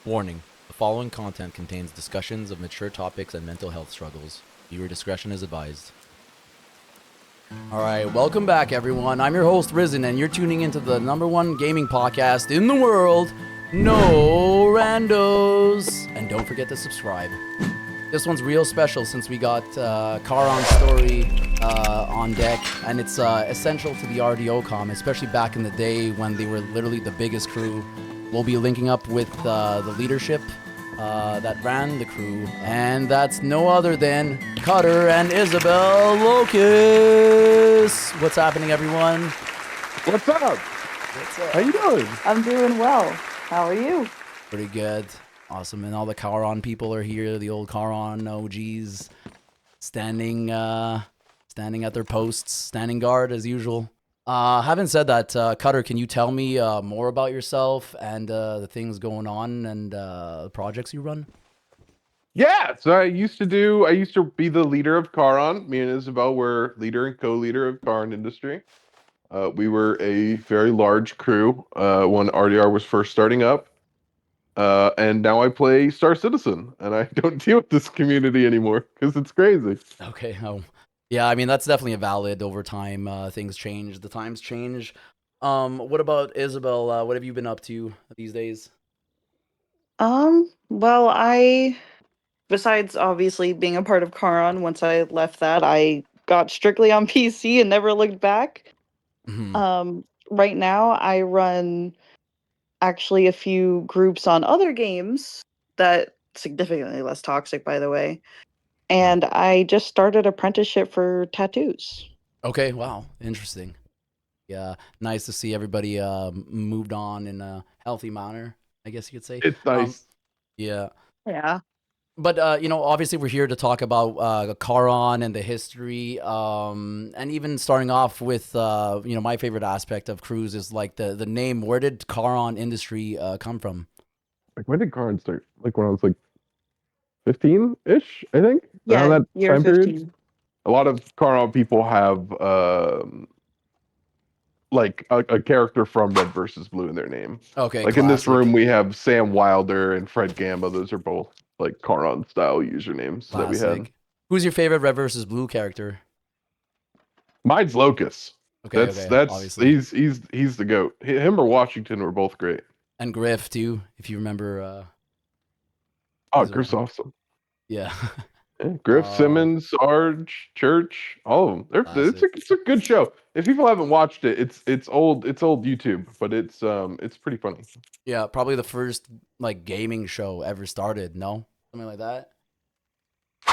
Warning: the following content contains discussions of mature topics and mental health struggles. Viewer discretion is advised. Alright, welcome back everyone. I'm your host Risen, and you're tuning into the #1 gaming podcast in the world, No Randos. And don't forget to subscribe. This one's real special since we got Charon's story on deck, and it's essential to the RDO com, especially back in the day when they were literally the biggest crew. We'll be linking up with the leadership that ran the crew, and that's no other than Cutter and Isabel Locus. What's happening, everyone? What's up? What's up? How you doing? I'm doing well. How are you? Pretty good. Awesome. And all the Charon people are here, the old Charon OGs, standing at their posts, standing guard as usual. Having said that, Cutter, can you tell me more about yourself and the things going on and the projects you run? Yeah, so I used to be the leader of Charon. Me and Isabel were leader and co-leader of Charon Industry. We were a very large crew when RDR was first starting up. And now I play Star Citizen, and I don't deal with this community anymore because it's crazy. Okay. Yeah, I mean, that's definitely a valid over time. Things change, the times change. What about Isabel? What have you been up to these days? Well, besides obviously being a part of Charon, once I left that, I got strictly on PC and never looked back. Mhm. Right now I run actually a few groups on other games that significantly less toxic, by the way. And I just started apprenticeship for tattoos. Okay, wow, interesting. Yeah, nice to see everybody moved on in a healthy manner, I guess you could say. It's nice. Yeah. Yeah. But obviously we're here to talk about Charon and the history, and even starting off with my favorite aspect of crews is like the name. Where did Charon Industry come from? Like, when did Charon start? Like when I was like 15-ish, I think, around Yeah, that year time period. 15. A lot of Charon people have like a character from Red versus Blue in their name. Okay, Like in this classic, room, we have Sam Wilder and Fred Gamba. Those are both like Charon style usernames that we had. classic. Who's your favorite Red versus Blue character? Mine's Locus. Okay, That's obviously, he's the goat. Him or Washington were both great. and Griff too, if you remember. Oh, As Griff's well. awesome. Yeah. Yeah, Griff, Simmons, Sarge, Church, all of them. Classic. It's a good show. If people haven't watched it, it's old YouTube, but it's pretty funny. Yeah, probably the first like gaming show ever started. No, something like that.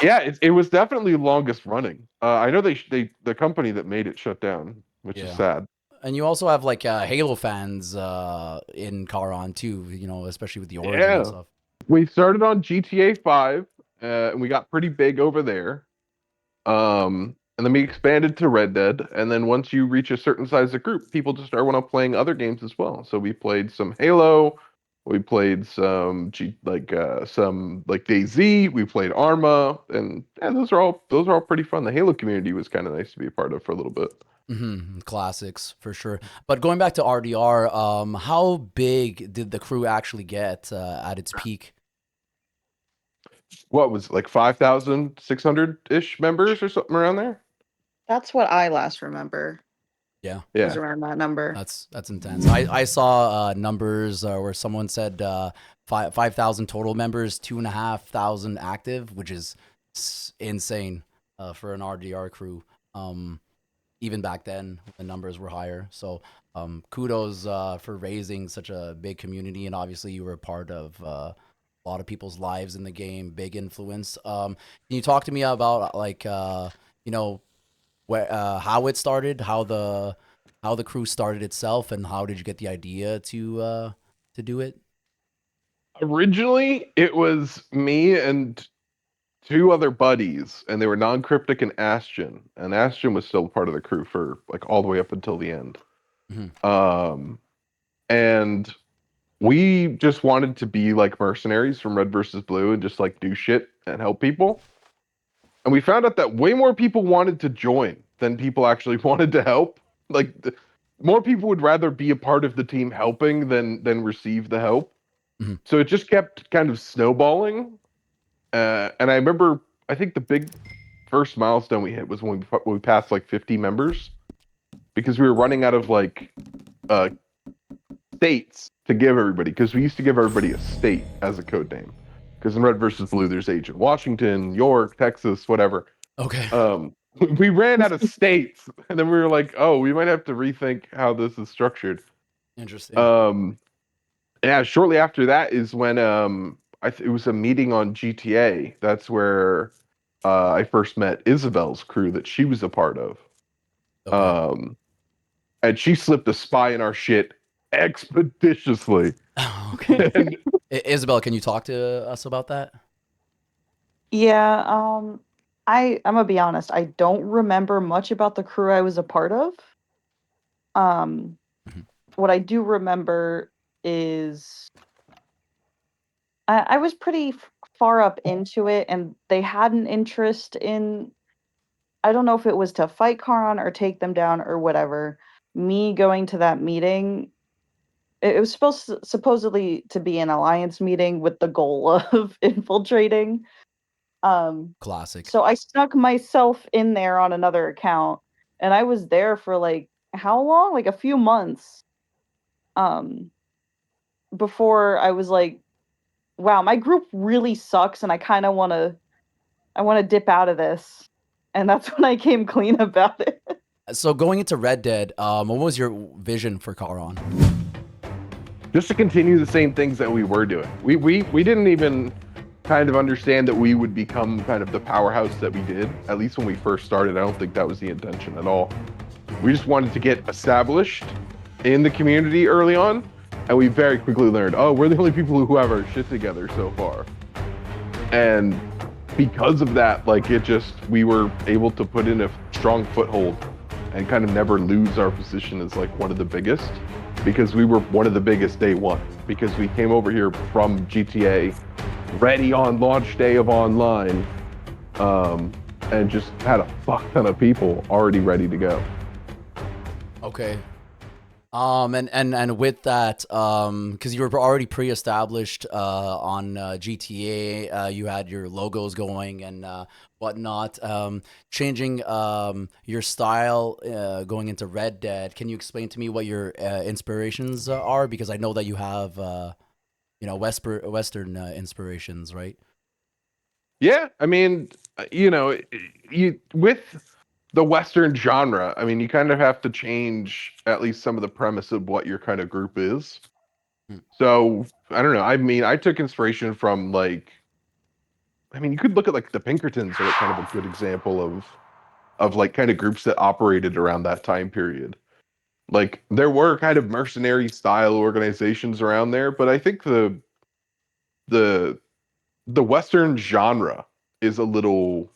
Yeah, it was definitely longest running. I know the company that made it shut down, which is Yeah. sad. And you also have like Halo fans in Charon too, especially with the Origin and Yeah, stuff. we started on GTA 5, and we got pretty big over there. And then we expanded to Red Dead, and then once you reach a certain size of group, people just start want to playing other games as well. So we played some Halo, we played some like DayZ, we played Arma, and those are all pretty fun. The Halo community was kind of nice to be a part of for a little bit. Classics for sure. But going back to RDR, how big did the crew actually get at its peak? What was it, like 5,600-ish members or something around there? That's what I last remember. Yeah. Was Yeah. around that number. That's intense. I saw numbers where someone said 5,000 total members, 2,500 active, which is insane for an RDR crew. Even back then, the numbers were higher. So kudos for raising such a big community, and obviously you were a part of a lot of people's lives in the game, big influence. Can you talk to me about like how it started, how the crew started itself, and how did you get the idea to do it? Originally, it was me and two other buddies, and they were non-cryptic and Astion, and Astion was still part of the crew for like all the way up until the end. Mhm. Um, and we just wanted to be like mercenaries from Red versus Blue and just like do shit and help people. And we found out that way more people wanted to join than people actually wanted to help. Like more people would rather be a part of the team helping than receive the help. Mhm. So it just kept kind of snowballing. And I remember, I think the big first milestone we hit was when we passed like 50 members because we were running out of like uh, states to give everybody because we used to give everybody a state as a code name. Because in Red versus Blue, there's Agent Washington, York, Texas, whatever. Okay. We ran out of states, and then we were like, "Oh, we might have to rethink how this is structured." Interesting. Um, yeah, shortly after that is when it was a meeting on GTA. That's where I first met Isabel's crew that she was a part of. Okay. Um, and she slipped a spy in our shit expeditiously. Okay. And Isabel, can you talk to us about that? Yeah, I'm gonna be honest, I don't remember much about the crew I was a part of. Um, Mhm. what I do remember is I was pretty far up into it, and they had an interest in, I don't know if it was to fight Charon or take them down or whatever. Me going to that meeting, it was supposedly to be an alliance meeting with the goal of infiltrating. Um, Classic. so I stuck myself in there on another account, and I was there for like how long? Like a few months. Um, before I was like, wow, my group really sucks, and I want to dip out of this. And that's when I came clean about it. So going into Red Dead, what was your vision for Charon? just to continue the same things that we were doing. We didn't even kind of understand that we would become kind of the powerhouse that we did. At least when we first started, I don't think that was the intention at all. We just wanted to get established in the community early on, and we very quickly learned, oh, we're the only people who have our shit together so far. And because of that, like we were able to put in a strong foothold and kind of never lose our position as like one of the biggest because we were one of the biggest day one because we came over here from GTA ready on launch day of online and just had a fuck ton of people already ready to go. Okay. And with that, because you were already pre-established on GTA, you had your logos going and whatnot. Changing your style going into Red Dead. Can you explain to me what your inspirations are? Because I know that you have Western inspirations, right? Yeah, I mean, you know, you with the Western genre, I mean, you kind of have to change at least some of the premise of what your kind of group is. Hmm. So I don't know. I mean, I took inspiration from like, I mean, you could look at like the Pinkertons are like kind of a good example of like kind of groups that operated around that time period. Like there were kind of mercenary style organizations around there, but I think the the Western genre is a little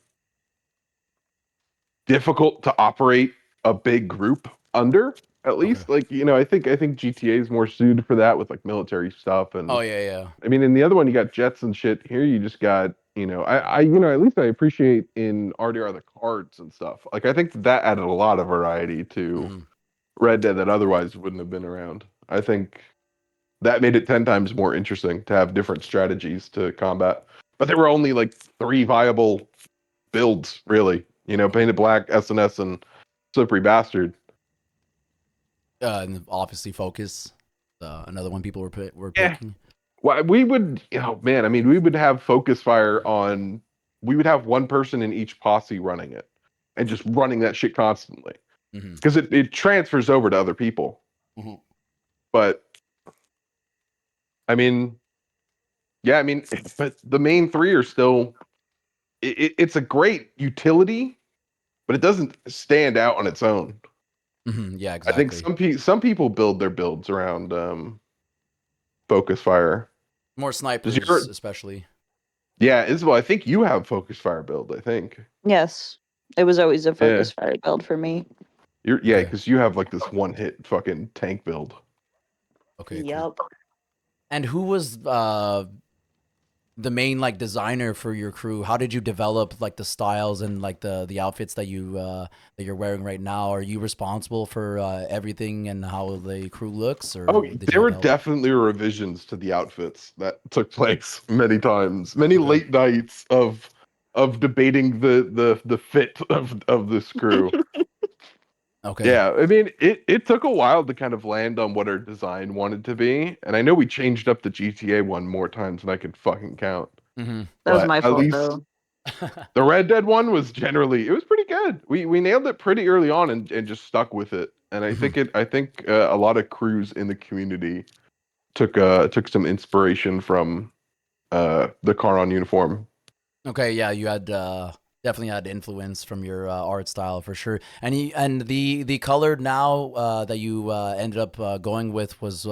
difficult to operate a big group under. At Okay. least, like I think GTA is more suited for that with like military stuff. Oh And yeah, yeah. I mean, in the other one, you got jets and shit. Here, you just got at least I appreciate in RDR the cards and stuff. Like I think that added a lot of variety to Hmm. Red Dead that otherwise wouldn't have been around. I think that made it 10 times more interesting to have different strategies to combat. But there were only like three viable builds, really. Painted Black, SNS, and Slippery Bastard. And obviously Focus, another one people were Yeah. picking. Well, we would, man, I mean, we would have focus fire on, we would have one person in each posse running it and just running that shit constantly Hmm. because it transfers over to other people. Hmm. But I mean, yeah, I mean, but the main three are still, it's a great utility, but it doesn't stand out on its own. Hmm. Yeah, I think exactly. some people build their builds around focus fire. More Does snipers, your especially. Yeah, Isabel, I think you have focus fire build, I think. Yes, it was always a Yeah. focus fire build for me. Yeah, Okay. because you have like this one hit fucking tank build. Okay. Cool. Yep. And who was the main like designer for your crew? How did you develop like the styles and like the outfits that you're wearing right now? Are you responsible for everything and how the crew looks, or Oh, did you there have were help? definitely revisions to the outfits that took place many times, many Okay. late nights of debating the fit of this crew. Okay. Yeah, I mean, it took a while to kind of land on what our design wanted to be, and I know we changed up the GTA one more times than I could fucking count. Mm-hmm. That was But my at fault least though. the Red Dead one was generally it was pretty good. We nailed it pretty early on and just stuck with it. And I think a lot of crews in the community took some inspiration from the Charon uniform. Okay, yeah, you had definitely had influence from your art style for sure. And the color now that you ended up going with was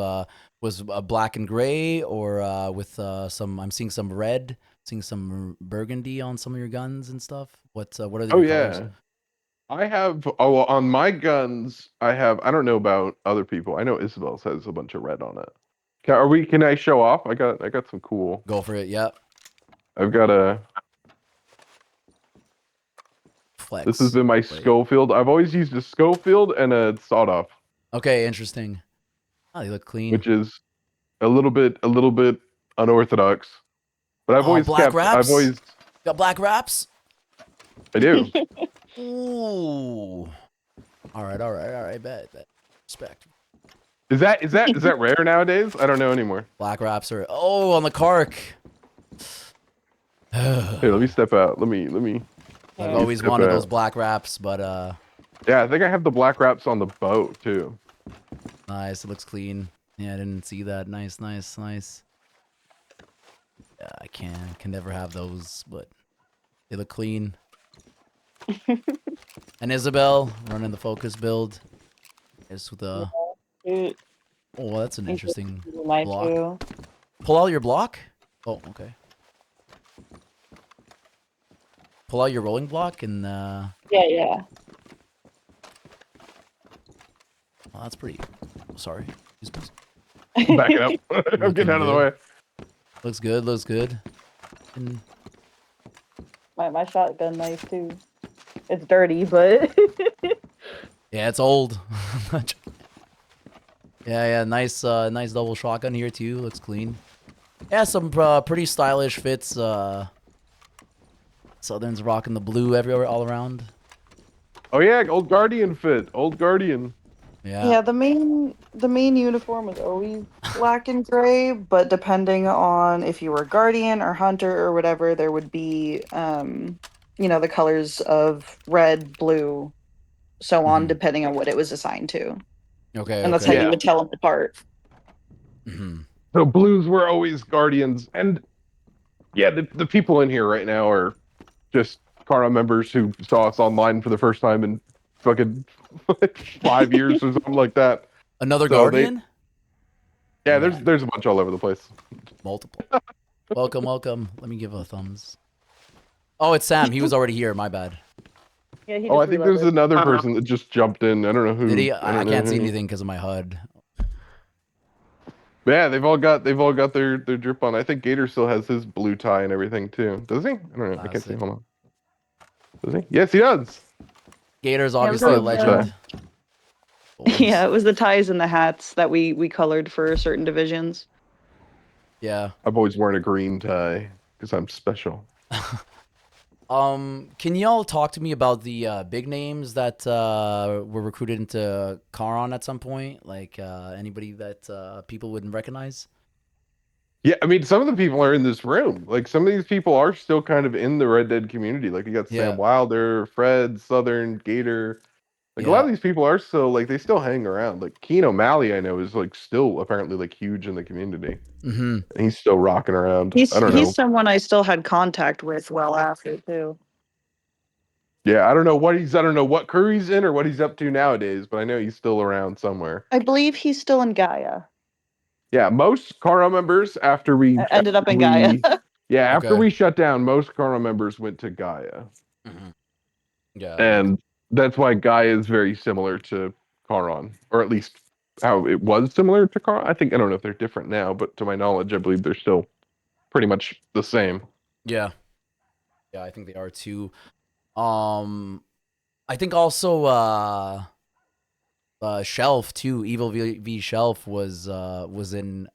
black and gray, or with some. I'm seeing some red, seeing some burgundy on some of your guns and stuff. What are Oh your colors? yeah. I have on my guns, I don't know about other people. I know Isabel's has a bunch of red on it. Can I show off? I got some cool. Go for it. Yeah, I've got a This has flex. been my Wait. Schofield. I've always used a Schofield and a sawed off, Okay, interesting. Oh, they look clean. which is a little bit unorthodox. But Oh, black I've wraps. always Got black wraps. I do. Ooh. All right. All right. All right. Bet. Respect. Is that rare nowadays? I don't know anymore. Black wraps are on the Kark. Here, let me step out. Let me I've Yeah. always step wanted those out. black wraps, but Yeah, I think I have the black wraps on the boat too. nice. It looks clean. Yeah, I didn't see that. Nice. Yeah, I can never have those, but they look clean. And Isabel running the focus build. Is with the Dude, well, that's an thank you. interesting You might block. too. Pull out your block. Oh, okay. Pull out your rolling block and Yeah. oh, that's pretty. Sorry. Excuse me. I'm backing up. I'm Looking getting out of the good. way. Looks good. Looks good. And My shotgun knife too. It's dirty, but yeah, it's old. Yeah. Nice, nice double shotgun here too. Looks clean. Yeah, some pretty stylish fits. Southern's rocking the blue everywhere, all around. Oh yeah, old Guardian fit. Old Guardian. Yeah. Yeah, the main uniform was always black and gray, but depending on if you were guardian or hunter or whatever, there would be the colors of red, blue, so on, Mhm. depending on what it was assigned to. Okay. And that's how Okay. you Yeah. would tell them apart. Hmm. So blues were always Guardians, and yeah, the people in here right now are just Kara members who saw us online for the first time in fucking 5 years or something like that. Another So they, guardian? yeah, Nah, there's a bunch all over the place. multiple. Welcome. Let me give a thumbs. Oh, it's Sam. He was already here. My bad. yeah, he Oh, I just think there's reloaded. another person that just jumped in. I don't know Did who. he? I I don't know can't see who. anything because of my HUD. Yeah, they've all got their drip on. I think Gator still has his blue tie and everything too. Does he? I don't know. I can't see. Classic. Hold on. Does he? Yes, he does. Gator's Yeah, it was obviously a always, legend. yeah, Always. it was the ties and the hats that we colored for certain divisions. Yeah. I've always worn a green tie because I'm special. Can y'all talk to me about the big names that were recruited into Charon at some point? Like anybody that people wouldn't recognize? Yeah, I mean, some of the people are in this room. Like, some of these people are still kind of in the Red Dead community. Like, you got Sam Yeah. Wilder, Fred, Southern, Gator. Like, a lot Yeah. of these people are still, like, they still hang around. Like, Keen O'Malley, I know, is, like, still apparently, like, huge in the community. Mm-hmm. And he's still rocking around. I He's don't he's know. someone I still had contact with well after too. Yeah, I don't know what crew he's in or what he's up to nowadays, but I know he's still around somewhere. I believe he's still in Gaia. Yeah, most Kara members Ended up in Gaia. after Okay. we shut down, most Kara members went to Gaia. Mm-hmm. Yeah. And that's why Gaia is very similar to Charon, or at least how it was similar to Charon. I don't know if they're different now, but to my knowledge, I believe they're still pretty much the same. Yeah. Yeah, I think they are too. I think also Shelf too. Evil v Shelf was in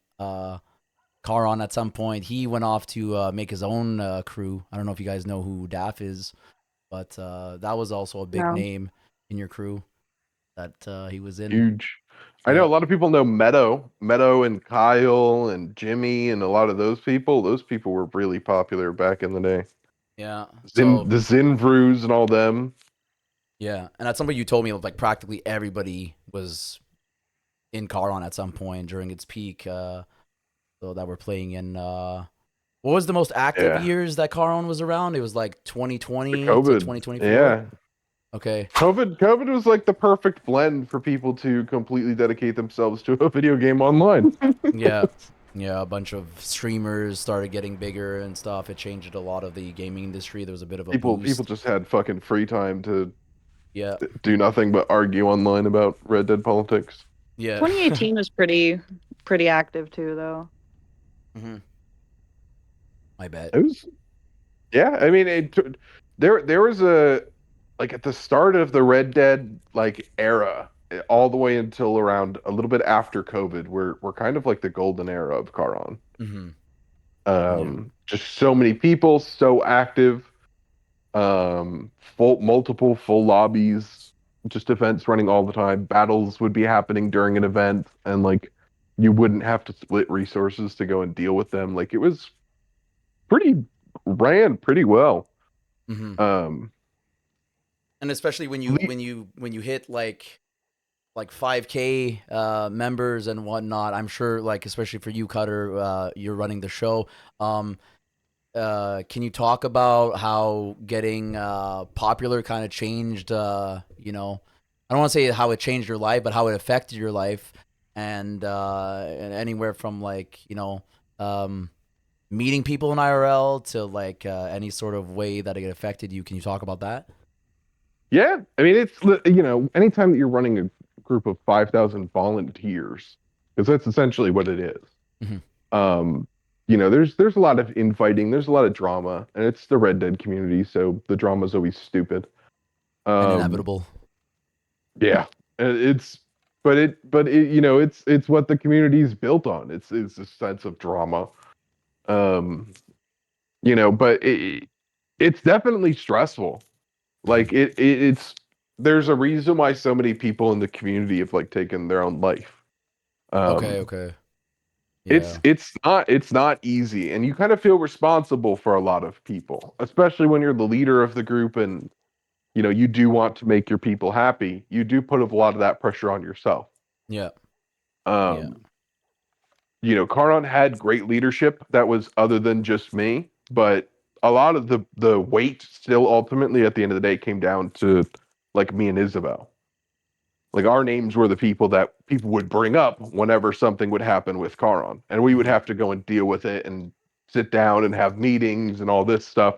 Charon at some point. He went off to make his own crew. I don't know if you guys know who Daff is, but that was also a big No. name in your crew that he was in. Huge. I Yeah. know a lot of people know Meadow and Kyle and Jimmy and a lot of those people. Those people were really popular back in the day. Yeah. So The Zinvrus and all them. yeah, and at some point you told me like practically everybody was in Charon at some point during its peak. So that we're playing in. What was the most active Yeah. years that Charon was around? It was like The 2020 to COVID. 2024. Yeah. Okay. COVID was like the perfect blend for people to completely dedicate themselves to a video game online. Yeah. Yeah, a bunch of streamers started getting bigger and stuff. It changed a lot of the gaming industry. There was a bit of a People boost. just had fucking free time to Yeah. do nothing but argue online about Red Dead politics. Yeah. 2018 was pretty active too, though. hmm I bet. It was, yeah. I mean, there was a like at the start of the Red Dead like era, all the way until around a little bit after COVID, we're kind of like the golden era of Charon. hmm Just so many people, so active, multiple full lobbies, just events running all the time. Battles would be happening during an event, and like you wouldn't have to split resources to go and deal with them. Like it was pretty ran pretty well. hmm Um, And especially when you hit like 5K members and whatnot, I'm sure like especially for you, Cutter, you're running the show. Can you talk about how getting popular kind of changed? You know, I don't want to say how it changed your life, but how it affected your life, and anywhere from like meeting people in IRL to like any sort of way that it affected you. Can you talk about that? yeah, I mean it's anytime that you're running a group of 5,000 volunteers, because that's essentially what it is. Mhm. Um, there's a lot of infighting, there's a lot of drama, and it's the Red Dead community, so the drama's always stupid. And Um, inevitable. yeah, and it's what the community's built on. It's a sense of drama. Um, but it's definitely stressful. Mhm. Like it's there's a reason why so many people in the community have like taken their own life. Okay. Um, Okay. it's Yeah. it's not easy, and you kind of feel responsible for a lot of people, especially when you're the leader of the group, and you do want to make your people happy. You do put a lot of that pressure on yourself. Yeah. Yeah. Um, Caron had great leadership that was other than just me, but a lot of the weight still ultimately at the end of the day came down to like me and Isabel. Like our names were the people that people would bring up whenever something would happen with Charon, and we would Mhm. have to go and deal with it and sit down and have meetings and all this stuff.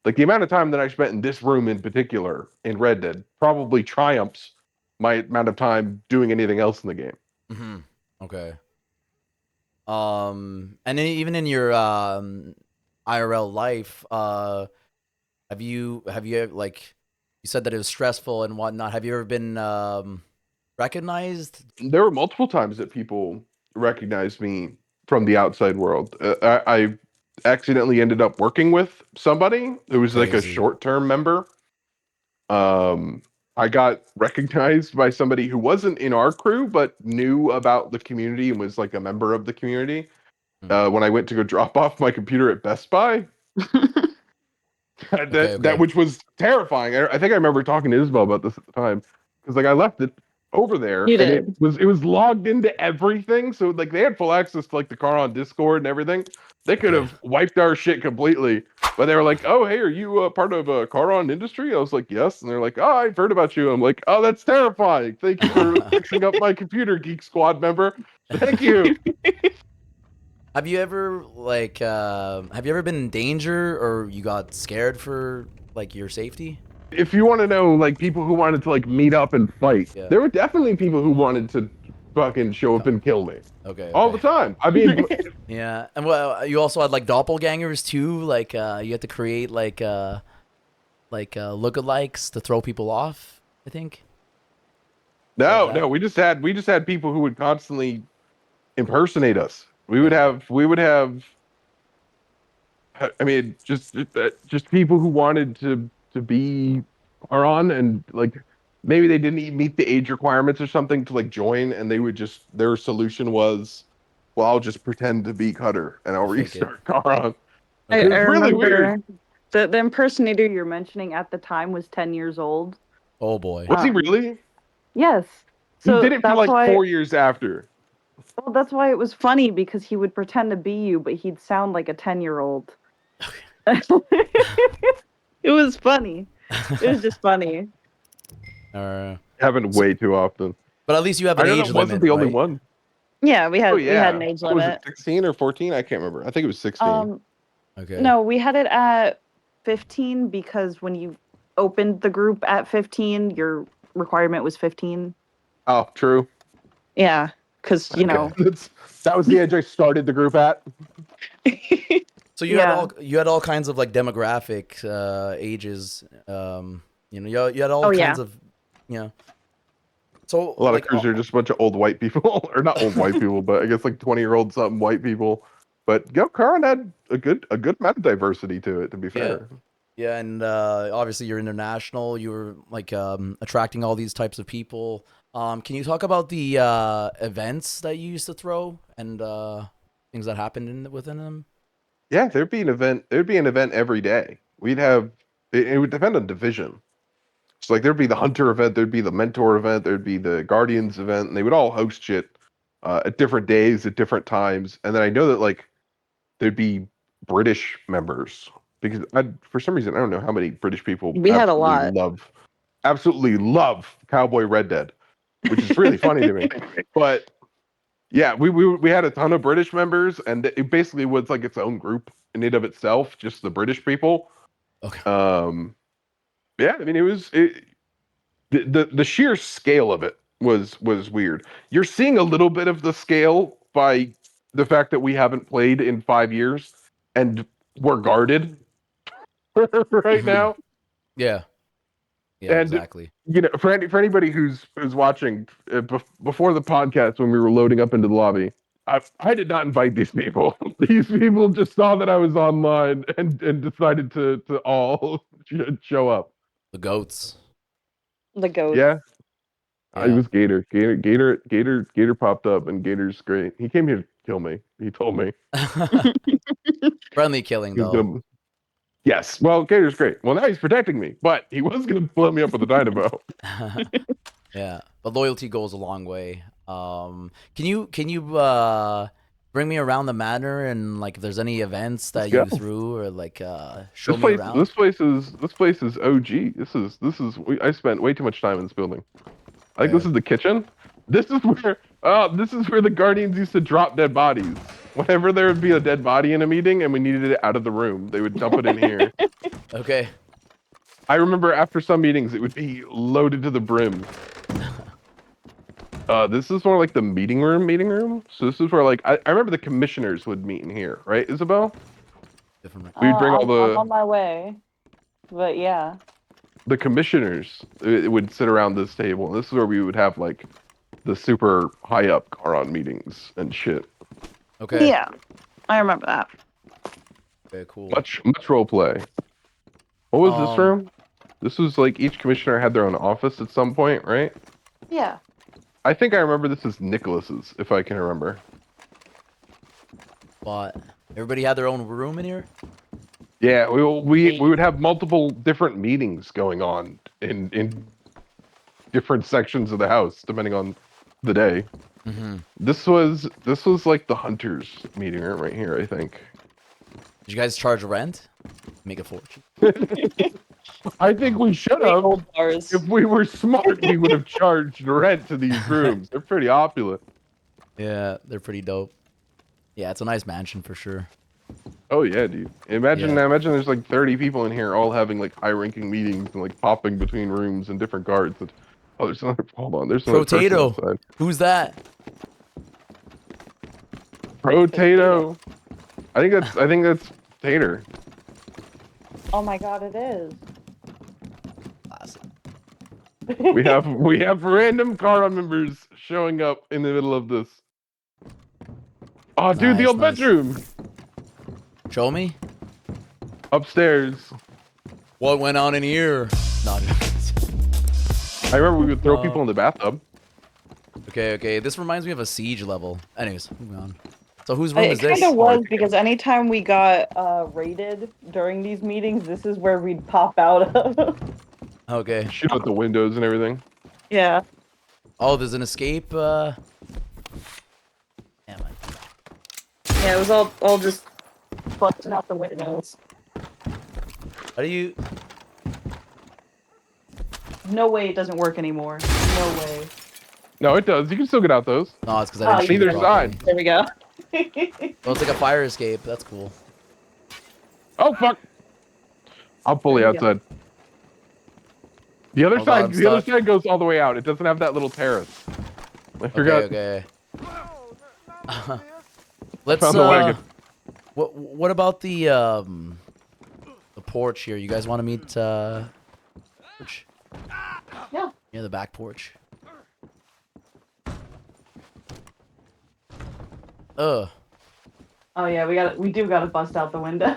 Like the amount of time that I spent in this room in particular in Red Dead probably triumphs my amount of time doing anything else in the game. Mhm. Okay. And then even in your IRL life, have you like you said that it was stressful and whatnot. Have you ever been recognized? There were multiple times that people recognized me from the outside world. I accidentally ended up working with somebody who was like a Crazy. short-term member. Um, I got recognized by somebody who wasn't in our crew but knew about the community and was like a member of the community. Hmm. When I went to go drop off my computer at Best Buy, Okay. that Okay. which was terrifying. I think I remember talking to Isabel about this at the time because like I left it over there You and did. it was logged into everything. So like they had full access to like the car on Discord and everything. They could Okay. have wiped our shit completely, but they were like, "Oh, hey, are you part of Charon Industry?" I was like, "Yes," and they're like, "Oh, I've heard about you." I'm like, "Oh, that's terrifying. Thank you for fixing up my computer, Geek Squad member. Thank you." Have you ever been in danger or you got scared for like your safety? If you want to know like people who wanted to like meet up and fight, Yeah. there were definitely people who wanted to fucking show up and kill me Okay. all the time. I mean, Yeah, and well, you also had like doppelgangers too. Like you had to create like lookalikes to throw people off. I think. no, that? no, we just had people who would constantly impersonate us. We would Yeah. have. I mean, just people who wanted to be Aron, and like maybe they didn't even meet the age requirements or something to like join, and they would just their solution was, well, I'll just pretend to be Cutter and I'll Fake it. restart Aron. I, It Okay. I was really remember weird. the impersonator you're mentioning at the time was 10 years old. Oh boy. Was he Um, really? yes. He So did it for that's like why 4 years after. well, that's why it was funny because he would pretend to be you, but he'd sound like a 10-year-old. It was funny. It was just funny. Happened So- way too often. but at least you have I an don't know. age Wasn't limit, the only right? one. Yeah, we Oh had an yeah. age What was it, limit. 16 or 14? I can't remember. I think it was 16. Okay. No, we had it at 15 because when you opened the group at 15, your requirement was 15. Oh, true. Yeah, because you know. That was the age I started the group at. So Yeah. you had all kinds of like demographic ages. You had all Oh, kinds yeah. of So A lot like of crews are just a bunch of old white people, or not old white people, but I guess like 20-year-old something white people. But Karan had a good amount of diversity to it. To be fair, yeah, and obviously you're international. You were like attracting all these types of people. Can you talk about the events that you used to throw and things that happened within them? yeah, there'd be an event. There'd be an event every day. We'd have it would depend on division. So like there'd be the hunter event, there'd be the mentor event, there'd be the guardians event, and they would all host shit at different days at different times. And then I know that like there'd be British members because for some reason I don't know how many British people We had a lot. absolutely love Cowboy Red Dead, which is really funny to me. But yeah, we had a ton of British members, and it basically was like its own group in and of itself, just the British people. Okay. Yeah, I mean the sheer scale of it was weird. You're seeing a little bit of the scale by the fact that we haven't played in 5 years and we're guarded right now. Yeah. Yeah. And Exactly. for anybody who's watching before the podcast when we were loading up into the lobby, I did not invite these people. These people just saw that I was online and decided to all show up. The goats. The goats. Yeah. It Yeah. was Gator. Gator popped up, and Gator's great. He came here to kill me. He told me Friendly killing he was though. gonna. Yes. Well, Gator's great. Well, now he's protecting me, but he was gonna blow me up with a dynamo. Yeah, but loyalty goes a long way. Can you bring me around the manor and like if there's any events that you go. threw or like show me around? This place is OG. I spent way too much time in this building. I think this is the kitchen. This is where the guardians used to drop dead bodies. Whenever there would be a dead body in a meeting and we needed it out of the room, they would dump it in here. Okay. I remember after some meetings, it would be loaded to the brim. This is more like the meeting room. So this is where like I remember the commissioners would meet in here, right, Isabel? Different. We'd bring all I'm on my way, but yeah. the commissioners would sit around this table. And this is where we would have like the super high up Charon meetings and shit. Okay. Yeah, I remember that. Okay. Cool. Much role play. What was this Um, room? This was like each commissioner had their own office at some point, right? Yeah. I think I remember this as Nicholas's, if I can remember. But everybody had their own room in here. Yeah, we would have multiple different meetings going on in different sections of the house, depending on the day. Mm-hmm. This was like the hunters meeting room right here, I think. Did you guys charge rent? Make a fortune. I think we should Big have. old bars. If we were smart, we would have charged rent to these rooms. They're pretty opulent. Yeah, they're pretty dope. Yeah, it's a nice mansion for sure. Oh yeah, dude. Imagine there's like 30 people in here all having like high-ranking meetings and like popping between rooms and different guards. Oh, there's another. Hold on, there's another person Potato. outside. Who's that? Potato. I think that's Tater. Oh my god, it is. Classic. We have random Charon members showing up in the middle of this. Oh, dude, the Nice, old nice. bedroom Show me. upstairs. What went on in here? No, I remember we would throw people in the bathtub. okay. This reminds me of a siege level. Anyways, moving on. So whose room is It kind this? of was because anytime we got raided during these meetings, this is where we'd pop out of. Okay. Shoot out the windows and everything. Yeah. Oh, there's an escape. Damn it. Yeah, it was all just busting out the windows. How do you? No way it doesn't work anymore. No way. No, it does. You can still get out those. No, it's because I didn't you shoot Neither it side. properly. There we go. Oh, it's like a fire escape. That's cool. Oh fuck! I'm fully There you go. outside. The other Oh, God, side, I'm the other stuck. side goes all the way out. It doesn't have that little terrace. I forgot. Okay. Let's. Found the wagon. What about the porch here? You guys want to meet? Porch? Yeah. Near the back porch. Oh yeah, we do gotta bust out the window.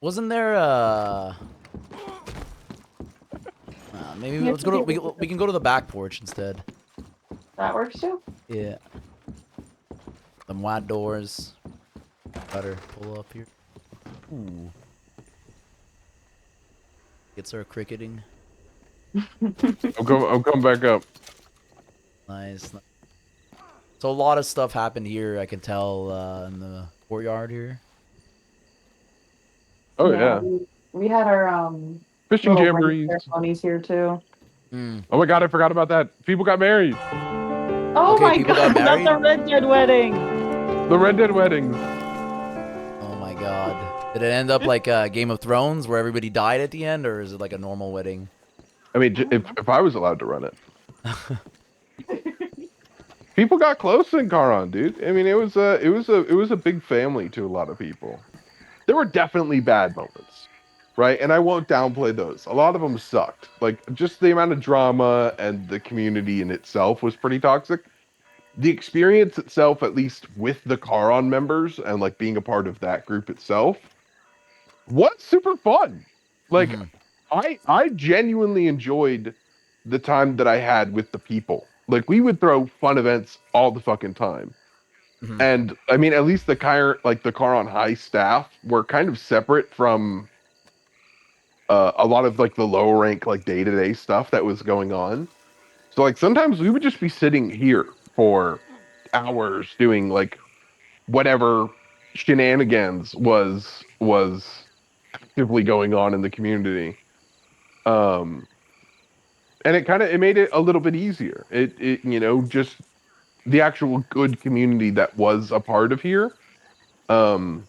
Wasn't there maybe You have let's to go to be- we can go to the back porch instead. That works too. Yeah. Some wide doors. Better pull up here. Ooh. Gets our cricketing. I'm coming back up. Nice. So a lot of stuff happened here, I can tell, in the courtyard here. Oh yeah. We had our Fishing little jamborees. wedding ceremonies here too. Mm. Oh my god, I forgot about that. People got married. Oh Okay, my people god, got that's married? the Red Dead wedding. The Red Dead weddings. Oh my god. Did it end up like Game of Thrones where everybody died at the end, or is it like a normal wedding? I mean, if I was allowed to run it. People got close in Charon, dude. I mean, it was a big family to a lot of people. There were definitely bad moments, right? And I won't downplay those. A lot of them sucked. Like just the amount of drama and the community in itself was pretty toxic. The experience itself, at least with the Charon members and like being a part of that group itself, was super fun. Like Mhm. I genuinely enjoyed the time that I had with the people. Like we would throw fun events all the fucking time. Mhm. And I mean, at least the Charon High staff were kind of separate from a lot of like the low rank like day-to-day stuff that was going on. So like sometimes we would just be sitting here for hours doing like whatever shenanigans was actively going on in the community. Um and it made it a little bit easier. It just the actual good community that was a part of here. Um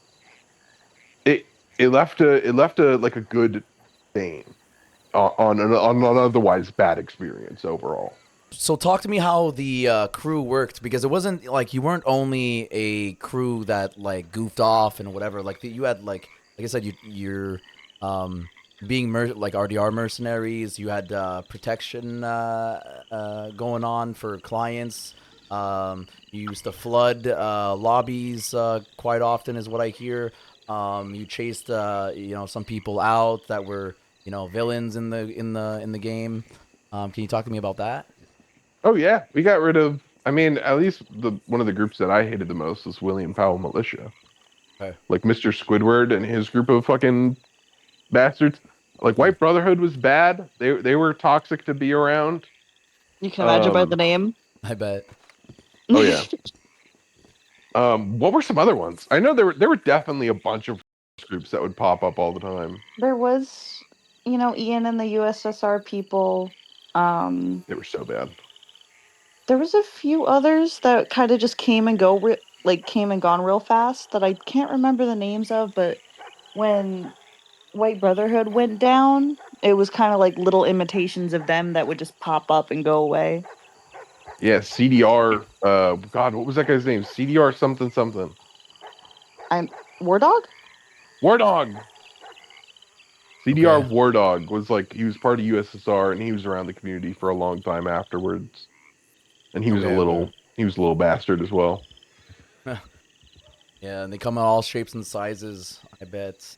it it left a like a good stain on an otherwise bad experience overall. So talk to me how the crew worked, because it wasn't like you weren't only a crew that like goofed off and whatever. Like you had like I said, you're being like RDR mercenaries. You had protection going on for clients. You used to flood lobbies quite often, is what I hear. You chased some people out that were villains in the game. Can you talk to me about that? Oh yeah, we got rid of. I mean, at least one of the groups that I hated the most was William Powell Militia. Okay. Like Mr. Squidward and his group of fucking bastards. Like White Brotherhood was bad. They were toxic to be around. You can imagine by the name. I bet. Oh yeah. What were some other ones? I know there were definitely a bunch of groups that would pop up all the time. There was, Ian and the USSR people. They were so bad. There was a few others that kind of just came and came and gone real fast that I can't remember the names of, but when White Brotherhood went down, it was kind of like little imitations of them that would just pop up and go away. Yeah, CDR. God, what was that guy's name? CDR something something. I'm War Dog? War Dog. CDR Okay. War Dog was like he was part of USSR and he was around the community for a long time afterwards. And Okay. Okay. he was a little bastard as well. Yeah, and they come in all shapes and sizes. I bet.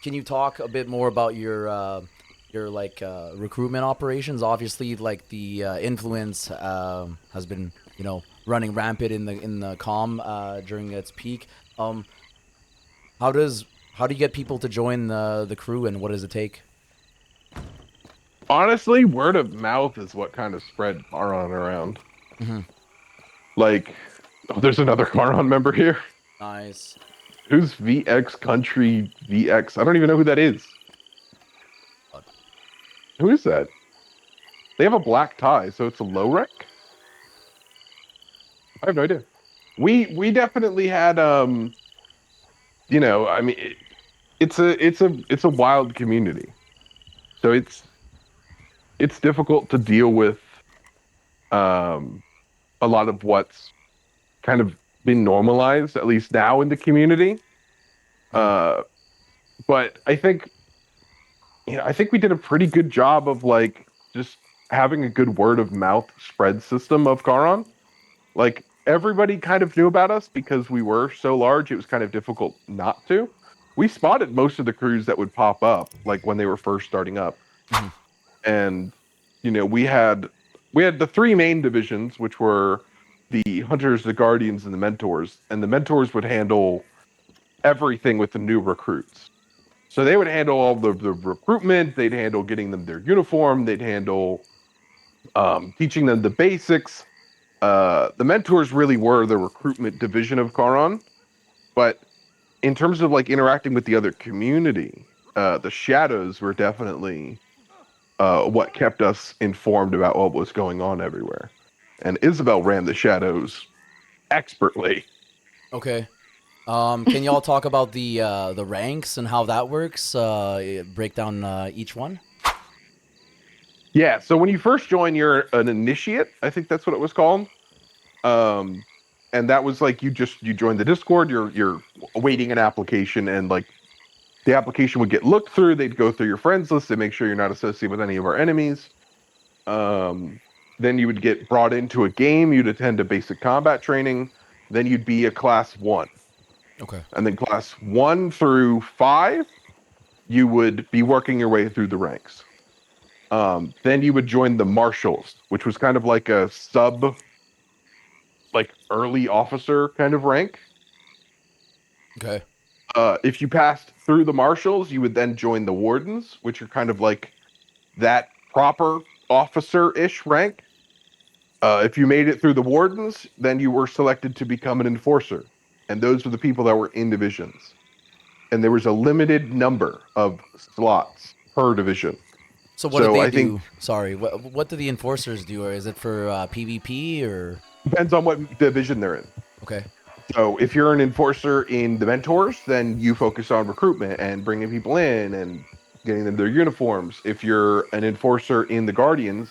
Can you talk a bit more about your like recruitment operations? Obviously, like the influence has been running rampant in the com during its peak. Um, how does how do you get people to join the crew, and what does it take? Honestly, word of mouth is what kind of spread Charon around. Hmm. Like, oh, there's another Charon member here. Nice. Who's VX Country VX? I don't even know who that is. Who is that? They have a black tie, so it's a low rank? I have no idea. We definitely had I mean it's a wild community. So it's difficult to deal with um a lot of what's kind of been normalized, at least now in the community. Mhm. Uh but I think we did a pretty good job of like just having a good word of mouth spread system of Charon. Like everybody kind of knew about us because we were so large, it was kind of difficult not to. We spotted most of the crews that would pop up like when they were first starting up. Mhm. And we had the three main divisions, which were the hunters, the guardians, and the mentors. And the mentors would handle everything with the new recruits. So they would handle all the recruitment, they'd handle getting them their uniform, they'd handle teaching them the basics. The mentors really were the recruitment division of Charon, but in terms of like interacting with the other community, the shadows were definitely what kept us informed about what was going on everywhere. And Isabel ran the shadows expertly. Okay. Can y'all talk about the ranks and how that works? Break down each one. Yeah, so when you first join, you're an initiate. I think that's what it was called. Um, and that was like you join the Discord. You're awaiting an application, and like the application would get looked through. They'd go through your friends list to make sure you're not associated with any of our enemies. Um, then you would get brought into a game. You'd attend a basic combat training. Then you'd be a class 1. Okay. And then class 1 through 5, you would be working your way through the ranks. Then you would join the marshals, which was kind of like a sub, like early officer kind of rank. Okay. If you passed through the marshals, you would then join the wardens, which are kind of like that proper officer-ish rank. If you made it through the wardens, then you were selected to become an enforcer, and those were the people that were in divisions. And there was a limited number of slots per division. So what did So they I think do? Sorry, what do the enforcers do? Or is it for PvP or? depends on what division they're in. Okay. So if you're an enforcer in the mentors, then you focus on recruitment and bringing people in and getting them their uniforms. If you're an enforcer in the guardians,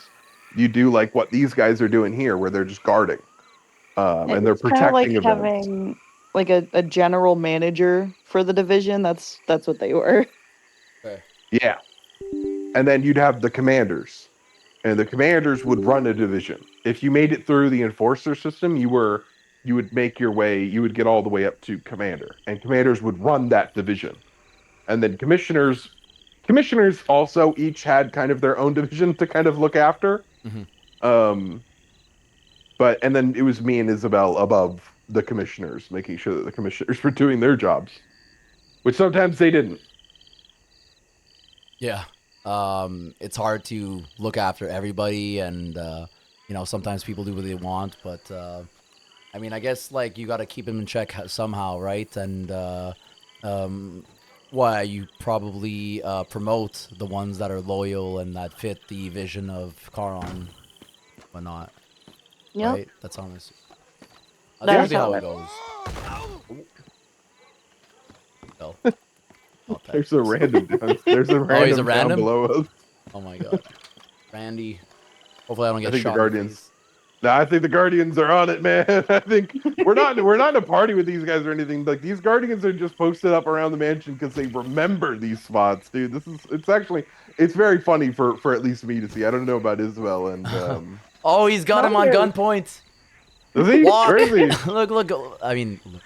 you do like what these guys are doing here, where they're just guarding and they're It's kind of like protecting events. having like a general manager for the division. That's what they were. Okay. Yeah, and then you'd have the commanders, and the commanders would run a division. If you made it through the enforcer system, you would make your way, you would get all the way up to commander, and commanders would run that division. And then commissioners also each had kind of their own division to kind of look after. Hmm. Um, but and then it was me and Isabel above the commissioners, making sure that the commissioners were doing their jobs, which sometimes they didn't. Yeah. It's hard to look after everybody, and sometimes people do what they want, but I mean, I guess like you got to keep them in check somehow, right? And um, why you probably promote the ones that are loyal and that fit the vision of Charon, whatnot, Yep, right? That's honest. That's that is usually how how it it. goes. Well, not that There's a close. random down, there's a Oh, he's a random down random. below us. Oh my god, Randy. Hopefully, I don't I get think the shot in the Guardians. face. No, I think the Guardians are on it, man. I think we're not in a party with these guys or anything. Like these Guardians are just posted up around the mansion because they remember these spots, dude. It's very funny for at least me to see. I don't know about Isabel and Oh, he's got him on Mario. gunpoint. is he? Walk. Where is he? Look. I mean, look.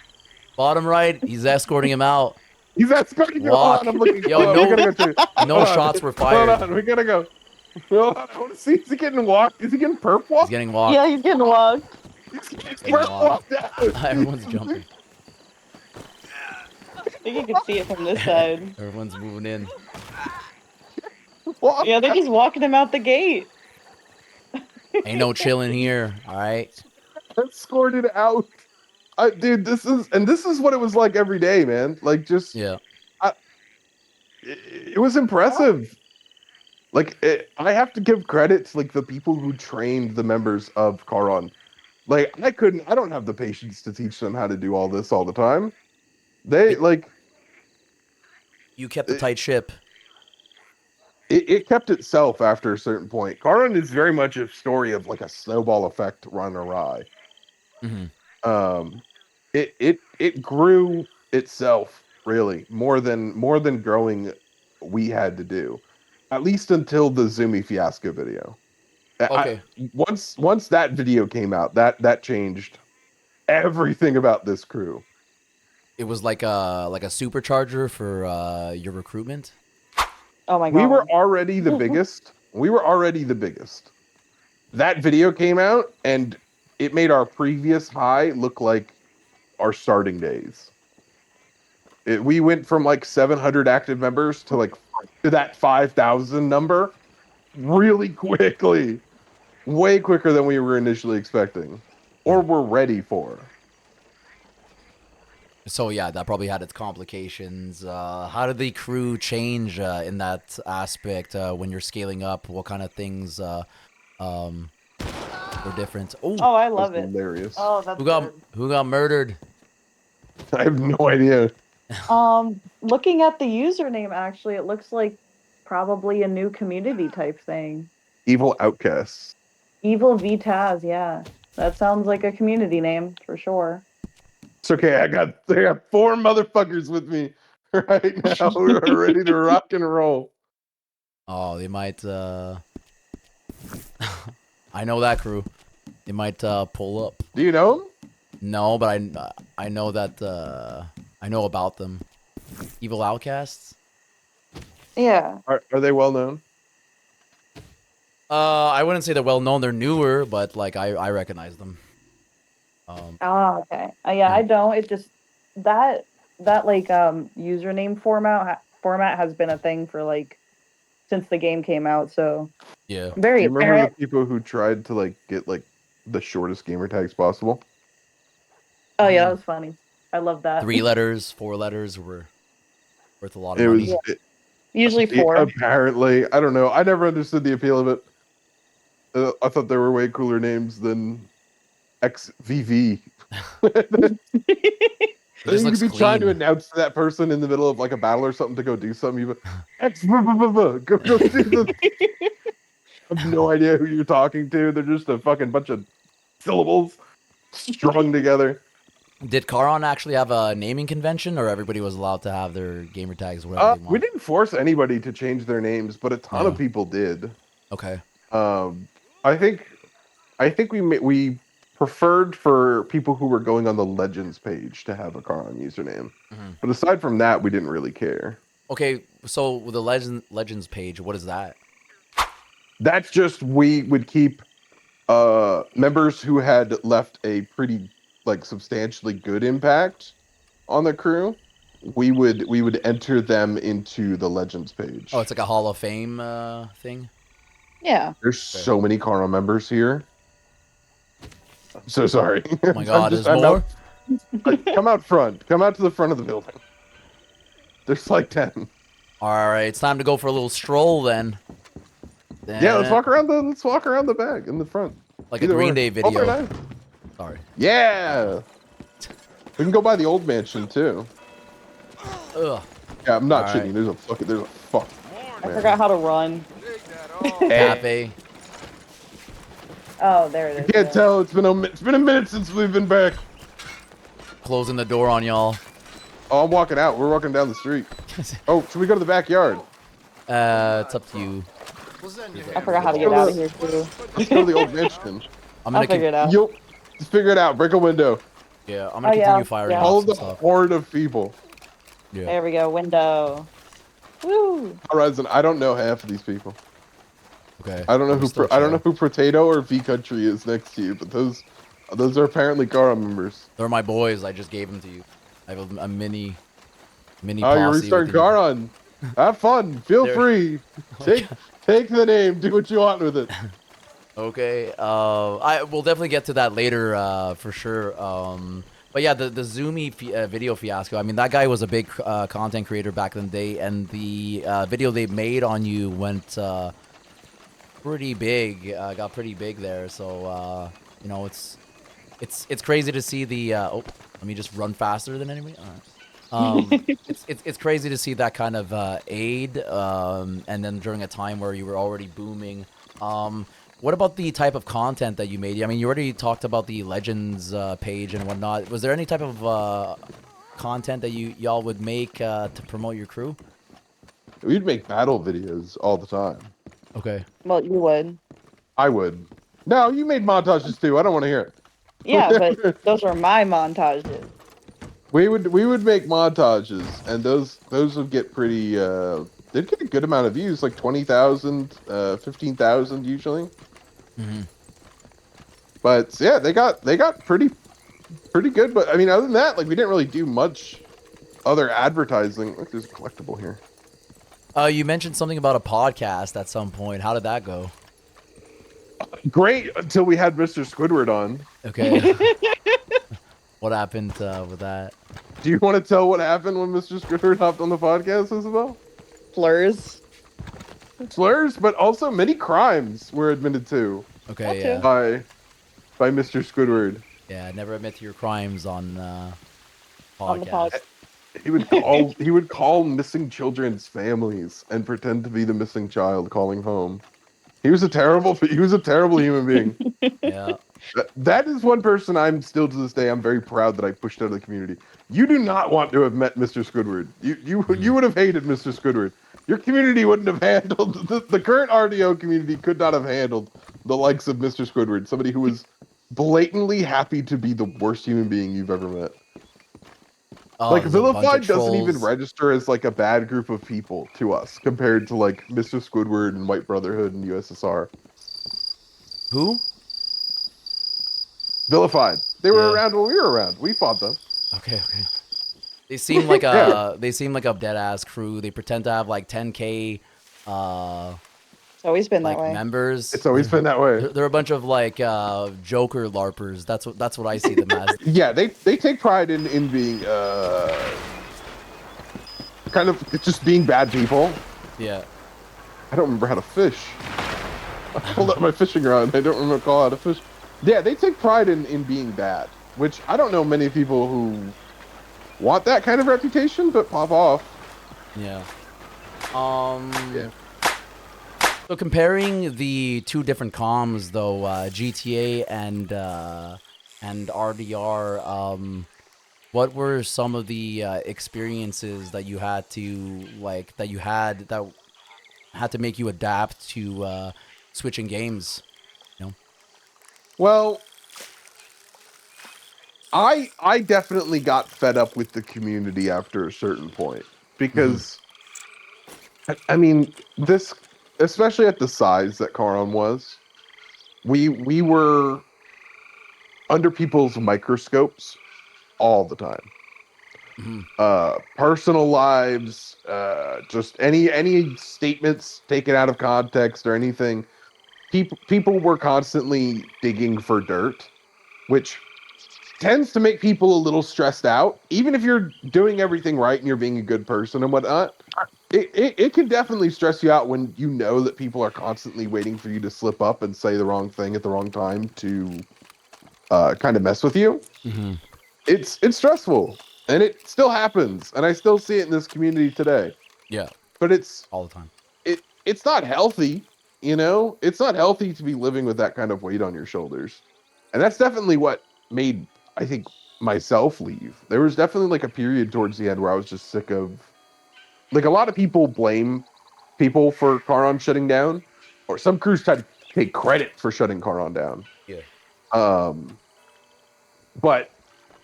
Bottom right. He's escorting him out. He's escorting you. Walk. Hold on, I'm looking. Yo, Hold on, we gotta go to. no Hold on. shots were Hold fired. on, we gotta go. Hold on, I want to see. Is he getting walked? Is he getting perp walked? He's getting walked. Yeah, he's getting walked. He's getting getting perp walked. walked out. Everyone's jumping. I think you can see it from this side. Everyone's moving in. Walked Yeah, they're out. just walking him out the gate. Ain't no chilling here. All right. Escorted out. Dude, this is what it was like every day, man. Like just Yeah. it was impressive. Like I have to give credit to like the people who trained the members of Charon. Like I don't have the patience to teach them how to do all this all the time. They like You kept the tight ship. it kept itself after a certain point. Charon is very much a story of like a snowball effect run awry. Mm-hmm. It grew itself really more than growing we had to do, at least until the Zumi fiasco video. Okay. Once that video came out, that changed everything about this crew. It was like a supercharger for your recruitment. Oh my god. We were already the biggest. That video came out and it made our previous high look like our starting days. We went from like 700 active members to that 5,000 number really quickly, way quicker than we were initially expecting or were ready for. So yeah, that probably had its complications. How did the crew change in that aspect when you're scaling up? What kind of things were different? Oh, Oh, I love That's it. hilarious. Oh, that's who got murdered? I have no idea. good. Looking at the username, actually, it looks like probably a new community type thing. Evil outcasts. Evil Vitaz, yeah. That sounds like a community name for sure. It's okay. I got 4 motherfuckers with me right now who are ready to rock and roll. Oh, they might. I know that crew. They might pull up. Do you know them? No, but I know that I know about them. Evil outcasts. Yeah. Are they well known? I wouldn't say they're well known. They're newer, but like I recognize them. Oh, okay. Yeah, I don't. It just that like username format has been a thing for like since the game came out. So Yeah. Do very you remember apparent. the people who tried to get the shortest gamer tags possible? Oh yeah, that was funny. I love that. 3 letters, 4 letters were worth a lot of It money. was Usually 4. apparently. I don't know. I never understood the appeal of it. I thought there were way cooler names than XVV. It just You'd looks be trying to clean. announce to that person in the middle of like a battle or something to go do something. You go do this. I have no idea who you're talking to. They're just a fucking bunch of syllables strung together. Did Charon actually have a naming convention, or everybody was allowed to have their gamer tags wherever they want? We didn't force anybody to change their names, but a ton of Yeah. people did. Okay. I think we preferred for people who were going on the Legends page to have a Charon username. Mhm. But aside from that, we didn't really care. Okay, so with the Legends page, what is that? That's just we would keep members who had left a pretty substantially good impact on the crew. We would enter them into the Legends page. Oh, it's like a Hall of Fame thing. Yeah. There's so many Charon members here. I'm so sorry. Oh my God, there's more. Come out front. Come out to the front of the building. There's like 10. All right, it's time to go for a little stroll then. Yeah, let's walk around the back in the front. Like Either a Green way. Day Oh, video. very nice. Sorry. Yeah. We can go by the old mansion too. Ugh. Yeah, I'm not All shitting. right. There's a fuck. I forgot how to run. Cafe. Oh, there it I is. can't yeah. tell. It's been a minute since we've been back. Closing the door on y'all. Oh, I'm walking out. We're walking down the street. Oh, should we go to the backyard? It's up to you. I forgot how to get out of here too. Let's go to the old mansion. I'm I'll gonna figure it out. You'll just figure it out. Break a window. Yeah, I'm Oh, gonna yeah, continue firing yeah. off All some the stuff. horde of people. Yeah. There we go. Window. Woo. Horizon. I don't know half of these people. Okay. I don't know We're who. still I don't know chill. who Potato or V Country is next to you, but those are apparently Gara members. They're my boys. I just gave them to you. I have a mini Oh, you're posse restarting within- Garon. Have fun. Feel There- free. Okay. Take the name. Do what you want with it. Okay. I will definitely get to that later, for sure. But yeah, the Zoomy video fiasco. I mean, that guy was a big content creator back in the day, and the video they made on you went pretty big. Got pretty big there. So you know, it's crazy to see the. Oh, let me just run faster than anybody. All right. It's crazy to see that kind of aid, and then during a time where you were already booming. What about the type of content that you made? I mean, you already talked about the Legends page and whatnot. Was there any type of content that y'all would make to promote your crew? We'd make battle videos all the time. Okay. Well, you would. I would. No, you made montages too. I don't want to hear it. Yeah, but those are my montages. We would make montages, and those would get pretty. They'd get a good amount of views, like 20,000, 15,000 usually. Mm-hmm. But yeah, they got pretty good. But I mean, other than that, like we didn't really do much other advertising. Look, there's a collectible here. You mentioned something about a podcast at some point. How did that go? Great until we had Mr. Squidward on. Okay. What happened with that? Do you want to tell what happened when Mr. Squidward hopped on the podcast, Isabel? Slurs. Slurs, but also many crimes were admitted to Okay, That yeah. by Mr. Squidward. Yeah, never admit to your crimes on On the pod. podcast. He would call missing children's families and pretend to be the missing child calling home. He was a terrible human being. Yeah. That is one person I'm still to this day I'm very proud that I pushed out of the community. You do not want to have met Mr. Squidward. You would have hated Mr. Squidward. Your community wouldn't have handled the current RDO community could not have handled the likes of Mr. Squidward, somebody who was blatantly happy to be the worst human being you've ever met. Like there's a bunch of Vilified doesn't even trolls. register as like a bad group of people to us compared to like Mr. Squidward and White Brotherhood and USSR. Who? Vilified. They were Yeah. around when we were around. We fought them. Okay. They seem like a dead ass crew. They pretend to have like 10K It's always been like that way. members. It's always been that way. They're a bunch of like Joker larpers. That's what I see them as. Yeah, they take pride in being kind of just being bad people. Yeah. I don't remember how to fish. I pulled out my fishing rod. I don't remember how to fish. Yeah, they take pride in being bad, which I don't know many people who want that kind of reputation, but pop off. Yeah. Yeah. So comparing the two different comms though, GTA and RDR, what were some of the experiences that you had to that had to make you adapt to switching games? You know? Well, I definitely got fed up with the community after a certain point because I mean this, especially at the size that Charon was, we were under people's microscopes all the time. Personal lives, just any statements taken out of context or anything. People were constantly digging for dirt, which tends to make people a little stressed out. Even if you're doing everything right and you're being a good person and whatnot, it can definitely stress you out when you know that people are constantly waiting for you to slip up and say the wrong thing at the wrong time to kind of mess with you. It's stressful, and it still happens, and I still see it in this community today. Yeah. But it's All the time. it's not healthy. You know, it's not healthy to be living with that kind of weight on your shoulders. And that's definitely what made, I think, myself leave. There was definitely like a period towards the end where I was just sick of, like, a lot of people blame people for Charon shutting down, or some crews try to take credit for shutting Charon down. Yeah. Um, but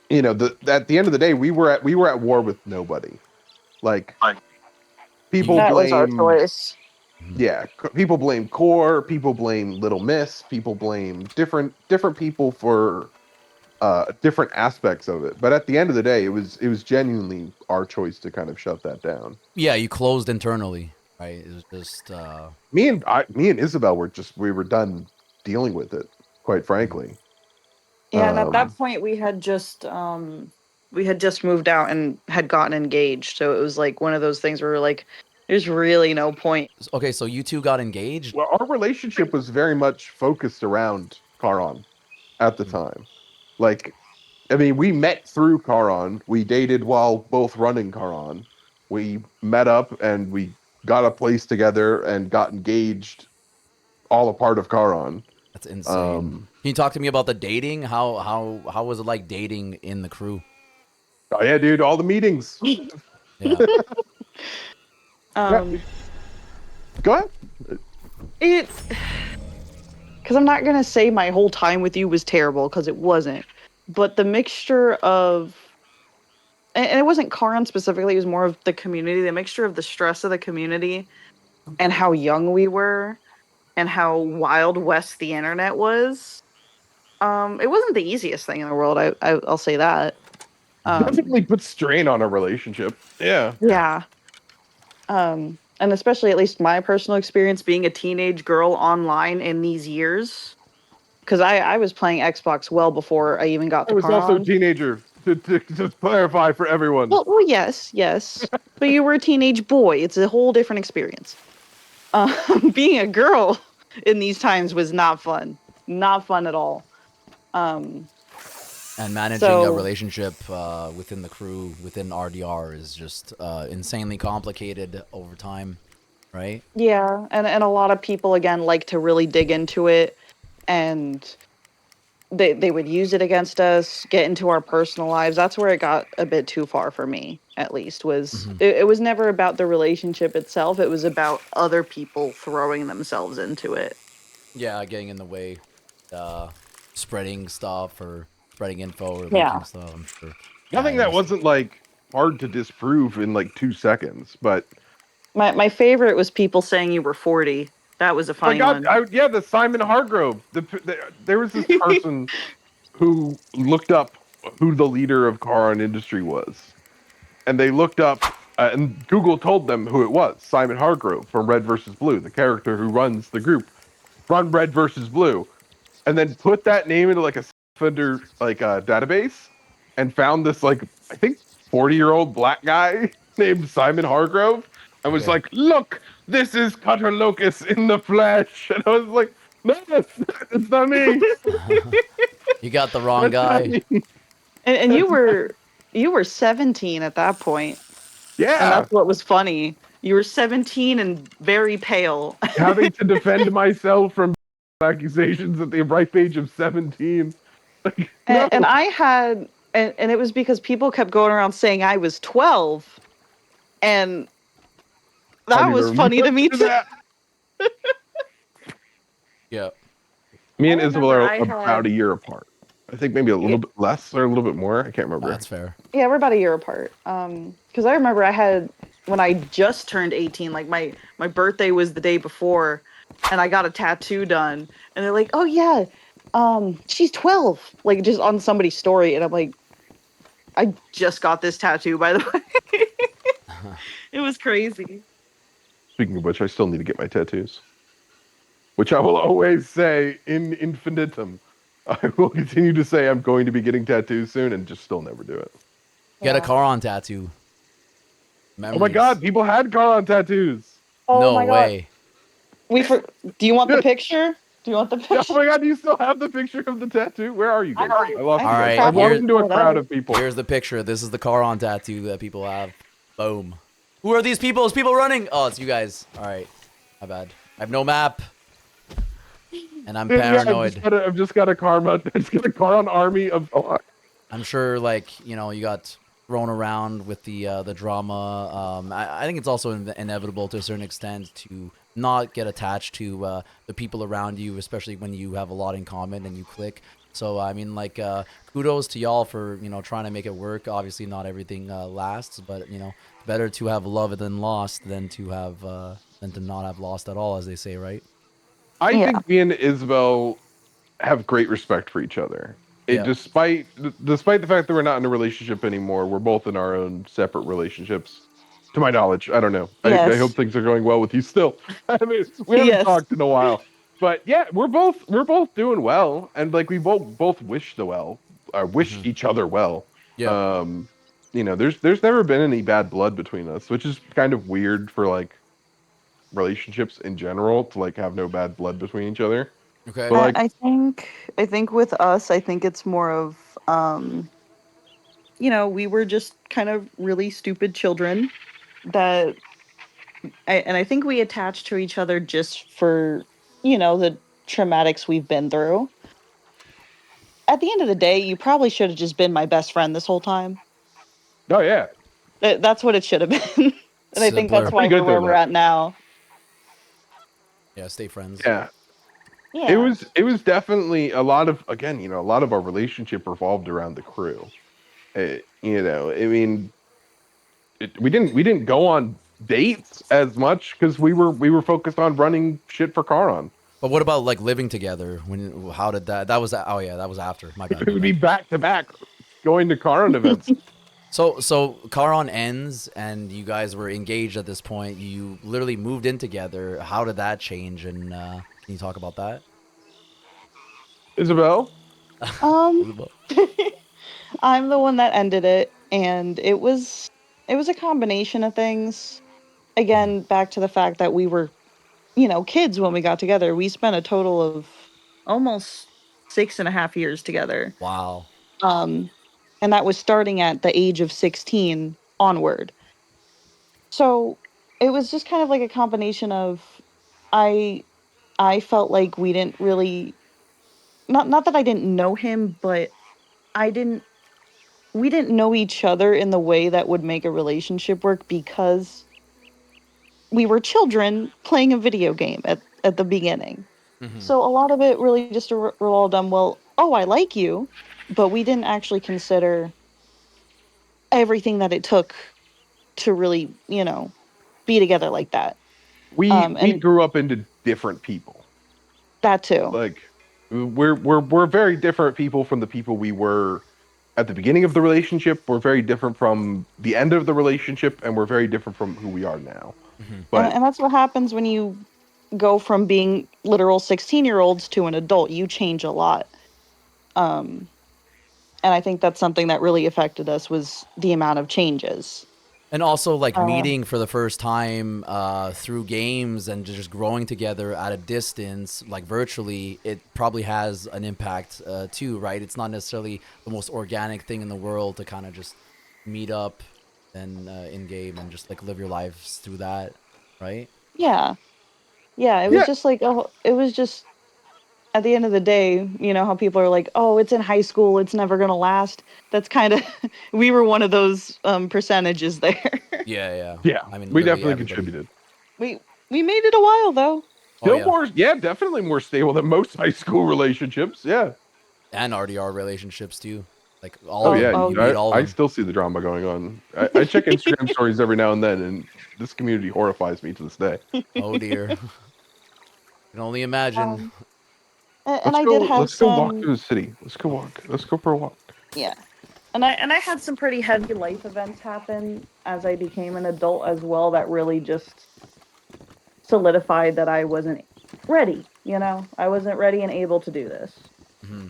you know, at the end of the day, we were at war with nobody. Like, people That was our blame, choice. yeah, people blame Core, people blame Little Miss, people blame different people for different aspects of it. But at the end of the day, it was genuinely our choice to kind of shut that down. Yeah, you closed internally, right? It was just Me and Isabel we were done dealing with it, quite frankly. Yeah, and at Um, that point we had just moved out and had gotten engaged. So it was like one of those things where we're like, there's really no point. okay. So you two got engaged. well, our relationship was very much focused around Charon at the time. Like, I mean, we met through Charon. We dated while both running Charon. We met up and we got a place together and got engaged, all a part of Charon. That's insane. Can you talk to me about the dating? How was it like dating in the crew? Oh yeah, dude, all the meetings. Yeah. Um Go ahead. it because I'm not gonna say my whole time with you was terrible, because it wasn't. But the mixture of and it wasn't Karan specifically, it was more of the community, the mixture of the stress of the community and how young we were and how wild west the internet was. It wasn't the easiest thing in the world. I'll say that. Definitely puts strain on a relationship. Yeah. Yeah. And especially at least my personal experience being a teenage girl online in these years, because I was playing Xbox well before I even got I to was also a Karan. teenager, to clarify for everyone. Well, yes, yes, but you were a teenage boy. It's a whole different experience. Being a girl in these times was not fun at all. Um, And managing a so relationship within the crew, within RDR, is just insanely complicated over time, right? yeah, and a lot of people again like to really dig into it, and they would use it against us, get into our personal lives. That's where it got a bit too far for me, at least. It was never about the relationship itself. It was about other people throwing themselves into it. Yeah, getting in the way, uh, spreading stuff or spreading info or Yeah. leaking stuff. I'm sure. Yeah, I Nothing that understand. wasn't like hard to disprove in like 2 seconds, but My favorite was people saying you were 40. That was a oh my funny god, one. yeah, the Simon Hargrove. There was this person who looked up who the leader of Charon Industry was, and they looked up, and Google told them who it was: Simon Hargrove from Red versus Blue, the character who runs the group, run Red versus Blue, and then put that name into like a offender like a database, and found this, like, I think 40-year-old black guy named Simon Hargrove, and was Okay. like, "Look, this is Cutter Locus in the flesh," and I was like, "No, it's not me. You got the wrong That's not guy. me." And That's you were 17 at that point, and yeah. that's what was funny. You were 17 and very pale. Having to defend myself from accusations at the ripe age of 17. Like, no, And I had and it was because people kept going around saying I was 12, and I don't that even was funny to remember me too. that. Yeah. Me I and Isabel remember are I about had a year apart. I think maybe a yeah, little bit less or a little bit more. I can't remember. That's fair. yeah, we're about a year apart. Because I remember I had when I just turned 18, like my birthday was the day before, and I got a tattoo done, and they're like, "Oh yeah, she's 12," like just on somebody's story, and I'm like, "I just got this tattoo, by the way." It was crazy. Speaking of which, I still need to get my tattoos, which I will always say in infinitum. I will continue to say I'm going to be getting tattoos soon and just still never do it. Get a Yeah. Charon tattoo. Oh my Memories. god, people had Charon tattoos. Oh No my god. way. Do you want the picture? Do you want the Oh picture? my god, do you still have the picture of the tattoo? Where are you guys? I lost All you guys. right, I walked here- into a crowd of people. Here's the picture. This is the Charon tattoo that people have. Boom. Who are these people? Is people running? Oh, it's you guys. All right. My bad. I have no map. and I'm Yeah, paranoid. I've just got a karma. It's got a Charon army of. I'm sure, like, you know, you got thrown around with the drama. I think it's also inevitable to a certain extent to not get attached to the people around you, especially when you have a lot in common and you click. So I mean, like, kudos to y'all for, you know, trying to make it work. Obviously, not everything lasts, but, you know, better to have love than lost than to have than to not have lost at all, as they say, right? I Yeah. think me and Isabel have great respect for each other. It Yeah. despite the fact that we're not in a relationship anymore, we're both in our own separate relationships. To my knowledge, I don't know. I hope Yes. things are going well with you still. I mean, we haven't Yes. talked in a while, but yeah, we're both doing well, and like we both wish the well, wish Hmm. each other well. Yeah. Um, you know, there's never been any bad blood between us, which is kind of weird for like relationships in general to like have no bad blood between each other. Okay. But like, I think with us, I think it's more of we were just kind of really stupid children that and I think we attached to each other just for, the traumatics we've been through. At the end of the day, you probably should have just been my best friend this whole time. oh yeah, That's what it should have been. And I think Simpler. that's I'm why pretty we're good where doing we're that. at now. Yeah. Stay friends. Yeah, Yeah. it was definitely a lot of again, you know, a lot of our relationship revolved around the crew. You know, I mean, we didn't go on dates as much because we were focused on running shit for Charon. But what about like living together? When how did that? That was oh yeah, that was after. My bad, It my would be bad. back to back going to Charon events. So Charon ends, and you guys were engaged at this point. You literally moved in together. How did that change? And can you talk about that? Isabel, Um Isabel? I'm the one that ended it, and it was a combination of things. Mhm. Again, back to the fact that we were, kids when we got together. We spent a total of almost 6.5 years together. Wow. Um, and that was starting at the age of 16 onward. So it was just kind of like a combination of I I felt like we didn't really, not that I didn't know him, but I didn't we didn't know each other in the way that would make a relationship work because we were children playing a video game at the beginning. Hmm. So a lot of it really just revolved on, well, oh, I like you, but we didn't actually consider everything that it took to really, be together like that. we And grew up into different people. that too. Like we're very different people from the people we were at the beginning of the relationship. We're very different from the end of the relationship, and we're very different from who we are now. Hmm. And But and that's what happens when you go from being literal 16-year-olds to an adult. You change a lot. Um and I think that's something that really affected us was the amount of changes. And also like Uh, meeting for the first time through games and just growing together at a distance, like virtually, it probably has an impact too, right? It's not necessarily the most organic thing in the world to kind of just meet up and in game and just like live your lives through that, right? yeah. Yeah, it was yeah, just like, oh, it was just at the end of the day, how people are like, "Oh, it's in high school, it's never going to last." That's kind of we were one of those percentages there. Yeah, yeah. yeah, I mean, we literally definitely everybody. contributed. We made it a while though. Oh Still yeah, more, yeah, definitely more stable than most high school relationships. Yeah. and RDR relationships too. Like all Oh of Oh, yeah, them, oh you meet yeah. all of I them. still see the drama going on. I check Instagram stories every now and then, and this community horrifies me to this day. Oh dear, can only imagine. Um, and I did have Let's go walk some, through the city. Let's go walk. Let's go for a walk. yeah. And I had some pretty heavy life events happen as I became an adult as well that really just solidified that I wasn't ready, I wasn't ready and able to do this. Hmm.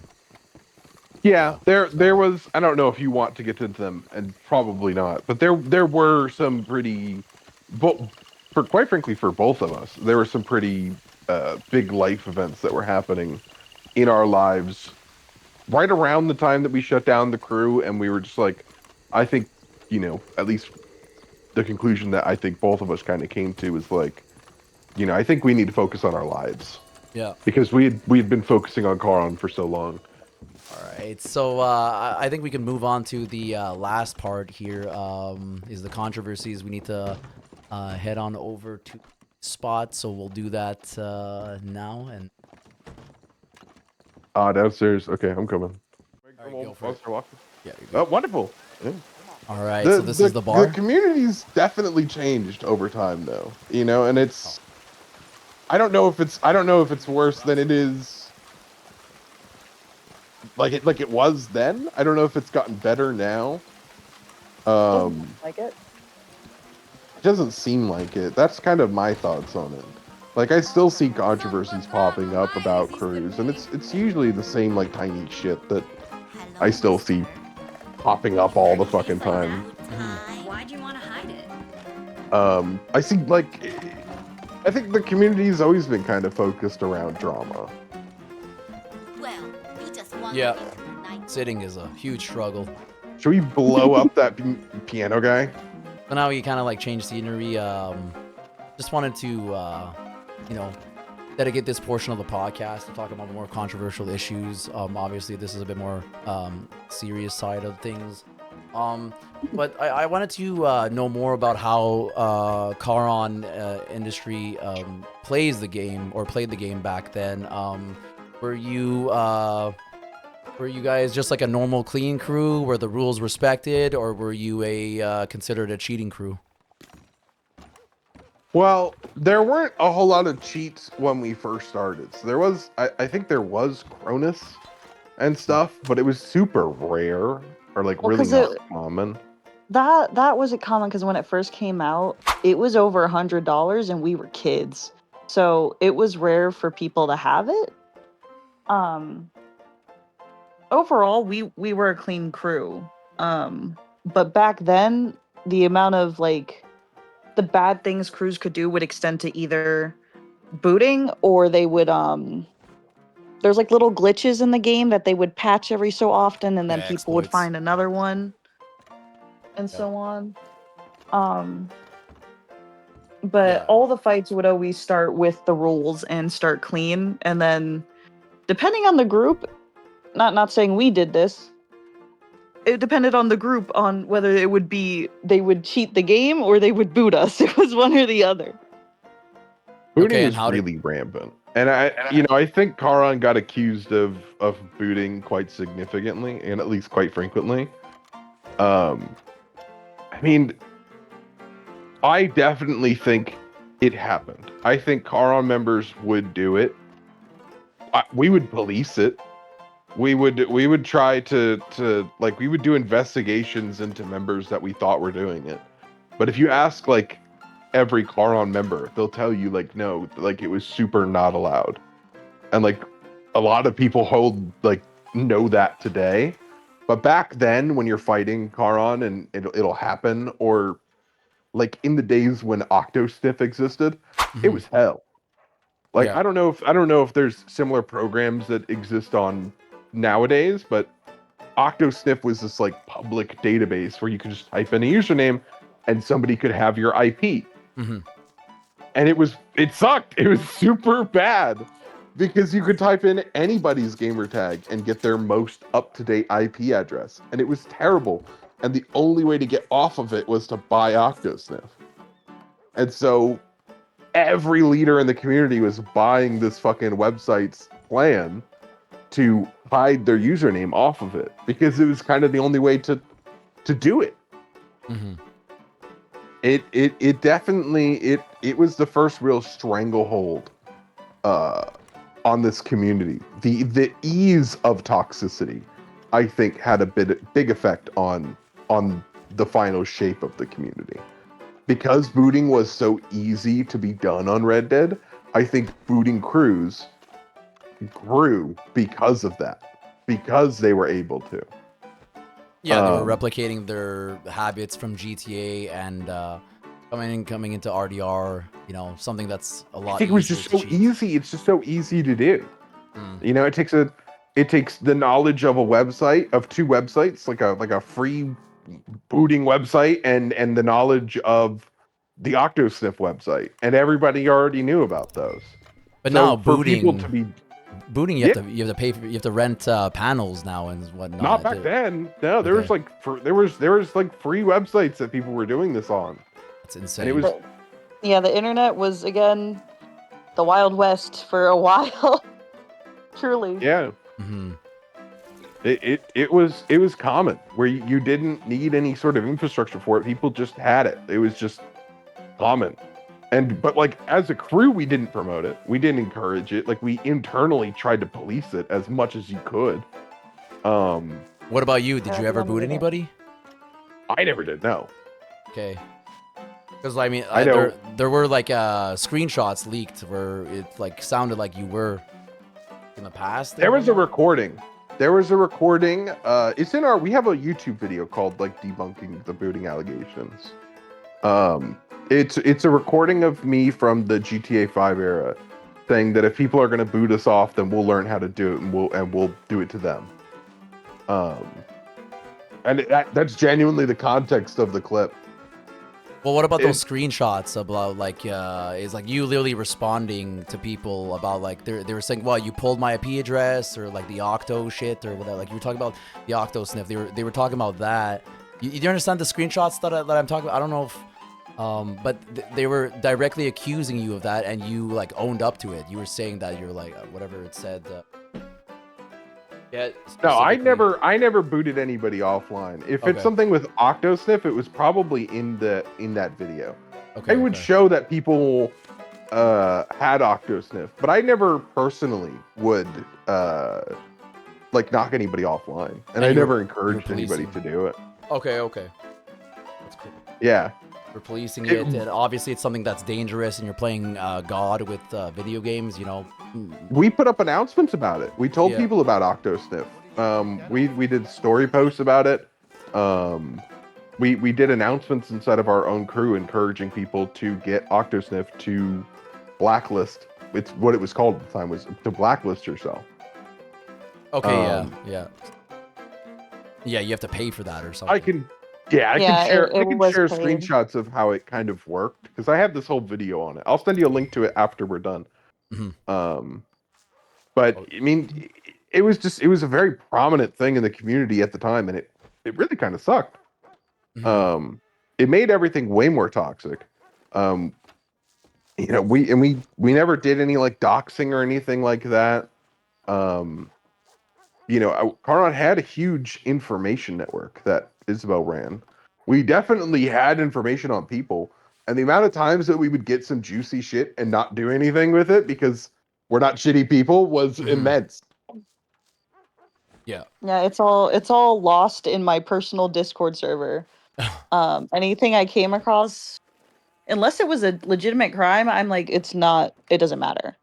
Yeah, Yeah. there So. was. I don't know if you want to get into them, and probably not. But there were some pretty, but for quite frankly, for both of us, there were some pretty big life events that were happening in our lives right around the time that we shut down the crew, and we were just like, I think, you know, at least the conclusion that I think both of us kind of came to is like, you know, I think we need to focus on our lives. Yeah. because we'd been focusing on Charon for so long. All right, so I think we can move on to the last part here. Is the controversies. We need to head on over to spot, so we'll do that now. And Downstairs. Okay, I'm coming. all right, go for it. Yeah, you're Oh, good. wonderful. Yeah. All right, so this is the The bar. community's definitely changed over time, though. You know, and it's. I don't know if it's worse than it is. Like it was then. I don't know if it's gotten better now. Doesn't like it. It doesn't seem like it. That's kind of my thoughts on it. Like I still see controversies popping up about crews, and it's usually the same like tiny shit that I still see popping up all the fucking time. Why'd you want to hide it? I see like I think the community's always been kind of focused around drama. Well, you just want Yeah. night. Sitting is a huge struggle. Should we blow up that piano guy? So now we kind of like change scenery. Just wanted to, dedicate this portion of the podcast to talk about more controversial issues. Obviously, this is a bit more serious side of things. But I wanted to know more about how Charon Industry plays the game or played the game back then. Were you guys just like a normal clean crew where the rules respected, or were you considered a cheating crew? Well, there weren't a whole lot of cheats when we first started. So there was, I think there was Cronus and stuff, but it was super rare or like Well, really 'cause not common. That wasn't common because when it first came out, it was over $100 and we were kids. So it was rare for people to have it. Overall, we were a clean crew. But back then, the amount of like the bad things crews could do would extend to either booting or they would there's like little glitches in the game that they would patch every so often and then Yeah, people would exploits. find another one and Yeah. so on. But Yeah. all the fights would always start with the rules and start clean, and then depending on the group, not saying we did this, it depended on the group on whether it would be they would cheat the game or they would boot us. It was one or the other. Booting and is how did- really rampant. And I think Charon got accused of booting quite significantly and at least quite frequently. I mean, I definitely think it happened. I think Charon members would do it. We would police it. We would try to like we would do investigations into members that we thought were doing it. But if you ask like every Charon member, they'll tell you like no, like it was super not allowed. And like a lot of people know that today. But back then when you're fighting Charon and it'll happen, or like in the days when OctoSniff existed, it was hell. Like Yeah. I don't know if there's similar programs that exist on nowadays, but OctoSniff was this like public database where you could just type in a username and somebody could have your IP. Mhm. And it sucked. It was super bad because you could type in anybody's gamer tag and get their most up-to-date IP address. And it was terrible. And the only way to get off of it was to buy OctoSniff. And so every leader in the community was buying this fucking website's plan to hide their username off of it because it was kind of the only way to do it. Mhm. It definitely it was the first real stranglehold on this community. The ease of toxicity, I think, had a big effect on the final shape of the community. Because booting was so easy to be done on Red Dead, I think booting crews grew because of that. Because they were able to. Yeah, they were replicating their habits from GTA and coming into RDR. You know, something that's a lot. I think it was easier just to so cheat. easy. It's just so easy to do. Mm. You know, it takes the knowledge of two websites, like a free booting website and the knowledge of the OctoSniff website, and everybody already knew about those. But so now for people booting, to be you have to pay for, you have to rent panels now and whatnot. not back then. No, there was Okay. like there was like free websites that people were doing this on. It's insane. And it was Yeah, the internet was again the Wild West for a while. Truly. yeah. Mm-hmm. It was common where you didn't need any sort of infrastructure for it. People just had it. It was just common. But like as a crew, we didn't promote it. We didn't encourage it. Like we internally tried to police it as much as you could. What about you? Did you ever boot anybody? I never did. No. Okay. Because I mean, I know. there were like screenshots leaked where it like sounded like you were in the past. There was a recording. It's in our. We have a YouTube video called like debunking the booting allegations. It's a recording of me from the GTA 5 era, saying that if people are going to boot us off, then we'll learn how to do it, and we'll do it to them. And that's genuinely the context of the clip. Well, what about those screenshots about like is like you literally responding to people about like they were saying, well, you pulled my IP address or like the octo shit or whatever. Like you were talking about the octo sniff. They were talking about that. You understand the screenshots that I'm talking about? I don't know if but they were directly accusing you of that, and you like owned up to it. You were saying that you're like whatever it said. Yeah. No, I never booted anybody offline. If it's something with Octosniff, it was probably in that video. Okay. I would show that people had Octosniff, but I never personally would like knock anybody offline, and I never encouraged anybody to do it. Okay. That's cool. Yeah. For policing it, and obviously it's something that's dangerous, and you're playing God with video games, you know. We put up announcements about it. We told people about Octosniff. We did story posts about it. We did announcements inside of our own crew encouraging people to get Octosniff to blacklist. It's what it was called at the time, was to blacklist yourself. Okay, yeah. You have to pay for that or something. I can share screenshots of how it kind of worked, because I have this whole video on it. I'll send you a link to it after we're done. Mm-hmm. But I mean, it was a very prominent thing in the community at the time, and it really kind of sucked. Mm-hmm. It made everything way more toxic. You know, we never did any like doxing or anything like that. You know, Charon had a huge information network that Isabel ran. We definitely had information on people, and the amount of times that we would get some juicy shit and not do anything with it because we're not shitty people was immense. Yeah, it's all lost in my personal Discord server. Anything I came across, unless it was a legitimate crime, I'm like, it doesn't matter.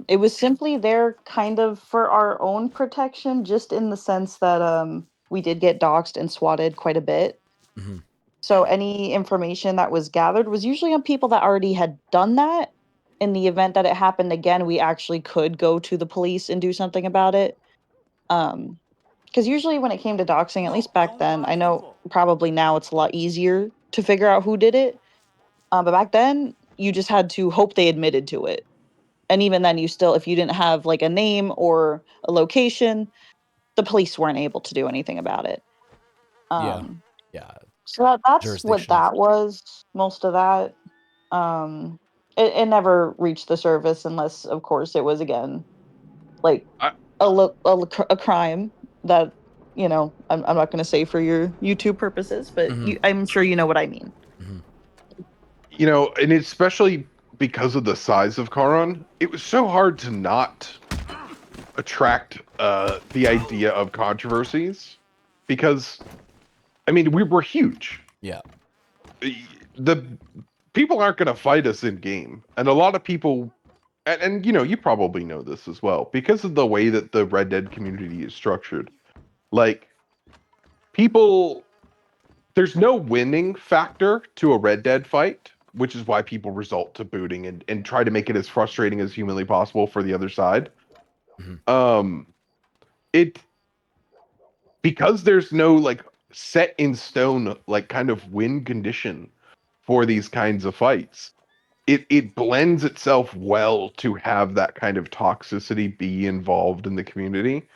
It was simply there kind of for our own protection, just in the sense that we did get doxxed and swatted quite a bit. Mm-hmm. So any information that was gathered was usually on people that already had done that. In the event that it happened again, we actually could go to the police and do something about it. Because usually when it came to doxing, at least back then, I know probably now it's a lot easier to figure out who did it. But back then, you just had to hope they admitted to it. And even then, if you didn't have like a name or a location, the police weren't able to do anything about it. Yeah. So that's what that was. Most of that, it never reached the surface unless, of course, it was again like a crime that I'm not going to say for your YouTube purposes, but I'm sure you know what I mean. Mm-hmm. You know, and especially because of the size of Charon, it was so hard to not attract the idea of controversies, because I mean, we were huge. Yeah. The people aren't going to fight us in game, and a lot of people, and you know, you probably know this as well, because of the way that the Red Dead community is structured. Like, people, there's no winning factor to a Red Dead fight, which is why people resort to booting and try to make it as frustrating as humanly possible for the other side. Mm-hmm. Because there's no like set in stone like kind of win condition for these kinds of fights, it blends itself well to have that kind of toxicity be involved in the community,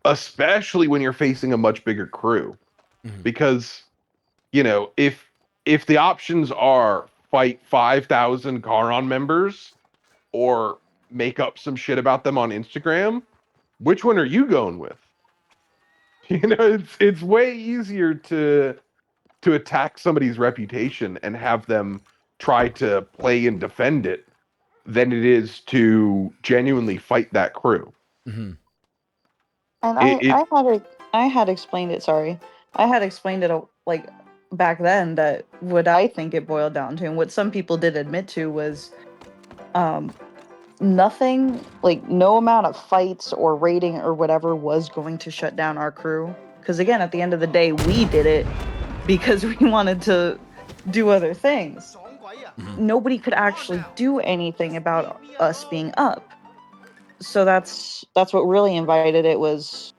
especially when you're facing a much bigger crew. Because, you know, if the options are fight 5,000 Charon members or make up some shit about them on Instagram, which one are you going with? You know, it's way easier to attack somebody's reputation and have them try to play and defend it than it is to genuinely fight that crew. And It I had explained it. Sorry, I had explained it like back then that what I think it boiled down to, and what some people did admit to, was nothing, like no amount of fights or raiding or whatever was going to shut down our crew. Because again, at the end of the day, we did it because we wanted to do other things. Nobody could actually do anything about us being up. So that's what really invited it. Was,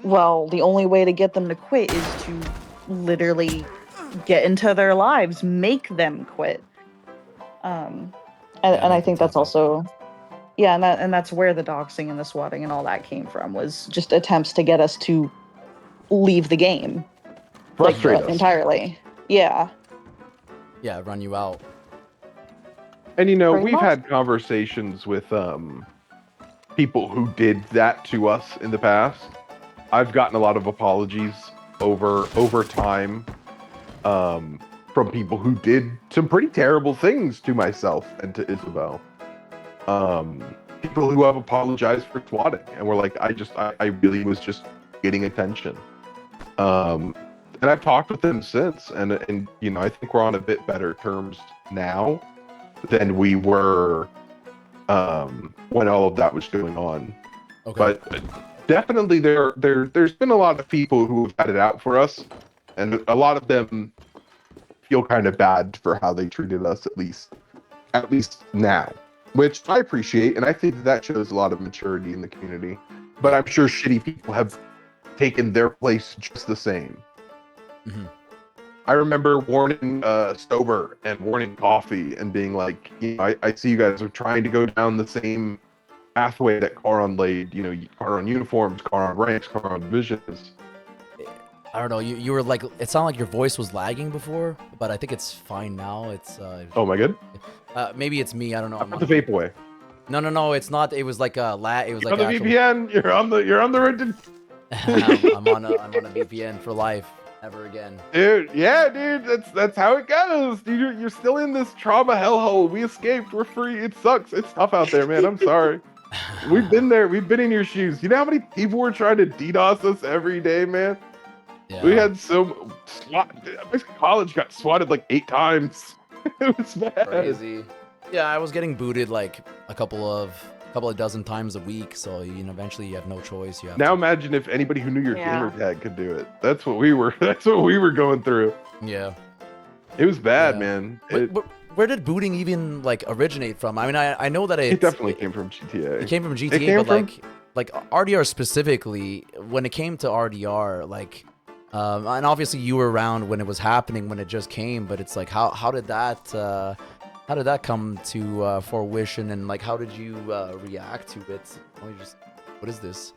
well, the only way to get them to quit is to literally get into their lives, make them quit. And I think that's also, yeah, and that's where the doxing and the swatting and all that came from, was just attempts to get us to leave the game, frustrate us entirely. Yeah, run you out. And you know, Pretty we've much. had conversations with people who did that to us in the past. I've gotten a lot of apologies over time from people who did some pretty terrible things to myself and to Isabel. People who have apologized for swatting and were like, I really was just getting attention. And I've talked with them since, and you know, I think we're on a bit better terms now than we were when all of that was going on. Okay. But definitely there's been a lot of people who have had it out for us, and a lot of them feel kind of bad for how they treated us, at least now, which I appreciate, and I think that shows a lot of maturity in the community. But I'm sure shitty people have taken their place just the same. I remember warning Sober and warning Coffee and being like, you know, I see you guys are trying to go down the same pathway that Charon laid, you know, Charon uniforms, Charon ranks, Charon divisions. I don't know. You were like, it sounded like your voice was lagging before, but I think it's fine now. It's Oh my god. maybe it's me. I don't know. I put the vape away. No, it's not. It was like a It was You're like on the actual... VPN. You're on the rented. I'm on a VPN for life. Never again. Dude, yeah, dude, that's how it goes. Dude, you're still in this trauma hellhole. We escaped. We're free. It sucks. It's tough out there, man. I'm sorry. We've been there. We've been in your shoes. You know how many people were trying to DDoS us every day, man? Yeah. We had so my college got swatted like 8 times. It was bad. Crazy. Yeah, I was getting booted like a couple of dozen times a week. So you know, eventually you have no choice. You have Now to... imagine if anybody who knew your Yeah. gamer tag could do it. That's what we were. That's what we were going through. Yeah. It was bad, Yeah. man. Where did booting even like originate from? I mean, I know that It definitely came from GTA. It came from GTA, came but from- like RDR specifically, when it came to RDR, like, and obviously you were around when it was happening, when it just came, but it's like, how did that come to fruition, and like, how did you react to it? Oh, what is this?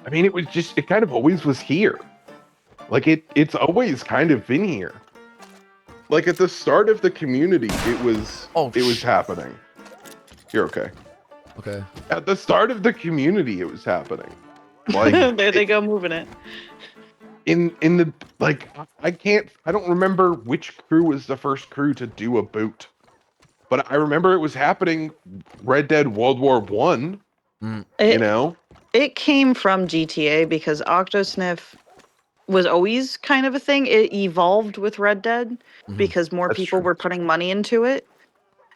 I mean, it kind of always was here. Like it's always kind of been here. Like at the start of the community, it was happening. You're okay. Okay. At the start of the community, it was happening. Like there they go, moving it. in the like, I don't remember which crew was the first crew to do a boot, but I remember it was happening. Red Dead World War One. You know, it came from GTA because Octosniff was always kind of a thing. It evolved with Red Dead because more That's people true. were putting money into it.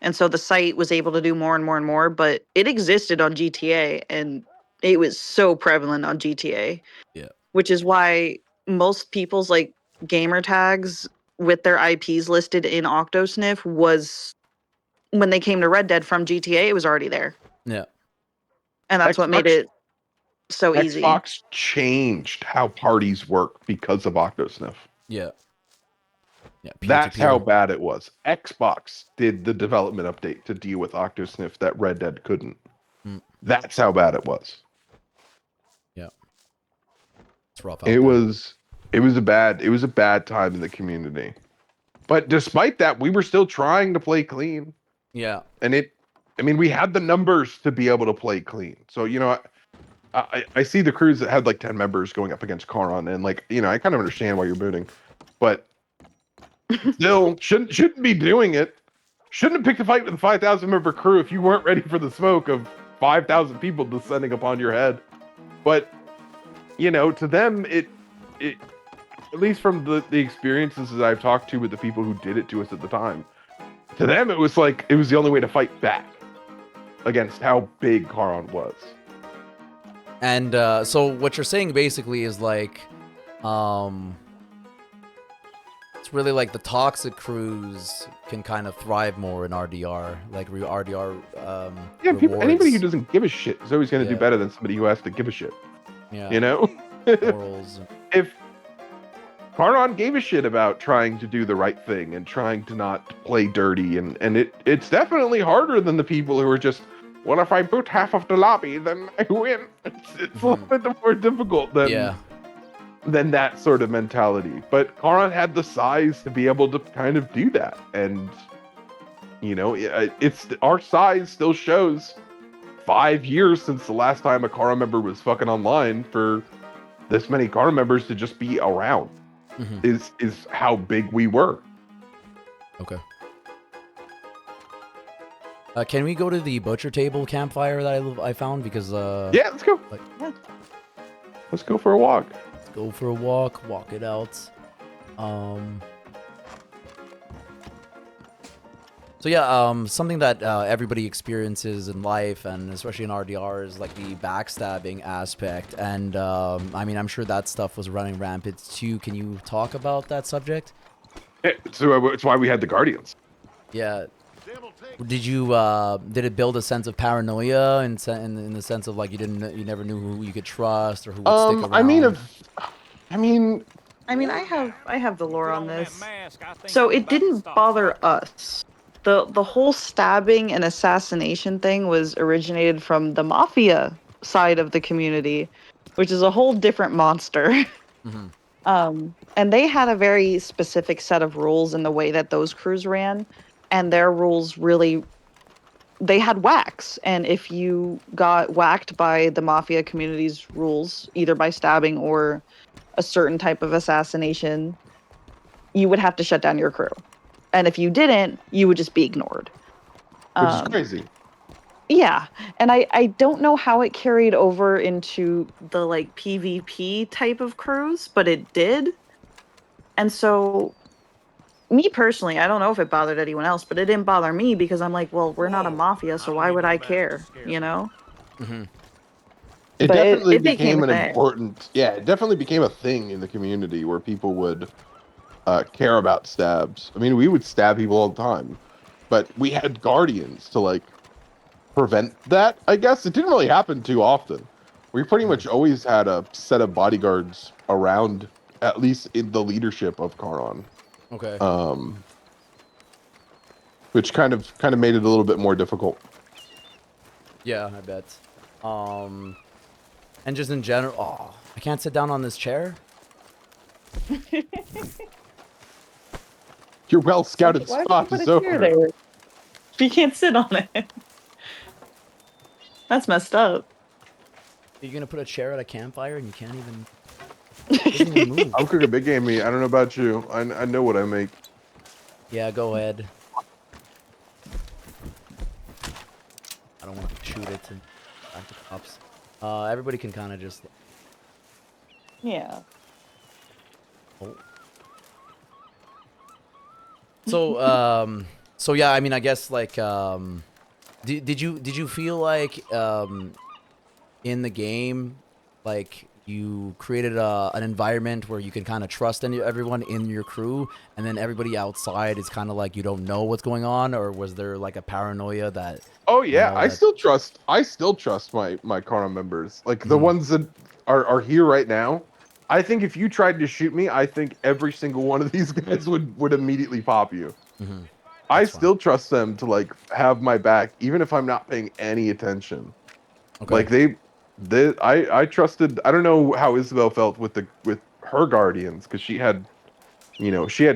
And so the site was able to do more and more and more, but it existed on GTA and it was so prevalent on GTA. Yeah. Which is why most people's like gamer tags with their IPs listed in Octosniff was, when they came to Red Dead from GTA, it was already there. Yeah. And that's what made it so easy. Xbox changed how parties work because of Octosniff. Yeah. Yeah, That's how peer-to-peer. bad it was. Xbox did the development update to deal with Octosniff that Red Dead couldn't. Mm. That's how bad it was. Yeah, it's rough out It there. was a bad time in the community. But despite that, we were still trying to play clean. Yeah. And we had the numbers to be able to play clean. So, I see the crews that had like 10 members going up against Charon, and like, I kind of understand why you're booting. But still, shouldn't be doing it. Shouldn't have picked a fight with a 5,000 member crew if you weren't ready for the smoke of 5,000 people descending upon your head. But, to them, it at least from the experiences that I've talked to with the people who did it to us at the time, to them it was like it was the only way to fight back against how big Charon was. And so what you're saying basically is like, it's really like the toxic crews can kind of thrive more in RDR, like RDR. Yeah, anybody who rewards. doesn't give a shit is always going to do better than somebody who has to give a shit. Yeah. Morals. If Charon gave a shit about trying to do the right thing and trying to not play dirty, and it's definitely harder than the people who are just, well, if I boot half of the lobby, then I win. It's a little bit more difficult than that sort of mentality. But Charon had the size to be able to kind of do that, and it's our size still shows 5 years since the last time a Charon member was fucking online for this many Charon members to just be around. Is how big we were. Okay. Can we go to the butcher table campfire that I found? Because yeah, let's go. Let's go for a walk. Let's go for a walk. Walk it out. So yeah, something that everybody experiences in life, and especially in RDR, is like the backstabbing aspect. And I'm sure that stuff was running rampant too. Can you talk about that subject? So it's why we had the Guardians. Yeah. Did it build a sense of paranoia in the sense of like you never knew who you could trust or who would stick around? I have the lore on this. So it didn't bother us. The whole stabbing and assassination thing was originated from the mafia side of the community, which is a whole different monster. And they had a very specific set of rules in the way that those crews ran, and their rules really, they had whacks. And if you got whacked by the mafia community's rules, either by stabbing or a certain type of assassination, you would have to shut down your crew. And if you didn't, you would just be ignored. Which is crazy. Yeah. And I don't know how it carried over into the like PvP type of crews, but it did. And so me personally, I don't know if it bothered anyone else, but it didn't bother me because I'm like, well, we're not a mafia, so why would I care? It But definitely it became became a an thing. important, it definitely became a thing in the community where people would care about stabs. We would stab people all the time, but we had Guardians to like prevent that. I guess it didn't really happen too often. We pretty much always had a set of bodyguards around, at least in the leadership of Charon. Okay. Which kind of made it a little bit more difficult. Yeah, I bet. And just in general, I can't sit down on this chair. Your well scouted Why spot would is you put a chair over. there? You can't sit on it. That's messed up. You're gonna put a chair at a campfire and you can't even, doesn't even move. I'm cooking big game meat. I don't know about you. I know what I make. Yeah, go ahead. I don't want to shoot it and back to cops. Everybody can kind of just. Yeah. Oh. So yeah, I guess like did you feel like in the game like you created an environment where you can kind of trust everyone in your crew, and then everybody outside is kind of like you don't know what's going on, or was there like a paranoia that? Oh yeah, I still trust my Charon members. Like the ones that are here right now, I think if you tried to shoot me, I think every single one of these guys would immediately pop you. Mm-hmm. I That's fine. still trust them to like have my back, even if I'm not paying any attention. Okay. Like I trusted. I don't know how Isabel felt with her guardians because she had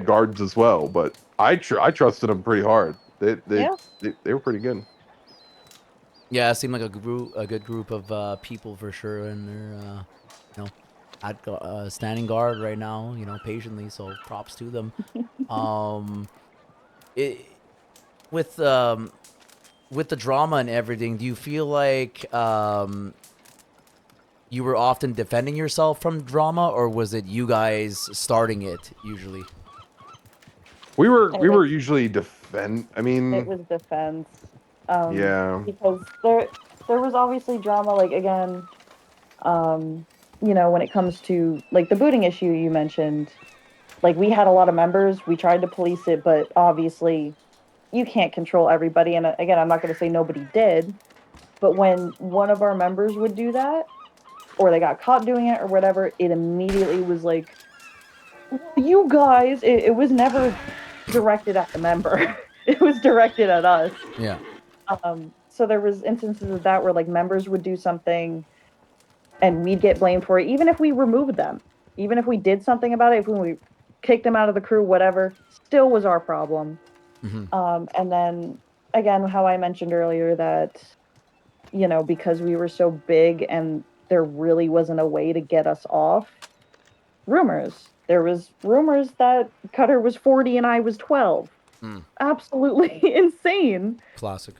guards as well, but I trusted them pretty hard. Yeah. They were pretty good. Yeah, it seemed like a good group of people for sure, and they're standing guard right now, patiently. So props to them. Um, it, with with the drama and everything, do you feel like you were often defending yourself from drama, or was it you guys starting it usually? We I think were usually defend. I it mean, was defense. yeah, Because there was obviously drama, like again, um, when it comes to like the booting issue you mentioned, like we had a lot of members, we tried to police it, but obviously you can't control everybody. And again, I'm not going to say nobody did, but when one of our members would do that, or they got caught doing it or whatever, it immediately was like, well, you guys, it was never directed at the member. It was directed at us. Yeah. So there was instances of that where like members would do something and we'd get blamed for it, even if we removed them, even if we did something about it, if we kicked them out of the crew, whatever, still was our problem. Mm-hmm. And then again, how I mentioned earlier that, because we were so big and there really wasn't a way to get us off, rumors. There was rumors that Cutter was 40 and I was 12. Mm. Absolutely insane. Classic.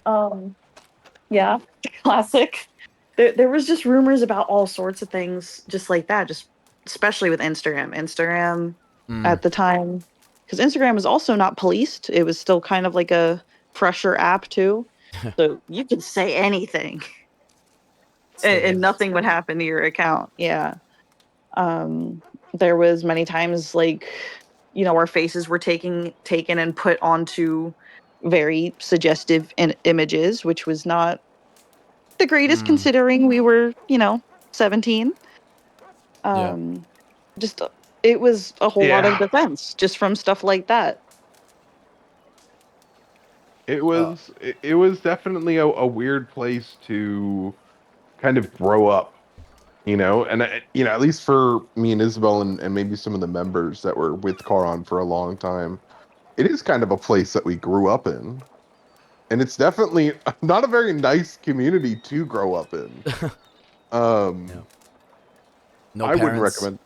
Yeah, classic. There was just rumors about all sorts of things just like that, just especially with Instagram Mm. at the time, because Instagram was also not policed. It was still kind of like a fresher app too, so you could say anything Still and is. nothing would happen to your account. Yeah. um there was many times like our faces were taken and put onto very suggestive images, which was not the greatest Mm. considering we were 17. Yeah. um just it was a whole lot of yeah. defense just from stuff like that. Uh, It was definitely a weird place to kind of grow up, and at least for me and Isabel and maybe some of the members that were with Caron for a long time, it is kind of a place that we grew up in. And it's definitely not a very nice community to grow up in. yeah. Um, No I wouldn't parents. recommend.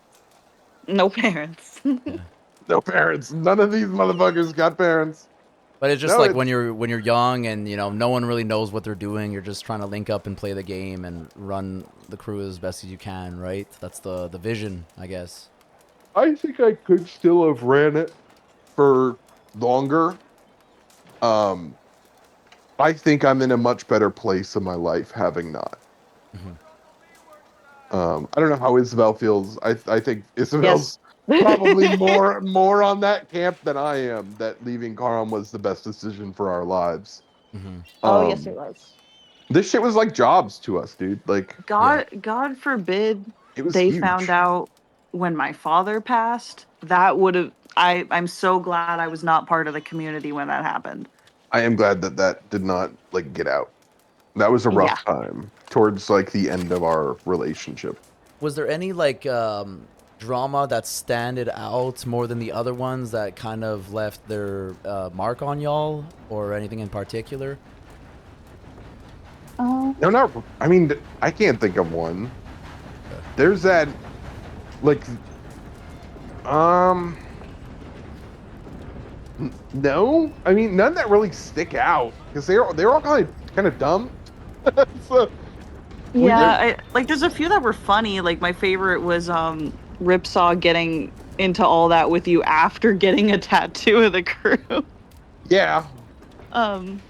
No parents. Yeah. No parents. None of these motherfuckers got parents. But it's just No, like it's when you're young and no one really knows what they're doing. You're just trying to link up and play the game and run the crew as best as you can, right? That's the vision, I guess. I think I could still have ran it for longer. Um, I think I'm in a much better place in my life having not. Hmm. I don't know how Isabel feels. I think Yes. Isabel's probably more on that camp than I am. That leaving Karam was the best decision for our lives. Hmm. Oh yes, it Um, was. this shit was like jobs to us, dude. Like Yeah. God forbid it was they found huge. out when my father passed. That would have I'm so glad I was not part of the community when that happened. I am glad that that did not like get out. That was a Yeah. rough time towards like the end of our relationship. Was there any like drama that standed out more than the other ones that kind of left their mark on y'all, or anything in particular? Oh. No, not. I mean, I can't think of one. There's that, like, um, no. I mean, none that really stick out because they're all kind of dumb. So we Yeah, did. like there's a few that were funny. Like my favorite was Ripsaw getting into all that with you after getting a tattoo of the crew. Yeah, um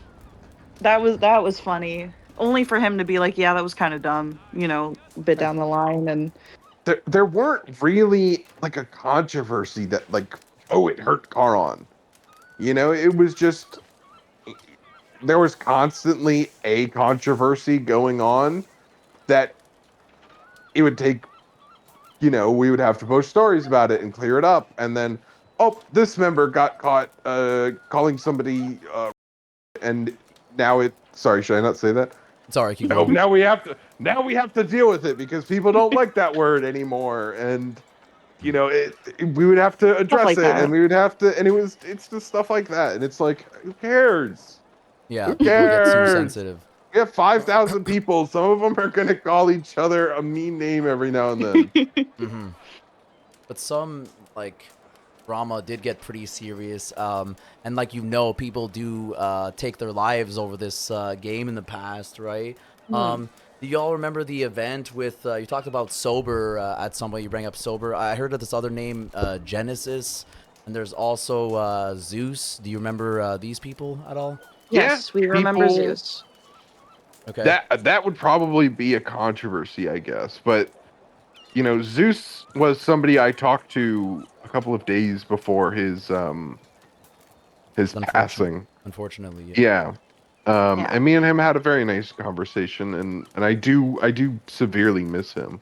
that was funny. Only for him to be like, yeah, that was kind of dumb, a bit down the line. And there weren't really like a controversy that like, oh, it hurt Karon. It was just there was constantly a controversy going on that it would take you know, we would have to post stories about it and clear it up, and then, oh, this member got caught calling somebody, and now it. Sorry, should I not say that? Sorry, keep No, going. now we have to deal with it because people don't like that word anymore, and you know, we would have to address like it, and that. we would have to, and it's just stuff like that, and it's like, who cares? Yeah, Who people get too cares? sensitive. We have 5,000 people. Some of them are gonna call each other a mean name every now and then. Hmm. But some like drama did get pretty serious, and like people do take their lives over this game in the past, right? Do y'all remember the event with you talked about sober at some point? You bring up sober. I heard of this other name, Genesis, and there's also Zeus. Do you remember these people at all? Yes, we remember people- Zeus. Okay. That would probably be a controversy, I guess. But you know, Zeus was somebody I talked to a couple of days before his passing. Unfortunately, yeah. Yeah. Yeah. And me and him had a very nice conversation, and I do severely miss him.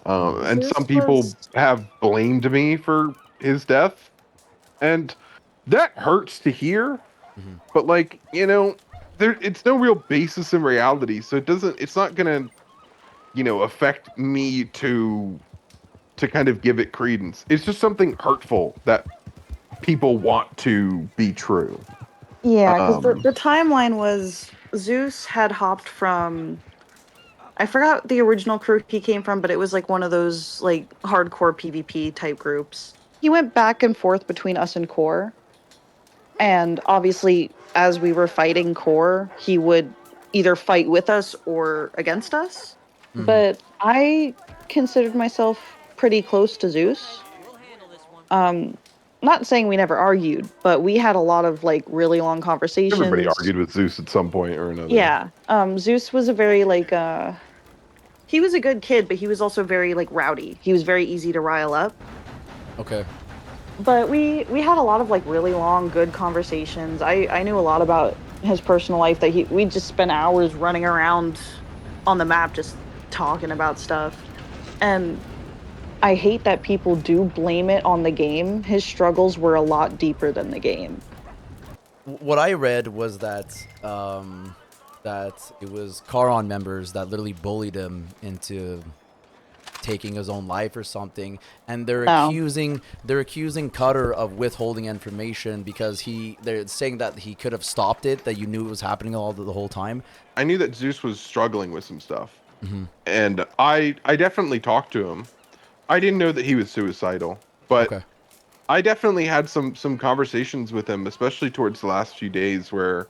And Zeus some people was have blamed me for his death, and that hurts to hear. Hmm. But like, you know, it's no real basis in reality, so it's not gonna, you know, affect me to kind of give it credence. It's just something hurtful that people want to be true. Yeah, because Um, the timeline was Zeus had hopped from, I forgot the original crew he came from, but it was like one of those like hardcore PvP type groups. He went back and forth between us and Core, and obviously as we were fighting Core, he would either fight with us or against us. Mhm. But I considered myself pretty close to Zeus. Not saying we never argued, but we had a lot of like really long everybody conversations. argued with Zeus at some point or another. Yeah. Zeus was a very like he was a good kid, but he was also very like rowdy. He was very easy to rile up. Okay. But we had a lot of like really long good conversations. I knew a lot about his personal life that we just spent hours running around on the map just talking about stuff. And I hate that people do blame it on the game. His struggles were a lot deeper than the game. What I read was that that it was Charon members that literally bullied him into taking his own life or something, and they're No. accusing Cutter of withholding information because they're saying that he could have stopped it, that you knew it was happening the whole time. I knew that Zeus was struggling with some stuff, Mm-hmm. and I definitely talked to him. I didn't know that he was suicidal, but Okay. I definitely had some conversations with him, especially towards the last few days where,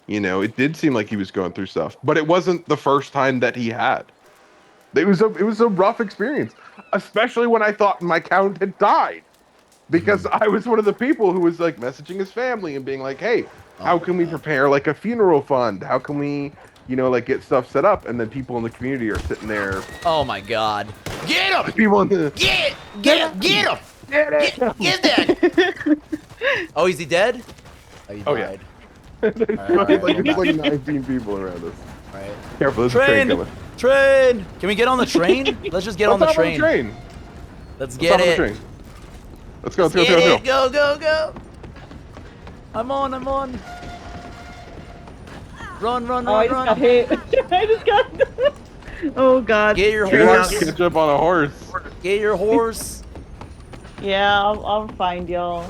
you know, it did seem like he was going through stuff. But it wasn't the first time that he had. It was a rough experience, especially when I thought my count had died, because I was one of the people who was like messaging his family and being like, "Hey, how can we prepare like a funeral fund? How can we, you know, like get stuff set up?" And then people in the community are sitting there. Oh my God! Get him! People in the Get him! Get him! Get that! Oh, is he dead? Oh, he Oh, yeah. died. It's like 19 people around us. All right. Careful, there's a train coming. Train! Can we get on the train? Let's just get on the Let's hop train. Let's Let's get hop on the it. train. Let's go. Get it. Go, go, go. I'm on. Run, I just got hit. I just got. Oh God. Get your You're gonna have horse. to catch up on a horse. Get your horse. Yeah, I'll find y'all.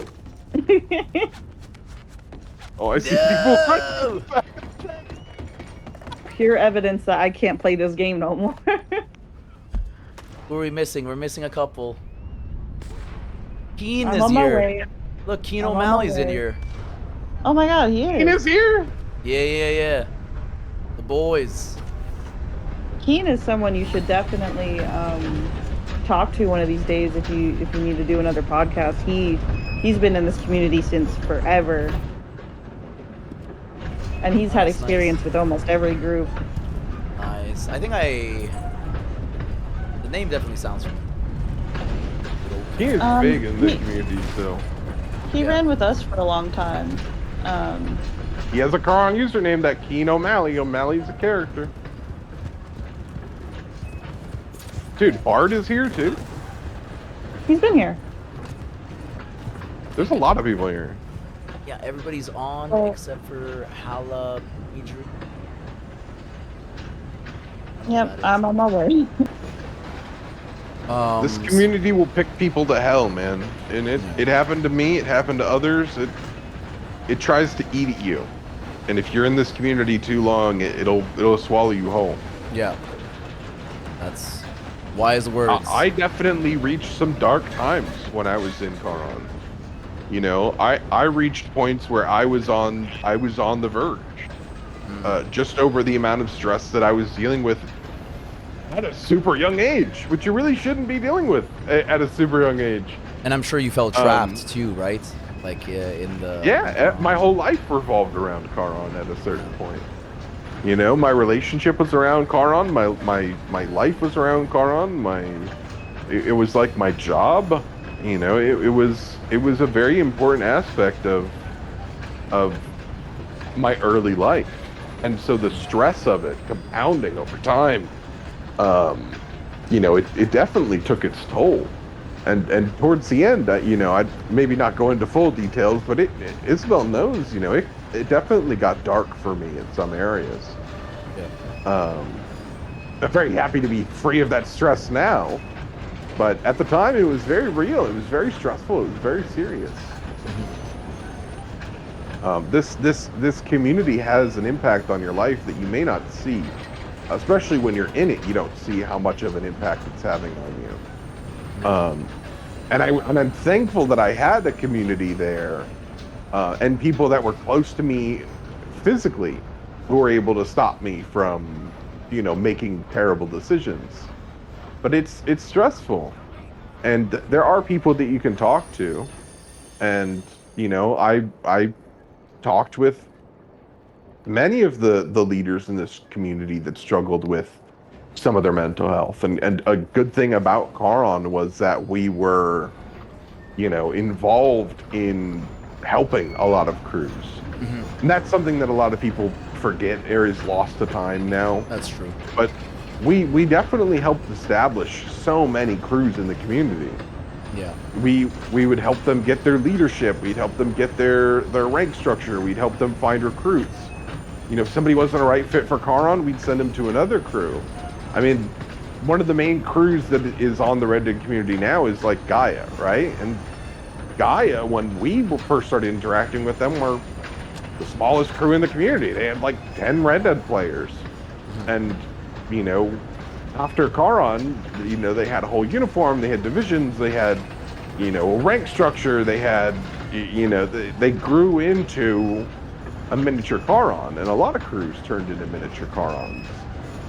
Oh, I see No! people. Pure evidence that I can't play this game no more. Who are we missing? We're missing a couple. Keen I'm is on my here. way. Look, Keen I'm on my O'Malley's in way. here. Oh my God, he Keen is. is here. Yeah. The boys. Keen is someone you should definitely talk to one of these days if you need to do another podcast. He's been in this community since forever, and he's had Nice. experience with almost every group. Nice. I think the name definitely sounds familiar. Keen is big in this community, so He ran with us for a long time. he has a Charon username, that Keen O'Malley. O'Malley's a character. Dude, Bard is here too. He's been here. There's a lot of people here. Yeah, everybody's on Oh. except for Hala Idri. Yep, I'm on my way. This community will pick people to hell, man. And it happened to me. It happened to others. It tries to eat at you. And if you're in this community too long, it'll swallow you whole. Yeah. That's wise words. I definitely reached some dark times when I was in Charon. You know, I reached points where I was on the verge. Just over the amount of stress that I was dealing with at a super young age, which you really shouldn't be dealing with at a super young age. And I'm sure you felt trapped too, right? Like in the... Yeah, my whole life revolved around Charon at a certain point. You know, my relationship was around Charon, my life was around Charon, it was like my job. You know, it was a very important aspect of my early life. And so the stress of it compounding over time, you know, it definitely took its toll. And towards the end, you know, I'd maybe not go into full details, but Isabel knows, you know, it definitely got dark for me in some areas. Yeah. I'm very happy to be free of that stress now, but at the time it was very real. It was very stressful. It was very serious. This community has an impact on your life that you may not see, especially when you're in it. You don't see how much of an impact it's having on you. And I'm thankful that I had a community there, and people that were close to me physically who were able to stop me from, you know, making terrible decisions. But it's stressful, and there are people that you can talk to, and you know, I talked with many of the leaders in this community that struggled with some of their mental health. And a good thing about Charon was that we were, you know, involved in helping a lot of crews. And that's something that a lot of people forget or is lost to time now. That's true. But we definitely helped establish so many crews in the community. Yeah. We would help them get their leadership. We'd help them get their rank structure. We'd help them find recruits. You know, if somebody wasn't a right fit for Charon, we'd send them to another crew. I mean, one of the main crews that is on the Red Dead community now is like Gaia, right? And Gaia, when we first started interacting with them, were the smallest crew in the community. They had like 10 Red Dead players. And, you know, after Charon, you know, they had a whole uniform, they had divisions, they had, you know, a rank structure, they had, you know, they grew into a miniature Charon, and a lot of crews turned into miniature Charons.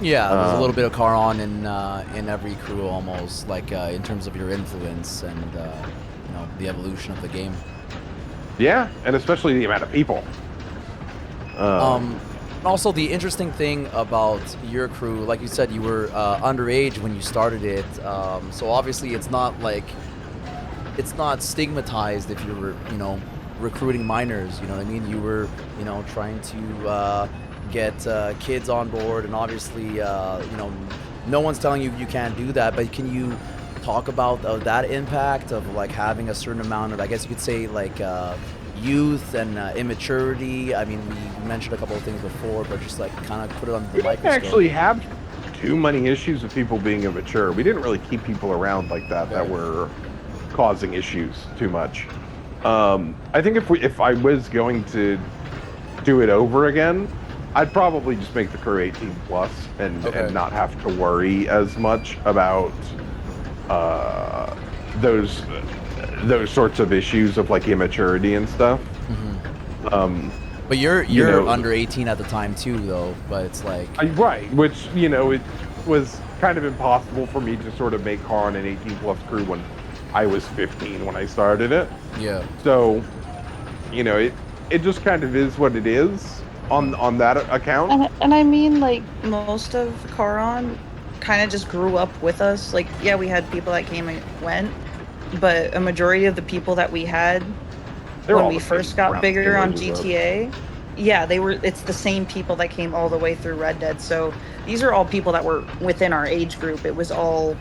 Yeah, there's a little bit of Charon in every crew almost, like in terms of your influence and you know, the evolution of the game. Yeah, and especially the amount of people. Also, the interesting thing about your crew, like you said, you were underage when you started it, so obviously it's not stigmatized if you were, you know, recruiting minors. You know what I mean? You were, you know, trying to get kids on board, and obviously, you know, no one's telling you you can't do that. But can you talk about that impact of like having a certain amount of, I guess you could say, like youth and immaturity? I mean, we mentioned a couple of things before, but just like kind of put it under the microscope. We didn't actually have too many issues with people being immature. We didn't really keep people around like that that were causing issues too much. I think if I was going to do it over again, I'd probably just make the crew 18 plus and not have to worry as much about those sorts of issues of like immaturity and stuff. But you're you know, under 18 at the time too, though. But it's like right, which, you know, it was kind of impossible for me to sort of make Charon an 18 plus crew when I was 15 when I started it. Yeah. So, you know, it just kind of is what it is on that account. And I mean, like, most of Charon kind of just grew up with us. Like, yeah, we had people that came and went, but a majority of the people that we had when we first got bigger on GTA, yeah, it's the same people that came all the way through Red Dead. So these are all people that were within our age group. It was all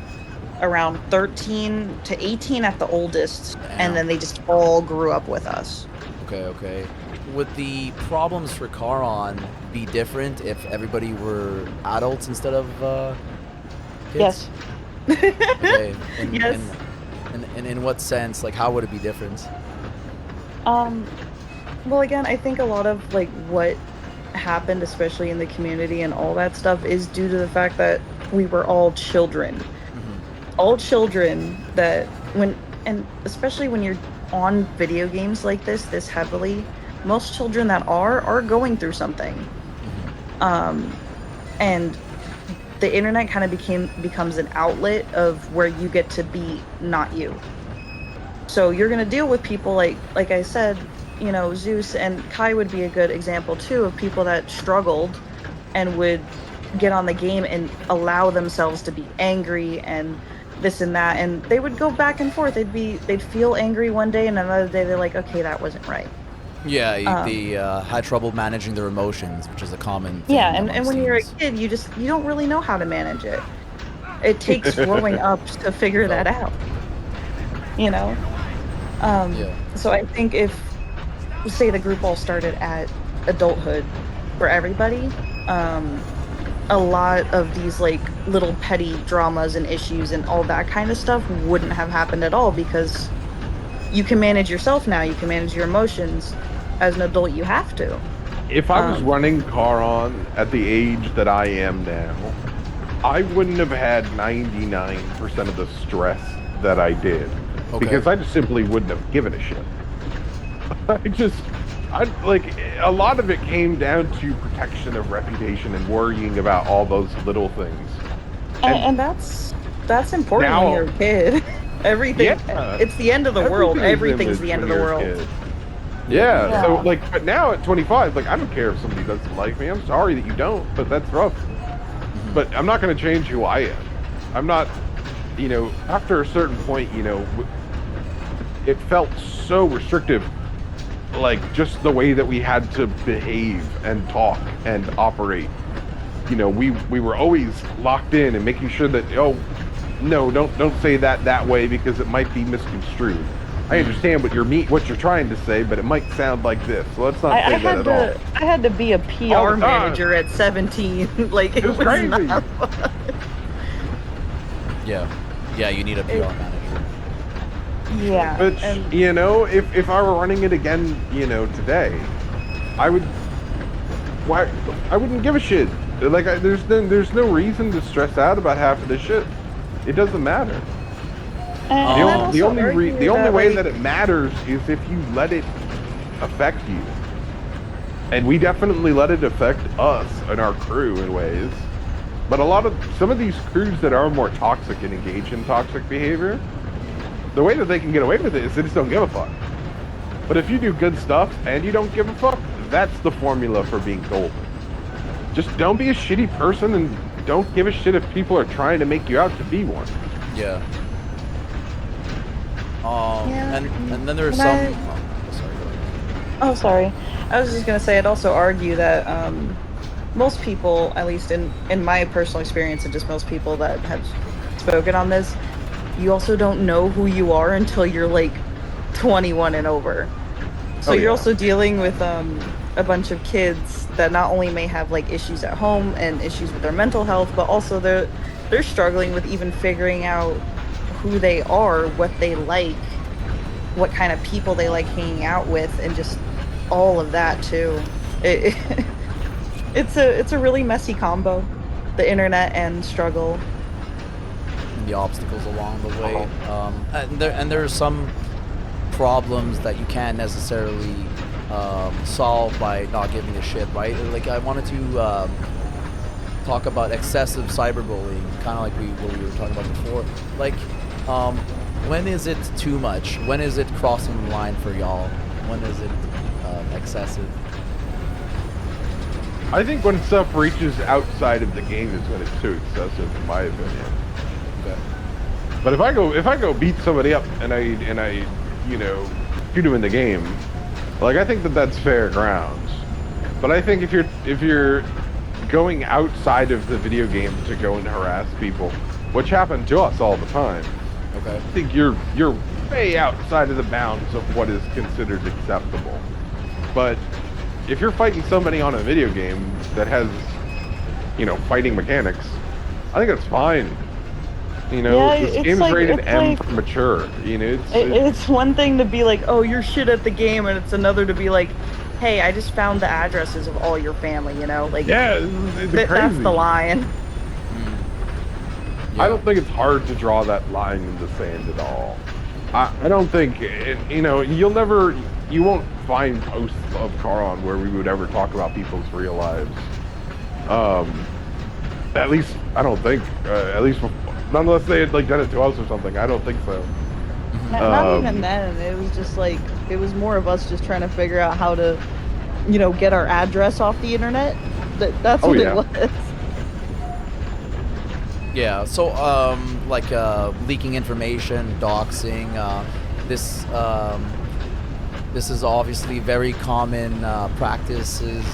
around 13 to 18 at the oldest, Damn. and then they just all grew up with us. Okay. Would the problems for Charon be different if everybody were adults instead of kids? Yes. Okay. Yes. And in what sense? Like, how would it be different? Well, again, I think a lot of like what happened, especially in the community and all that stuff, is due to the fact that we were all children. All children that and especially when you're on video games like this heavily, most children that are going through something. And the internet kind of becomes an outlet of where you get to be not you. So you're going to deal with people like I said, you know, Zeus and Kai would be a good example too of people that struggled and would get on the game and allow themselves to be angry and this and that, and they would go back and forth. They'd feel angry one day and another day they're like, okay, that wasn't right. Yeah, they had trouble managing their emotions, which is a common thing. Yeah, and when you're a kid, you don't really know how to manage it. It takes growing up to figure that out. You know? So I think if, say, the group all started at adulthood for everybody, a lot of these like little petty dramas and issues and all that kind of stuff wouldn't have happened at all, because you can manage yourself now. You can manage your emotions. As an adult, you have to. If I was running Charon at the age that I am now, I wouldn't have had 99% of the stress that I did. Okay. Because I just simply wouldn't have given a shit. Like, a lot of it came down to protection of reputation and worrying about all those little things. And that's important now, when you're a kid. Everything, it's the end of the world. Everything's the end of the world. Yeah, so like, but now at 25, like, I don't care if somebody doesn't like me. I'm sorry that you don't, but that's rough. But I'm not going to change who I am. I'm not, you know, after a certain point, you know, it felt so restrictive, like just the way that we had to behave and talk and operate. You know, we were always locked in and making sure that, oh, no, don't say that way because it might be misconstrued. I understand what you're trying to say, but it might sound like this. So let's not say that at all. I had to be a PR manager at 17. Like, it was crazy. not fun. Yeah, you need a PR manager. Yeah. But you know, if I were running it again, you know, today, I wouldn't give a shit. Like, there's no reason to stress out about half of this shit. It doesn't matter. The only way that it matters is if you let it affect you. And we definitely let it affect us and our crew in ways. But some of these crews that are more toxic and engage in toxic behavior, the way that they can get away with it is they just don't give a fuck. But if you do good stuff and you don't give a fuck, that's the formula for being golden. Just don't be a shitty person and don't give a shit if people are trying to make you out to be one. Yeah. And then there's some. Sorry. I was just gonna say, I'd also argue that most people, at least in my personal experience, and just most people that have spoken on this, you also don't know who you are until you're like 21 and over. So you're also dealing with a bunch of kids that not only may have like issues at home and issues with their mental health, but also they're struggling with even figuring out who they are, what they like, what kind of people they like hanging out with, and just all of that too. It's a really messy combo, the internet and struggle. And the obstacles along the way. And there are some problems that you can't necessarily solve by not giving a shit, right? Like, I wanted to talk about excessive cyberbullying, kind of like what we were talking about before. Like, when is it too much? When is it crossing the line for y'all? When is it excessive? I think when stuff reaches outside of the game is when it's too excessive, in my opinion. Okay. But if I go beat somebody up and I you know, shoot them in the game, like, I think that's fair grounds. But I think if you're going outside of the video game to go and harass people, which happened to us all the time. Okay. I think you're way outside of the bounds of what is considered acceptable. But if you're fighting somebody on a video game that has, fighting mechanics, I think that's fine. Yeah, This it's game's like rated it's M like for mature. it's one thing to be like, oh, you're shit at the game, and it's another to be like, hey, I just found the addresses of all your family. Like yeah, it's crazy. that's the line. Yeah. I don't think it's hard to draw that line in the sand at all. I don't think you won't find posts of Charon where we would ever talk about people's real lives. At least I don't think. At least not unless they had done it to us or something. I don't think so. Not even then. It was just like it was more of us just trying to figure out how to, get our address off the internet. That's what it was. Yeah, so leaking information, doxing, this is obviously very common practices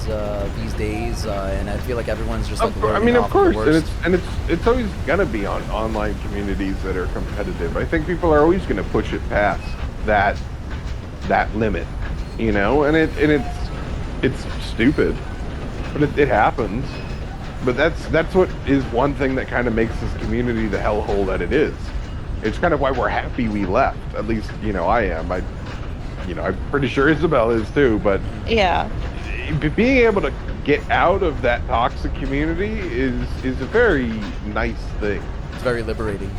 these days, and I feel like everyone's just Of course, and it's always gonna be on online communities that are competitive. I think people are always gonna push it past that limit, and it's stupid, but it happens. But that's what is one thing that kind of makes this community the hellhole that it is. It's kind of why we're happy we left. At least, I am. I'm pretty sure Isabel is too. But yeah, being able to get out of that toxic community is a very nice thing. It's very liberating.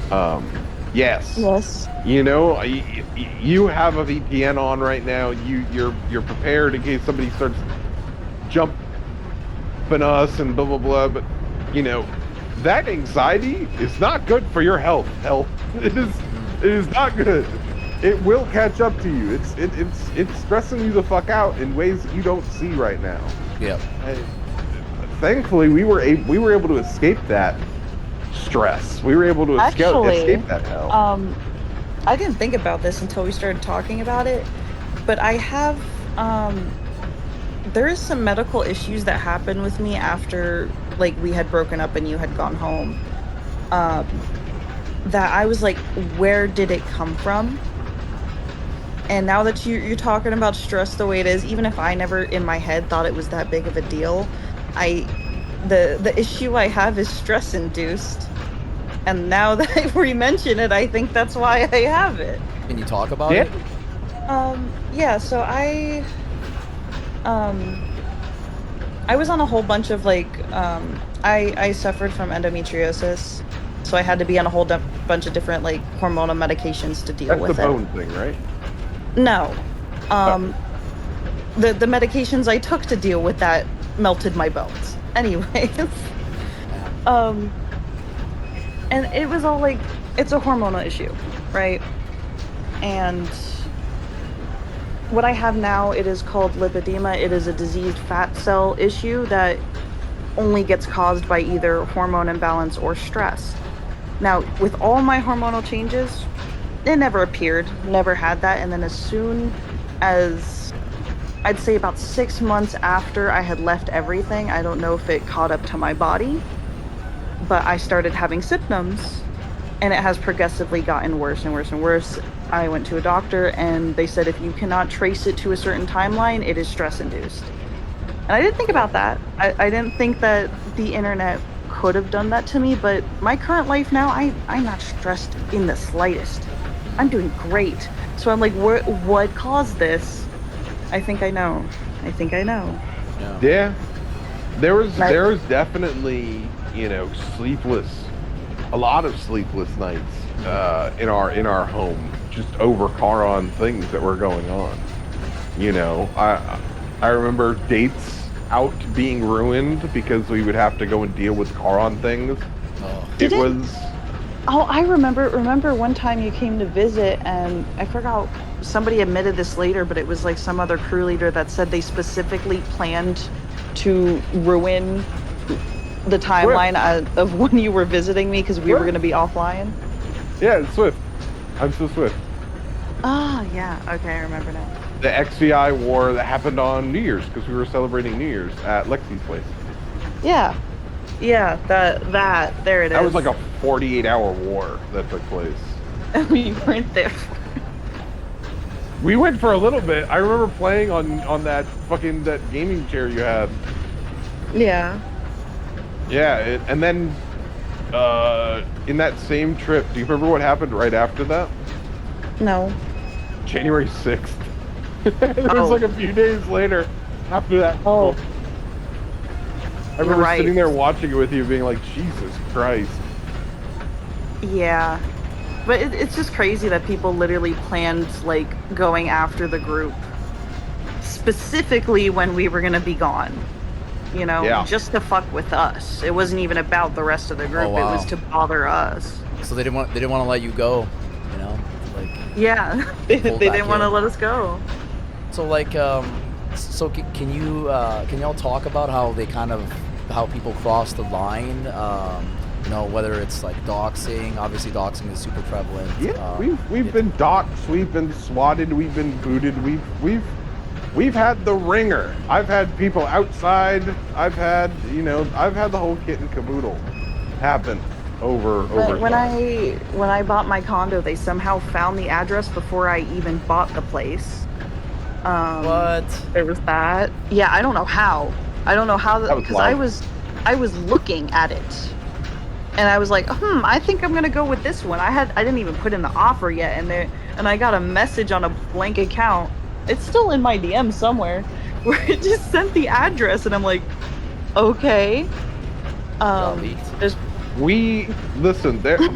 Yes. Yes. You have a VPN on right now. You're prepared in case somebody starts jumping us and blah blah blah, but that anxiety is not good for your health. It is not good. It will catch up to you. It's stressing you the fuck out in ways that you don't see right now. Yeah. Thankfully, we were able to escape that stress. We were able to escape that hell. I didn't think about this until we started talking about it, but I have there is some medical issues that happened with me after we had broken up and you had gone home, that I was like, where did it come from? And now that you're talking about stress the way it is, even if I never in my head thought it was that big of a deal, the issue I have is stress induced, and now that we mention it, I think that's why I have it. Can you talk about it? Yeah, so I was on a whole bunch of I suffered from endometriosis, so I had to be on a whole bunch of different hormonal medications to deal with it. That's the bone thing, right? No. The medications I took to deal with that melted my bones. Anyways. And it was all it's a hormonal issue, right? And what I have now, it is called lipedema. It is a diseased fat cell issue that only gets caused by either hormone imbalance or stress. Now, with all my hormonal changes, it never appeared, never had that. And then as soon as, I'd say about 6 months after I had left everything, I don't know if it caught up to my body, but I started having symptoms, and it has progressively gotten worse and worse and worse. I went to a doctor, and they said if you cannot trace it to a certain timeline, it is stress-induced. And I didn't think about that. I didn't think that the internet could have done that to me, but my current life now, I'm not stressed in the slightest. I'm doing great. So I'm like, what caused this? I think I know. Yeah. There was definitely, a lot of sleepless nights in our home, just over Charon things that were going on. I remember dates out being ruined because we would have to go and deal with Charon things. I remember one time you came to visit, and I forgot, somebody admitted this later, but it was some other crew leader that said they specifically planned to ruin the timeline of when you were visiting me because we were going to be offline. Yeah, it's Swift. I'm so Swift. Oh, yeah. Okay, I remember now. The XVI war that happened on New Year's because we were celebrating New Year's at Lexi's place. Yeah. Yeah, there it is. That was like a 48-hour war that took place. And we weren't there. We went for a little bit. I remember playing on that gaming chair you had. Yeah. Yeah, and then in that same trip, do you remember what happened right after that? No. January 6th. It was like a few days later after that. Oh. I remember right. sitting there watching it with you being like, Jesus Christ. Yeah. But it's just crazy that people literally planned, like, going after the group specifically when we were going to be gone. You know, just to fuck with us. It wasn't even about the rest of the group. Oh, wow. It was to bother us. So they didn't want to let you go, you know? Like, yeah, they didn't want to let us go. So like, can y'all talk about how how people cross the line? You know, whether it's like doxing. Obviously, doxing is super prevalent. Yeah, we've been doxed, we've been swatted, we've been booted, we've had the ringer. I've had people outside. I've had the whole kit and caboodle happen over When time. when I bought my condo, they somehow found the address before I even bought the place. What? There was that. Yeah, I don't know how. Because I was looking at it. And I was like, I think I'm gonna go with this one. I didn't even put in the offer yet, and I got a message on a blank account. It's still in my DM somewhere, where it just sent the address, and I'm like, okay.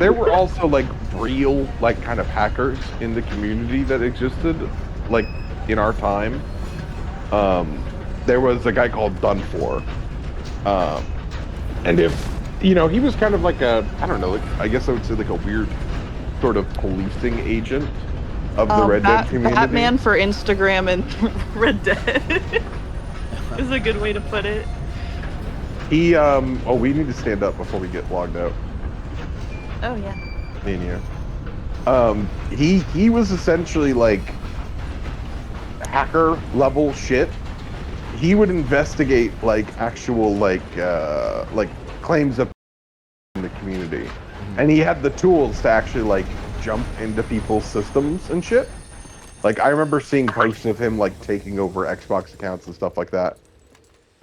There were also like real like kind of hackers in the community that existed, like in our time. There was a guy called Done For, and if he was kind of like I guess I would say like a weird sort of policing agent of the Red Dead community. Batman for Instagram and Red Dead is a good way to put it. We need to stand up before we get logged out. Oh yeah. Me and you. He was essentially like hacker level shit. He would investigate like actual like claims of in the community, and he had the tools to actually like jump into people's systems and shit. Like I remember seeing posts of him like taking over Xbox accounts and stuff like that.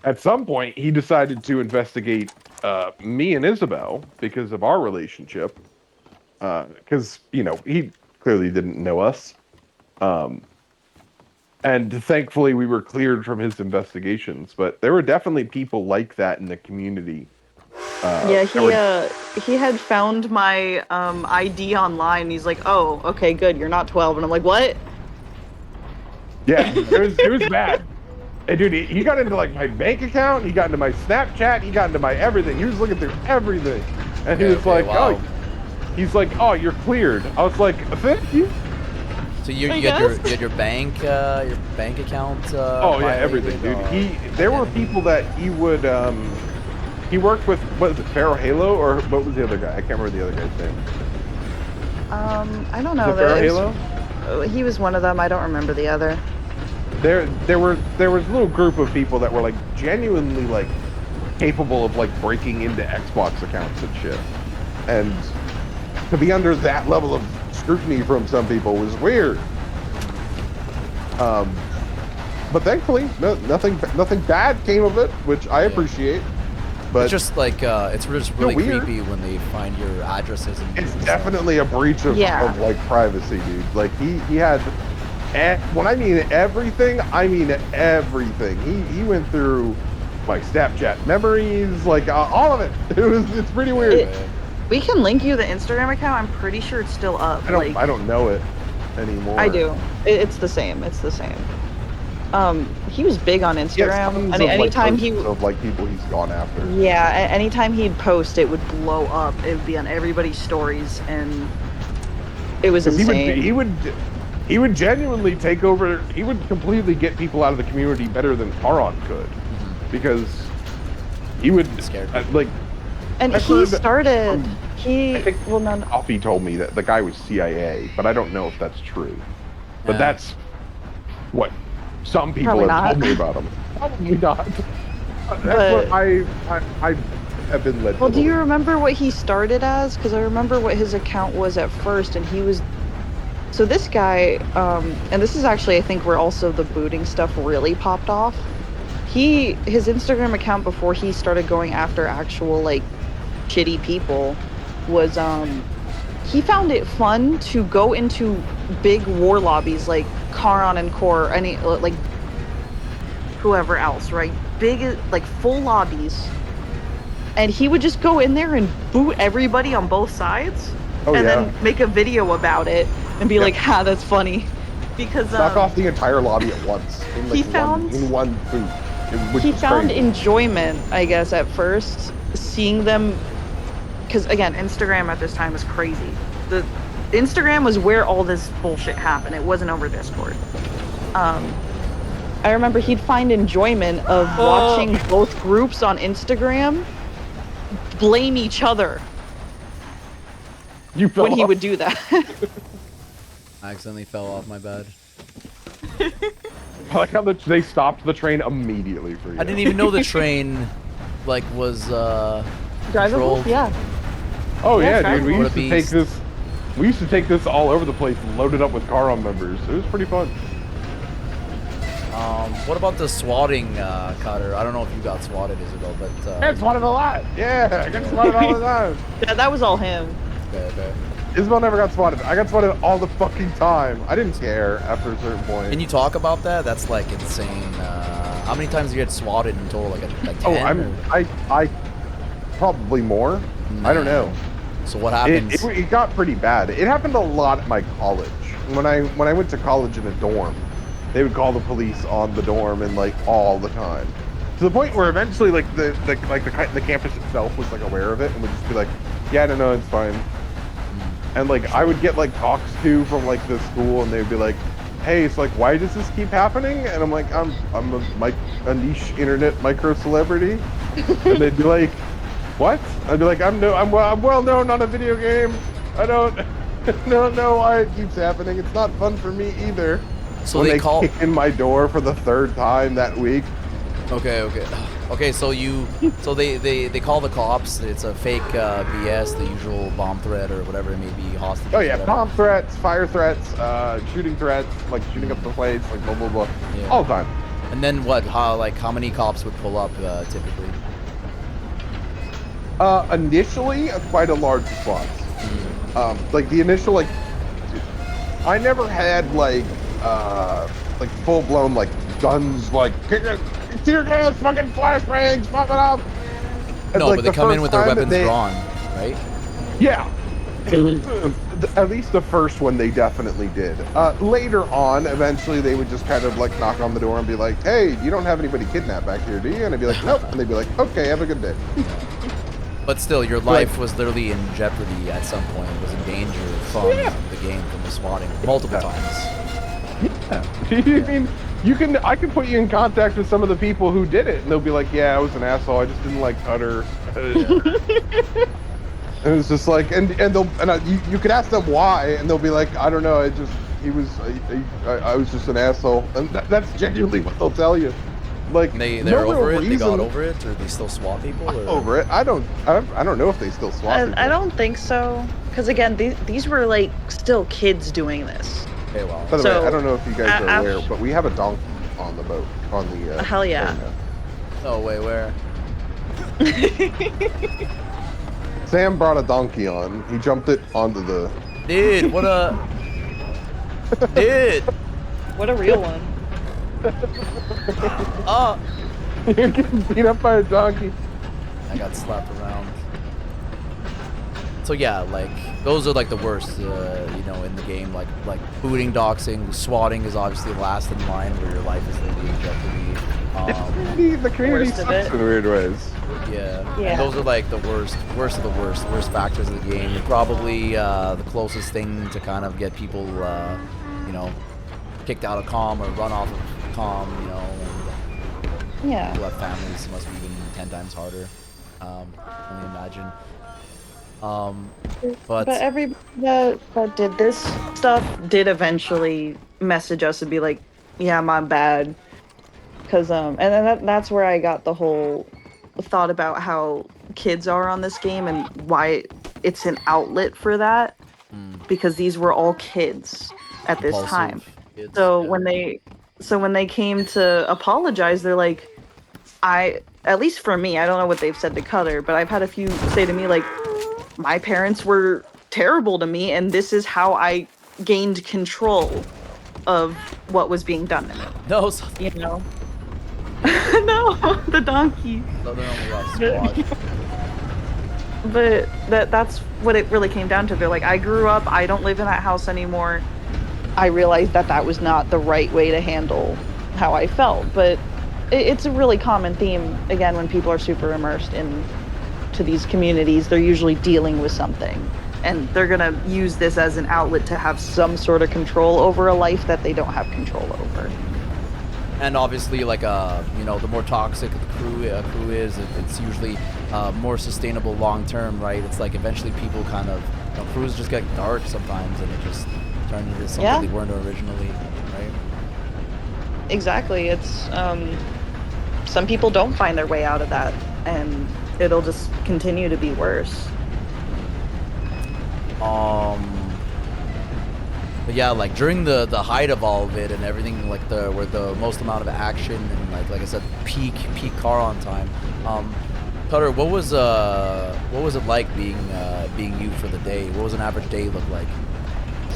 At some point, he decided to investigate me and Isabel because of our relationship. Because he clearly didn't know us, and thankfully we were cleared from his investigations. But there were definitely people like that in the community. He had found my ID online. He's like, oh, okay, good, you're not 12, and I'm like, what? Yeah, it was bad. And dude, he got into like my bank account, he got into my Snapchat, he got into my everything. He was looking through everything, and he was like, wow. He's like, oh, you're cleared. I was like, thank you. So you had your bank account. Oh yeah, everything, dude. There were people that he would he worked with, what was it, Pharaoh Halo, or what was the other guy? I can't remember the other guy's name. I don't know. Pharaoh Halo? He was one of them. I don't remember the other. There was a little group of people that were like genuinely like capable of like breaking into Xbox accounts and shit, and to be under that level of scrutiny from some people was weird. But thankfully, nothing bad came of it, which I appreciate. But it's just like it's just really creepy when they find your addresses. It's definitely a breach of like privacy, dude. Like he had, when I mean everything, I mean everything. He went through my Snapchat memories, like all of it. It's pretty weird. We can link you the Instagram account. I'm pretty sure it's still up. I don't know it anymore. I do. It's the same. It's the same. He was big on Instagram, and anytime like people he's gone after. Yeah, anytime he'd post, it would blow up. It would be on everybody's stories, and it was insane. He would genuinely take over. He would completely get people out of the community better than Charon could, because he would like. And he started. Coffee told me that the guy was CIA, but I don't know if that's true. But that's what some people have told me about him. Probably not. That's what I have been led. Well, to do you believe. remember what he started as? Because I remember what his account was at first, and he was. So this guy, and this is actually, I think, where also the booting stuff really popped off. His Instagram account before he started going after actual like shitty people was he found it fun to go into big war lobbies like Charon and Core, any like whoever else, right? Big like full lobbies, and he would just go in there and boot everybody on both sides, Oh and yeah, then make a video about it and be Yep. like, "Ha, that's funny," because knock off the entire lobby at once in like he found- one boot. Which he is found crazy. enjoyment, I guess, at first seeing them, because again, Instagram at this time was crazy. The Instagram was where all this bullshit happened. It wasn't over Discord. I remember he'd find enjoyment of watching both groups on Instagram blame each other You fell when he off. would do that. I accidentally fell off my bed. I like how they stopped the train immediately for you. I didn't even know the train, like, was Drivable? controlled. Yeah. Oh Yeah, yeah, dude. We What a used to take beast. this. We used to take this all over the place and load it up with Charon members. It was pretty fun. What about the swatting cutter? I don't know if you got swatted, Isabel, but Get swatted a lot. Yeah, I get swatted all the time. Yeah, that was all him. okay. Isabel never got swatted. I got swatted all the fucking time. I didn't care after a certain point. Can you talk about that? That's like insane. How many times do you get swatted in total? Like 10? Oh, I probably more. I don't know. So what happens? It got pretty bad. It happened a lot at my college. When I went to college in a dorm, they would call the police on the dorm and like all the time, to the point where eventually like the campus itself was like aware of it and would just be like, yeah, no, it's fine. And like I would get like talks to from like the school, and they'd be like, hey, it's like, why does this keep happening? And I'm like, I'm a niche internet micro celebrity, and they'd be like, what? I'd be like, I'm well known on a video game. I don't know why it keeps happening. It's not fun for me either. So when they they call. kick in my door for the third time that week. Okay. So they call the cops. It's a fake BS, the usual bomb threat or whatever it may be, hostage. Oh yeah, whatever. bomb threats, fire threats, shooting threats, like shooting up the place, like blah blah blah, Yeah. all the time. And then what? How many cops would pull up typically? Initially, quite a large response. Like the initial, like, I never had like full blown like guns, like tear gas, fucking flashbangs, pop it up. No, Like, but they the come in first with their time that weapons drawn, right? Yeah. At least the first one they definitely did. Later on, eventually they would just kind of like knock on the door and be like, hey, you don't have anybody kidnapped back here, do you? And I'd be like, nope. And they'd be like, okay, have a good day. But still, your life was literally in jeopardy at some point. It was in danger from the game, from the swatting, multiple times. I mean, I can put you in contact with some of the people who did it, and they'll be like, yeah, I was an asshole. I just didn't like Cutter. And it was just like, you could ask them why, and they'll be like, I don't know, I was just an asshole, and that's genuinely what they'll tell you. Like, They're no over real it. They got reason- over it, or they still swat people. Or? over it. I don't know if they still swap people. I don't think so. Because again, these were like still kids doing this. Okay, well. By the So, way, I don't know if you guys are af- aware, but we have a donkey on the boat, on the. Hell yeah. boat now. Oh wait, where? Sam brought a donkey on. He jumped it onto the. Dude, what a. Dude. What a real one. Oh. You're getting beat up by a donkey. I got slapped around. So yeah, like those are like the worst, in the game. Like booting, doxing, swatting is obviously last in line, where your life is literally in jeopardy. The community Worst of sucks it. in weird ways. Yeah. Yeah. And those are like the worst of the worst factors of the game. Probably the closest thing to kind of get people, kicked out of comm or run off of comm. Yeah. People have families, must be even 10 times harder. Only imagine. But everybody that did this stuff did eventually message us and be like, yeah, my bad. Because and then that's where I got the whole thought about how kids are on this game and why it's an outlet for that, because these were all kids at this time. Impulsive kids. So yeah. when they came to apologize, they're like, at least for me, I don't know what they've said to Cutter, but I've had a few say to me like, my parents were terrible to me, and this is how I gained control of what was being done to me. No, You know? No, the donkey. Southern only got squashed. But that's what it really came down to. They're like, I grew up, I don't live in that house anymore. I realized that that was not the right way to handle how I felt. But it's a really common theme, again, when people are super immersed into these communities, they're usually dealing with something. And they're going to use this as an outlet to have some sort of control over a life that they don't have control over. And obviously, like, you know, the more toxic the crew is, it's usually more sustainable long term, right? It's like eventually people kind of, you know, crews just get dark sometimes, and it just turns into something they weren't originally, right? Exactly. It's some people don't find their way out of that, and it'll just continue to be worse. But yeah, like during the height of all of it and everything, like where the most amount of action and like I said, peak Charon time. Cutter, what was it like being you for the day? What was an average day look like?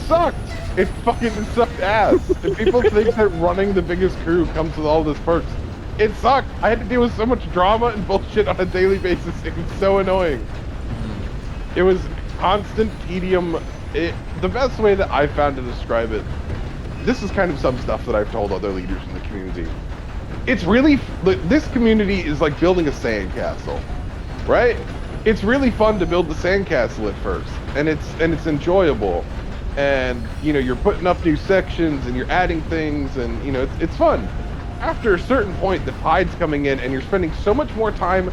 Sucked. It fucking sucked ass. And people think that running the biggest crew comes with all this perks. It sucked. I had to deal with so much drama and bullshit on a daily basis. It was so annoying. It was constant tedium. The best way that I found to describe it, this is kind of some stuff that I've told other leaders in the community. It's really, this community is like building a sandcastle, right? It's really fun to build the sandcastle at first, and it's enjoyable. And, you know, you're putting up new sections and you're adding things, and, you know, it's fun. After a certain point, the tide's coming in and you're spending so much more time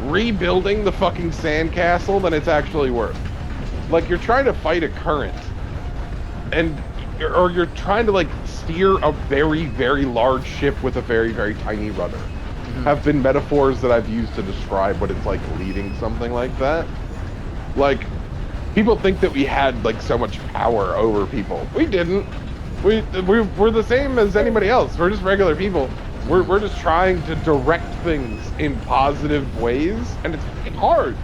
rebuilding the fucking sandcastle than it's actually worth. Like, you're trying to fight a current, or you're trying to, like, steer a very, very large ship with a very, very tiny rudder. Have been metaphors that I've used to describe what it's like leading something like that. Like, people think that we had, like, so much power over people. We didn't. We're the same as anybody else. We're just regular people. We're just trying to direct things in positive ways, and it's hard.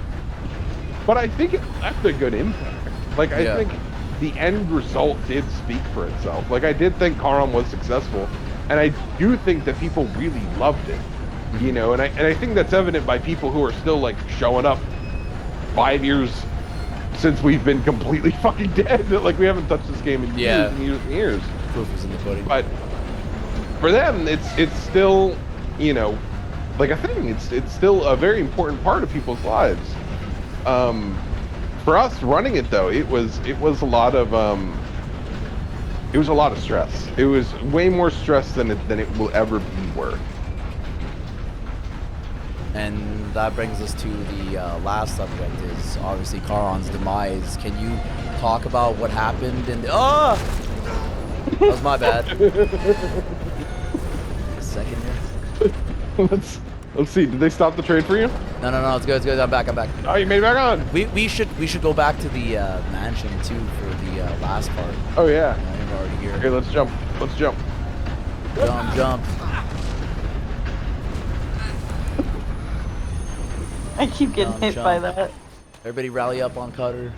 But I think it left a good impact. Like, I think the end result did speak for itself. Like, I did think Charon was successful, and I do think that people really loved it. You know, and I think that's evident by people who are still, like, showing up 5 years since we've been completely fucking dead. Like, we haven't touched this game in years and years and years. Proof is in the pudding. But for them, it's still, you know, like a thing. It's still a very important part of people's lives. For us running it though, it was a lot of stress. It was way more stress than it will ever be worth. And that brings us to the last subject, is obviously Charon's demise. Can you talk about what happened in the... Oh! That was my bad. A second here. Let's see. Did they stop the trade for you? No, it's good, it's good. I'm back. Oh, you made it back on. We should go back to the mansion too for the last part. Oh yeah. You're already here. Okay, let's jump. Jump. I keep getting hit by that. Everybody rally up on Cutter.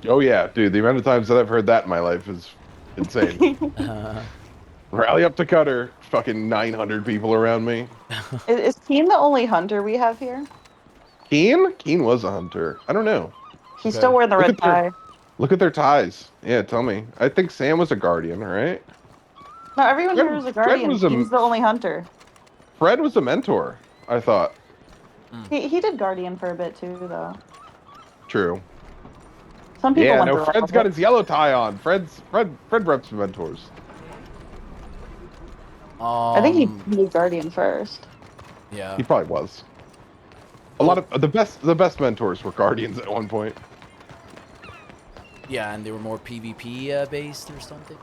Oh yeah, dude. The amount of times that I've heard that in my life is insane. Rally up to Cutter. Fucking 900 people around me. Is Keen the only hunter we have here? Keen? Keen was a hunter. I don't know. He's still wearing the red tie. Look at their ties. Yeah, tell me. I think Sam was a guardian, right? No, everyone here is a guardian. He's the only hunter. Fred was a mentor, I thought. He did guardian for a bit too, though. True. Some people yeah, went no, Fred's got his yellow tie on. Fred reps mentors. I think he did guardian first. Yeah. He probably was. A lot of the best mentors were guardians at one point. Yeah, and they were more PvP based or something.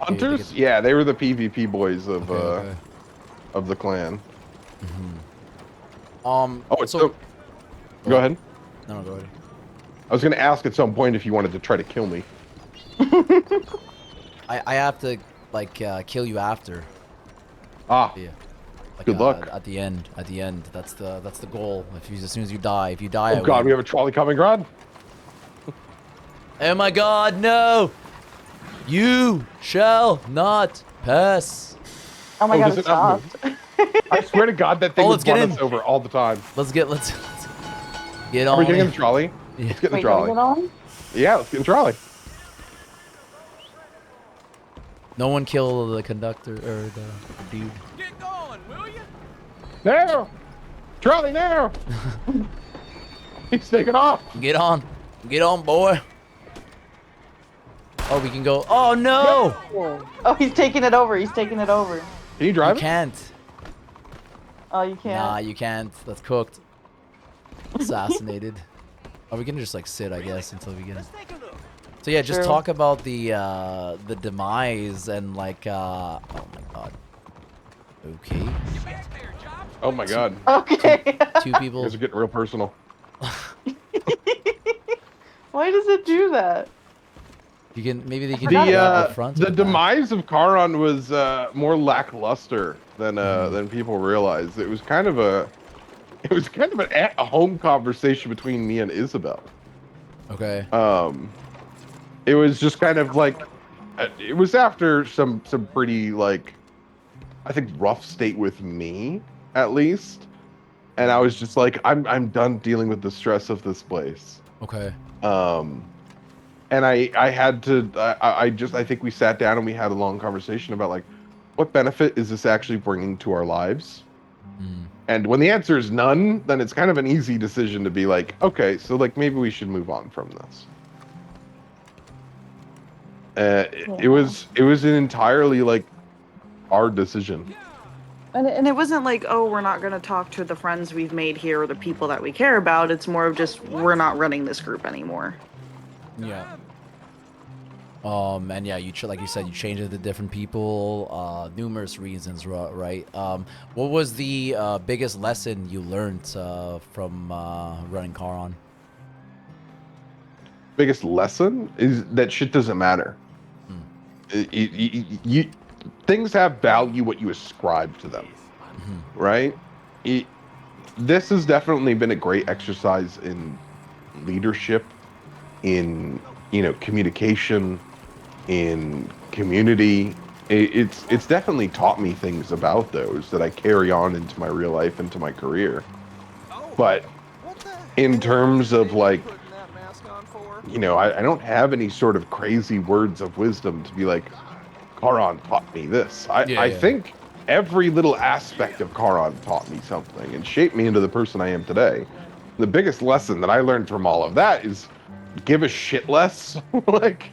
Hunters? Yeah, they were the PvP boys of the clan. Oh, So go ahead. no, go ahead. I was gonna ask at some point if you wanted to try to kill me. I have to like kill you after. Ah, Yeah. Like, good luck. At the end, that's the goal. As soon as you die, if you die, Oh I God, win. we have a trolley coming, Rod. Oh my God, no! You shall not pass. Oh my Oh, god, does it it not move? stopped. I swear to God, that thing Oh, would let's get run in. us over all the time. Let's get get Are we on getting in it. the trolley? Yeah. Let's get in the Wait, can we trolley. get on? Yeah, let's get in the trolley. No one kill the conductor or the dude. Get going, will you? Now, trolley now. He's taking off. Get on, boy. Oh, we can go. Oh no! Oh, he's taking it over. He's taking it over. Can you You drive it? can't. Oh, you can't. Nah, you can't. That's cooked. Assassinated. Oh, we can just like sit, I guess, until we get it. Take a look. So yeah, just True. talk about the demise and like oh my God. Okay. You back there, Job? Oh my God, Okay. Two you people. guys are getting real personal. Why does it do that? You can maybe they can The do that up front. or the back. demise of Charon was more lackluster than people realized. It was kind of a a home conversation between me and Isabel. Okay. It was just kind of like it was after some pretty like I think rough state with me at least, and I was just like I'm done dealing with the stress of this place. Okay. And I had to I think we sat down and we had a long conversation about like what benefit is this actually bringing to our lives. Mm. And when the answer is none, then it's kind of an easy decision to be like, okay, so like maybe we should move on from this. It was an entirely like hard decision. And it wasn't like, oh, we're not going to talk to the friends we've made here or the people that we care about. It's more of just, we're not running this group anymore. Yeah. And yeah, like you said, you changed it to different people, numerous reasons, right? What was the biggest lesson you learned from running Charon? Biggest lesson is that shit doesn't matter. Things have value what you ascribe to them, right? This has definitely been a great exercise in leadership, in communication, in community. It's definitely taught me things about those that I carry on into my real life, into my career. But in terms of like, I don't have any sort of crazy words of wisdom to be like, Charon taught me this. I think every little aspect of Charon taught me something and shaped me into the person I am today. The biggest lesson that I learned from all of that is give a shit less. Like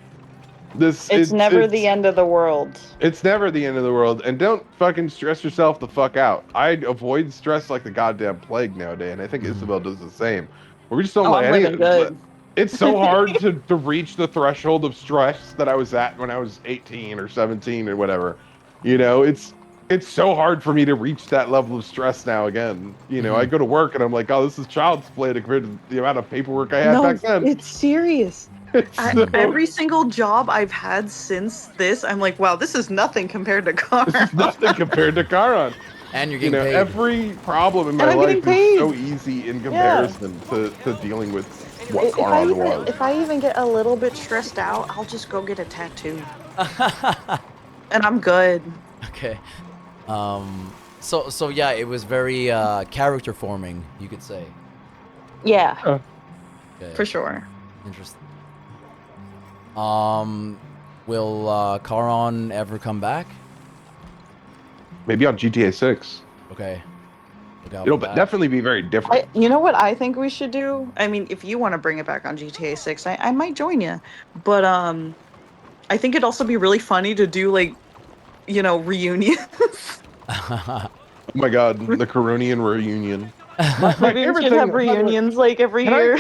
this, It's never the end of the world. It's never the end of the world, and don't fucking stress yourself the fuck out. I avoid stress like the goddamn plague nowadays, and I think Isabel does the same. We just don't let I'm any. living good. It's so hard to reach the threshold of stress that I was at when I was 18 or 17 or whatever. It's so hard for me to reach that level of stress now again. I go to work and I'm like, oh, this is child's play compared to the amount of paperwork I had back then. It's serious. Every single job I've had since this, I'm like, wow, this is nothing compared to Car. This is nothing compared to Charon. And you're getting paid. Every problem in my I'm life getting is paid. so easy in comparison to dealing with what If Charon was. if I even get a little bit stressed out, I'll just go get a tattoo. And I'm good. Okay. So yeah, it was very character forming, you could say. Yeah, Okay. for sure. Interesting. Will Charon ever come back? Maybe on GTA 6. Okay. Look out It'll for that. definitely be very different. You know what I think we should do? I mean, if you want to bring it back on GTA 6, I might join you. But I think it'd also be really funny to do like, reunions. Oh my god, the Coronian reunion. Maybe we should have reunions like every year.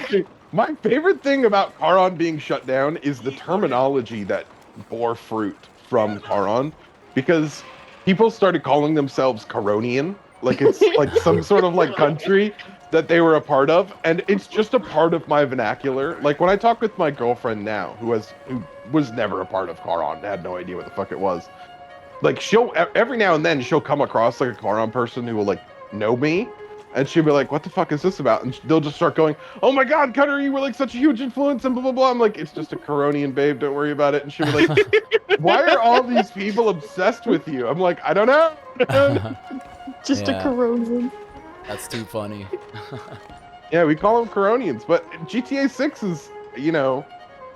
My favorite thing about Charon being shut down is the terminology that bore fruit from Charon, because people started calling themselves Coronian like it's like some sort of like country that they were a part of, and it's just a part of my vernacular. Like when I talk with my girlfriend now, who was never a part of Charon, had no idea what the fuck it was. Like she'll every now and then she'll come across like a Charon person who will like know me, and she'll be like, "What the fuck is this about?" And they'll just start going, "Oh my God, Cutter, you were like such a huge influence," and blah blah blah. I'm like, "It's just a Charonian babe, don't worry about it." And she'll be like, "Why are all these people obsessed with you?" I'm like, "I don't know." Just a Yeah. corrosion. That's too funny. Yeah, we call them Charonians, but GTA 6 is, you know,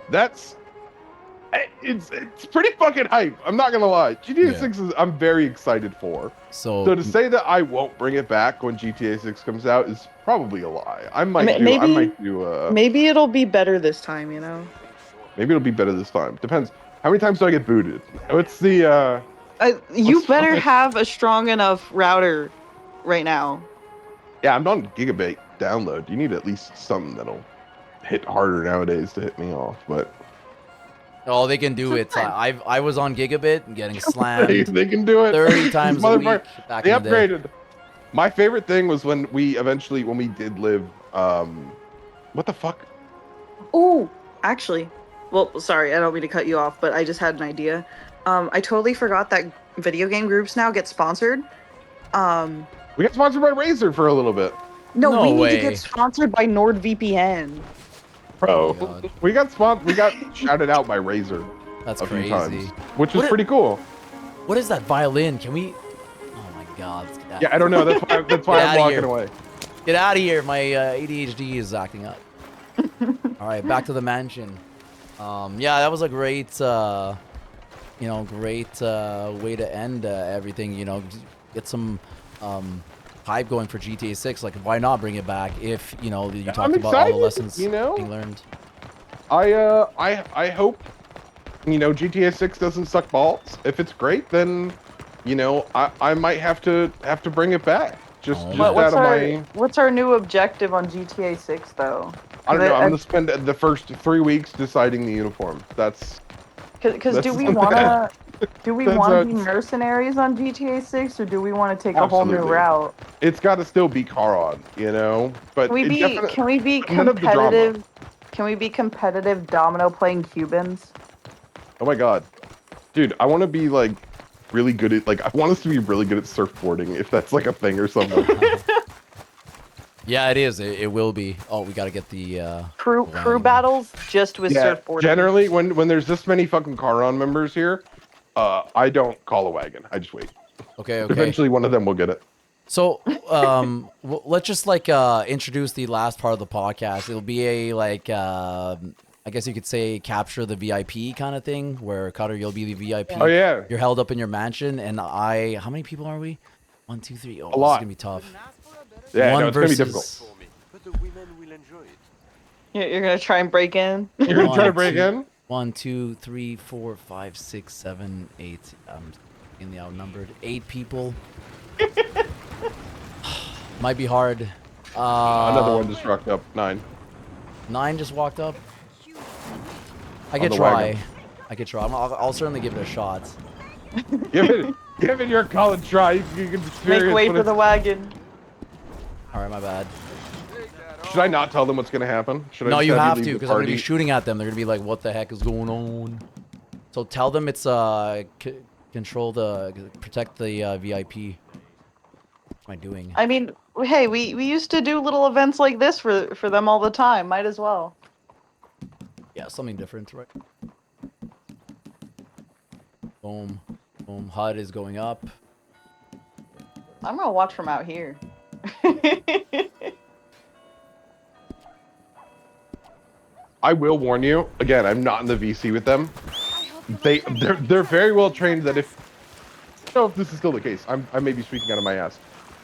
that's it's pretty fucking hype. I'm not gonna lie. GTA Yeah. 6 is I'm very excited for. So So to say that I won't bring it back when GTA 6 comes out is probably a lie. I might do. Maybe it'll be better this time. You know. Maybe it'll be better this time. Depends. How many times do I get booted? What's the You what's better the- have a strong enough router right now. Yeah, I'm on gigabit download. You need at least something that'll hit harder nowadays to hit me off, but all they can do it. I was on gigabit and getting slammed they can do it 30 times a week Motherfucker, back they in the day. upgraded. My favorite thing was when we did live what the fuck? Oh, actually, well, sorry, I don't mean to cut you off, but I just had an idea. I totally forgot that video game groups now get sponsored. We got sponsored by Razer for a little bit. No, No we need to way. get sponsored by NordVPN. Bro, Oh my God. we got shouted out by Razer That's a few crazy. times, which was What pretty cool. What is that violin? Can we? Oh my God. let's get out- Yeah, I don't know. That's why Get I'm outta walking here. away. Get out of here. My ADHD is acting up. All right, back to the mansion. Yeah, that was a great, great way to end everything. You know, get some hype going for GTA 6. Like, why not bring it back if you I'm talked about all the excited, lessons you know? being learned. I hope GTA 6 doesn't suck balls. If it's great, then I might have to bring it back. Just Oh, But man. out of my what's our new objective on GTA 6 though? I don't know. I'm gonna spend the first 3 weeks deciding the uniform. Because do we That's- wanna That's be mercenaries on GTA 6 or do we want to take a whole new Absolutely. route? It's got to still be Charon, But Can we it be none of the drama. competitive? Can we be competitive domino playing Cubans? Oh my god, dude! I want to be like really good at I want us to be really good at surfboarding if that's like a thing or something. Yeah, it is. It will be. Oh, we got to get the Crew wagon. battles just with Yeah, surfboarding. generally when there's this many fucking Charon members here, I don't call a wagon. I just wait. Okay, okay. Eventually, one of them will get it. So, let's just introduce the last part of the podcast. It'll be a I guess you could say capture the VIP kind of thing, where Cutter, you'll be the VIP. Oh yeah, You're held up in your mansion, and how many people are we? 1, 2, 3. Oh, A this lot. is gonna be tough. yeah. One No, it's gonna be versus- difficult. But the women will enjoy it. You're gonna try and break in. You're gonna try to 1, break 2, in. 1, 2, 3, 4, 5, 6, 7, 8. I'm in the outnumbered 8 people. Might be hard. Another one just rocked up. 9. 9 just walked up. I On could the try. wagon. I could try. I'll certainly give it a shot. Give it your college try. You can experience. Make way what for the it's- wagon. All right, my bad. Should I not tell them what's gonna happen? Should I No, just you have leave to, the because I'm gonna be party? shooting at them. They're gonna be like, "What the heck is going on?" So tell them it's protect the VIP. What am I doing? I mean, hey, we used to do little events like this for them all the time. Might as well. Yeah, something different, right? Boom, boom. HUD is going up. I'm gonna watch from out here. I will warn you. Again, I'm not in the VC with them. They're very well trained. That if I don't know if this is still the case, I may be speaking out of my ass.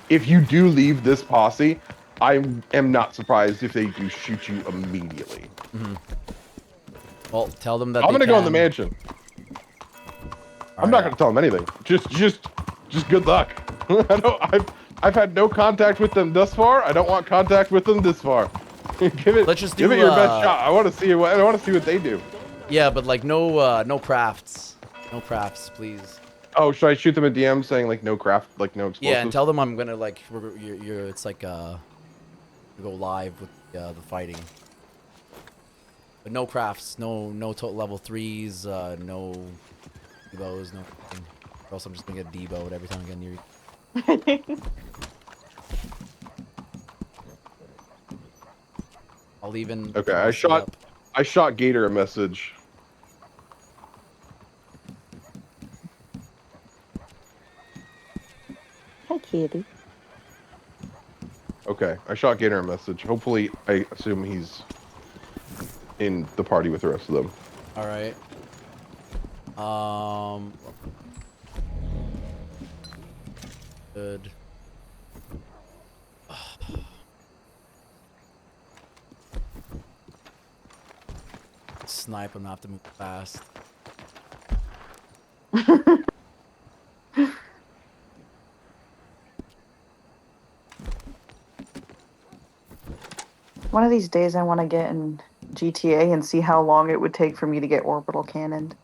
If you do leave this posse, I am not surprised if they do shoot you immediately. Well, tell them that I'm they gonna go in the can. mansion. I'm All not right. gonna tell them anything. Just good luck. I've had no contact with them thus far. I don't want contact with them this far. give it Let's just give do, it your best shot. I want to see what they do. Yeah, but like no crafts. No crafts, please. Oh, should I shoot them a DM saying like no craft, like no explosives? Yeah, and tell them I'm gonna like you're it's like go live with the fighting. But no crafts, no level 3s, no debos, no. Or else I'm just gonna get deboed every time I get near you. I'll even. Okay, toss you up. I shot Gator a message. Hi, kitty. Okay, I shot Gator a message. Hopefully, I assume he's in the party with the rest of them. All right. Good. Snipe, I'm gonna have to move fast. One of these days, I want to get in GTA and see how long it would take for me to get orbital cannoned.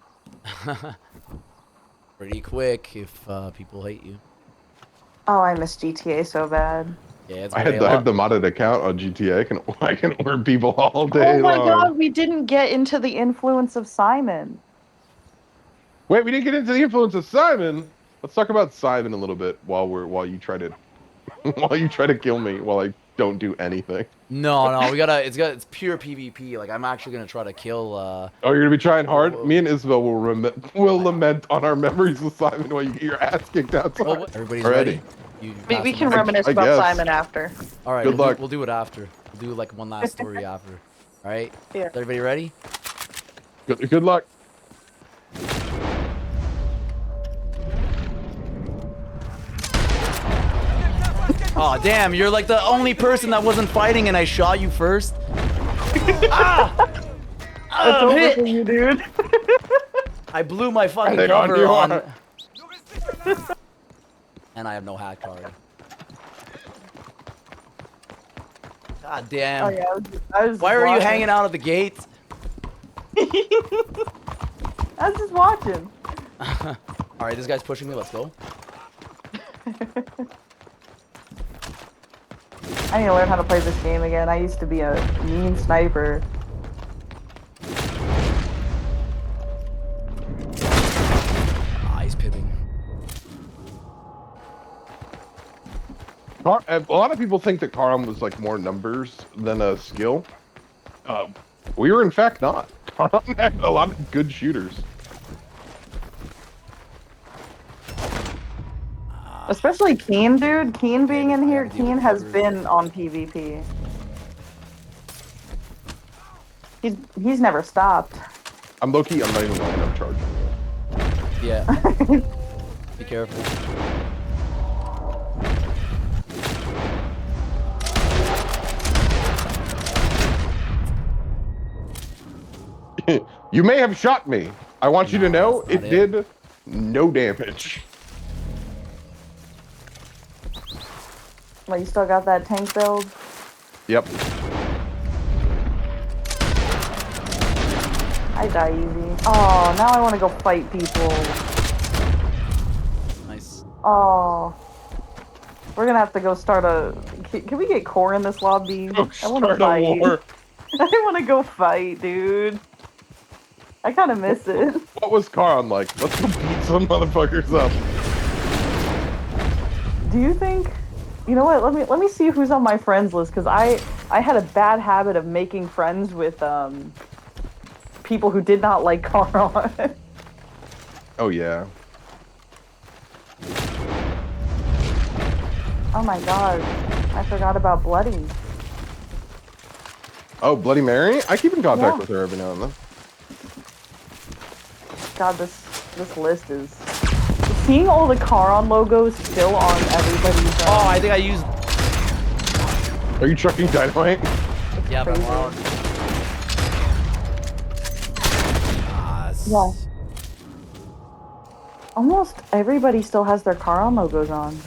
Pretty quick if people hate you. Oh, I miss GTA so bad. Yeah, it's I have the modded account on GTA. I can orb people all day Oh my long. god, we didn't get into the influence of Simon. Wait, we didn't get into the influence of Simon. Let's talk about Simon a little bit while you try to kill me while I don't do anything. No, it's pure PvP. Like I'm actually gonna try to kill. Oh, you're gonna be trying hard. Me and Isabel will lament on our memories of Simon while you get your ass kicked outside. Everybody's Ready? ready. We can reminisce about guess. Simon after. All right, Good luck. We'll do it after. We'll do like one last story after. All right. Yeah. Is everybody ready? Good luck. Oh damn! You're like the only person that wasn't fighting, and I shot you first. It's over for you, dude. I blew my fucking Hang on, cover you on. are. And I have no hack card. God damn. Oh yeah, I was Why were you hanging out at the gate? I was just watching. All right, this guy's pushing me. Let's go. I need to learn how to play this game again. I used to be a mean sniper. Ah, he's pipping. A lot of people think that Charon was like more numbers than a skill. We were in fact not. Charon had a lot of good shooters. Especially Keen, dude. Keen being in here, Keen has been on PvP. He's never stopped. I'm low-key, I'm not even lying, I'm charging you. Yeah. Be careful. You may have shot me. I want you to know that's it not did no damage. Well, you still got that tank build? Yep. I die easy. Oh, now I want to go fight people. Nice. Oh. We're gonna have to go start a... Can we get core in this lobby? Go I want to start a fight. war. I want to go fight, dude. I kind of miss it. What was Charon like? Let's go beat some motherfuckers up. Do you think... You know what? Let me see who's on my friends list, because I had a bad habit of making friends with people who did not like Charon. Oh yeah. Oh my god. I forgot about Bloody. Oh, Bloody Mary? I keep in contact Yeah. with her every now and then. God, this list is... Seeing all the Charon logos still on everybody's... Oh, I think I used. Are you trucking dynamite? Yeah, but crazy. wow. Ah, Yeah. Almost everybody still has their Charon logos on.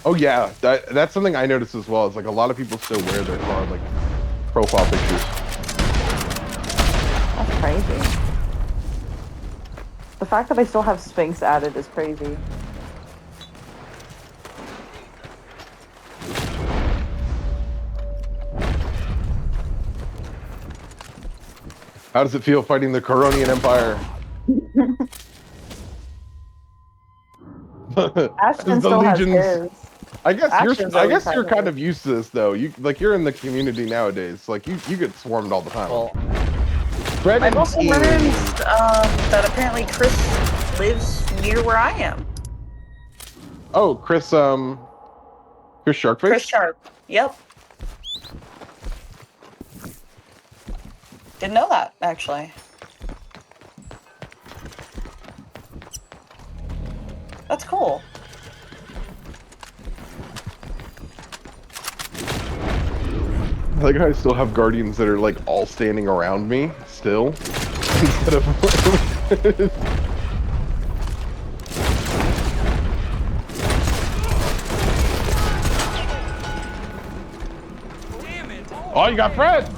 Oh yeah, that's something I noticed as well. It's like a lot of people still wear their Charon like profile pictures. That's crazy. The fact that I still have Sphinx added is crazy. How does it feel fighting the Coronian Empire? Ashton The still legions. has his. I guess Ashton's I always guess you're had kind it. of used to this though. You're in the community nowadays. Like you get swarmed all the time. Well, Bread I've and also tea. learned that apparently Chris lives near where I am. Oh, Chris Sharkface? Chris Sharp. Yep. Didn't know that, actually. That's cool. I like how I still have guardians that are like all standing around me still instead of Oh, you got Fred!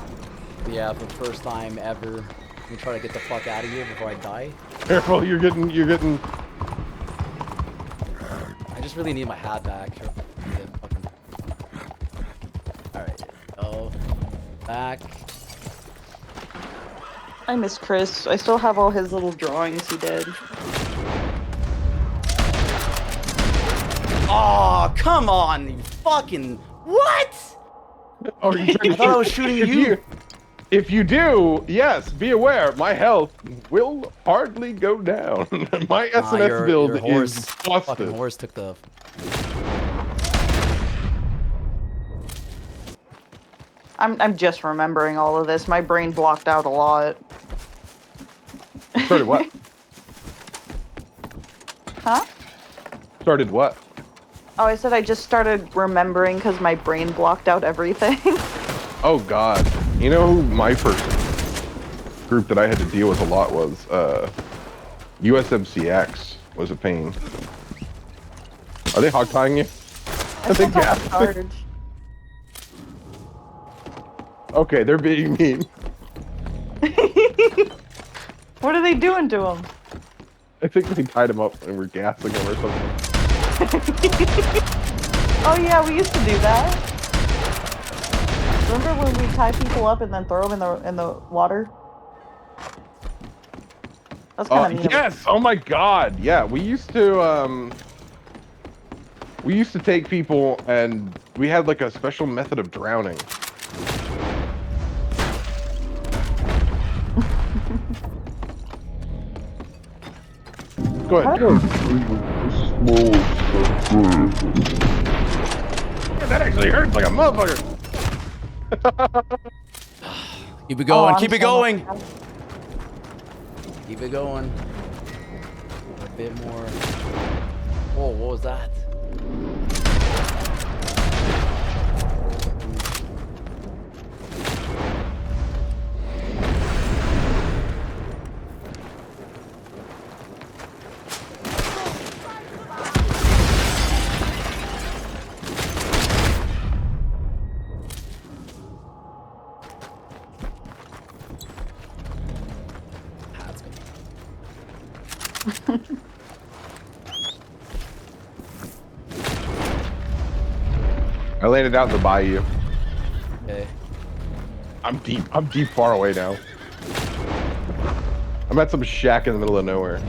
yeah, for the first time ever. Let me try to get the fuck out of here before I die. Careful, you're getting I just really need my hat back. Alright, go back. I miss Chris. I still have all his little drawings he did. Oh, come on, you fucking what? Oh, you're trying I to thought I was shooting you. If you do, yes, be aware, my health will hardly go down. My SNS build is fucking busted. horse took the. I'm just remembering all of this. My brain blocked out a lot. Started what? Huh? Started what? Oh, I said I just started remembering because my brain blocked out everything. Oh god. You know who my first group that I had to deal with a lot was? USMCX was a pain. Are they hog-tying you? I still have a charge. Okay, they're being mean. What are they doing to him? I think they tied him up and were gassing him or something. Oh yeah, we used to do that. Remember when we tie people up and then throw them in the water? That's kind of mean. Yes! Oh my god! Yeah, we used to take people and we had like a special method of drowning. Go ahead. Yeah, that actually hurts like a motherfucker. Keep it going. Oh, Keep I'm it going. so- Keep it going. A bit more. Whoa, what was that? I landed out in the bayou. Okay. I'm deep far away now. I'm at some shack in the middle of nowhere.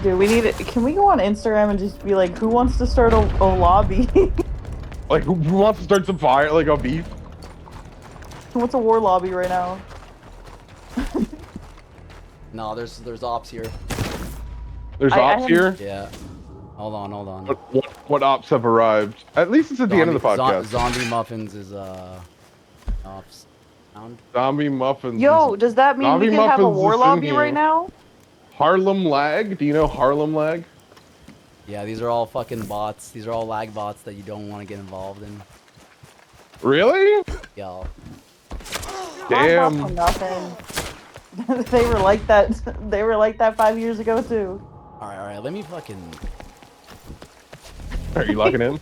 Dude, we need it. Can we go on Instagram and just be like, who wants to start a lobby? Like, who wants to start some fire? Like a beef? Who wants a war lobby right now? No, there's ops here. There's I ops haven't- here? Yeah. Hold on, hold on. What ops have arrived? At least it's at the end of the podcast. Zombie Muffins is ops. Sound? Zombie Muffins. Yo, does that mean Zombie we can have a Muffins war is in lobby here. right now? Harlem Lag? Do you know Harlem Lag? Yeah, these are all fucking bots. These are all lag bots that you don't want to get involved in. Really? Yeah. Damn. For nothing. They were like that. They were like that 5 years ago too. All right. Let me fucking. Are you locking in?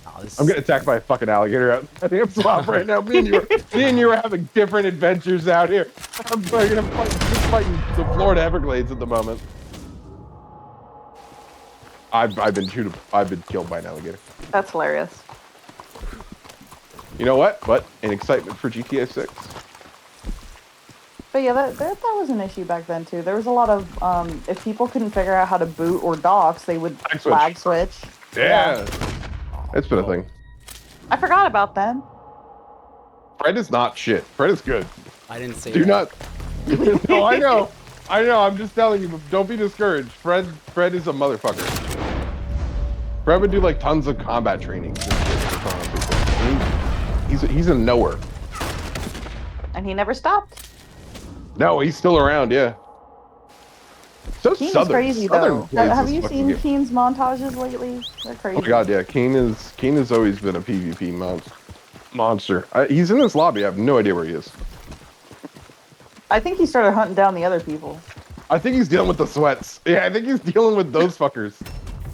Oh, this... I'm getting attacked by a fucking alligator out the damn swamp right now. Me and you are having different adventures out here. I'm fighting the Florida Everglades at the moment. I've been killed by an alligator. That's hilarious. You know what? But an excitement for GTA 6. But yeah, that was an issue back then too. There was a lot of if people couldn't figure out how to boot or docs, they would flag switch. Yeah. It's been a thing. I forgot about them. Fred is not shit. Fred is good. I didn't say Do that. not. No, I know. I'm just telling you. But don't be discouraged. Fred is a motherfucker. Fred would do like tons of combat training. He's a knower. And he never stopped. No, he's still around. Yeah. So Keen's southern. crazy Southern though. Have plays you this seen fucking game. Keen's montages lately? They're crazy. Oh my god, yeah. Keen has always been a PvP monster. He's in this lobby. I have no idea where he is. I think he started hunting down the other people. I think he's dealing with the sweats. Yeah, I think he's dealing with those fuckers.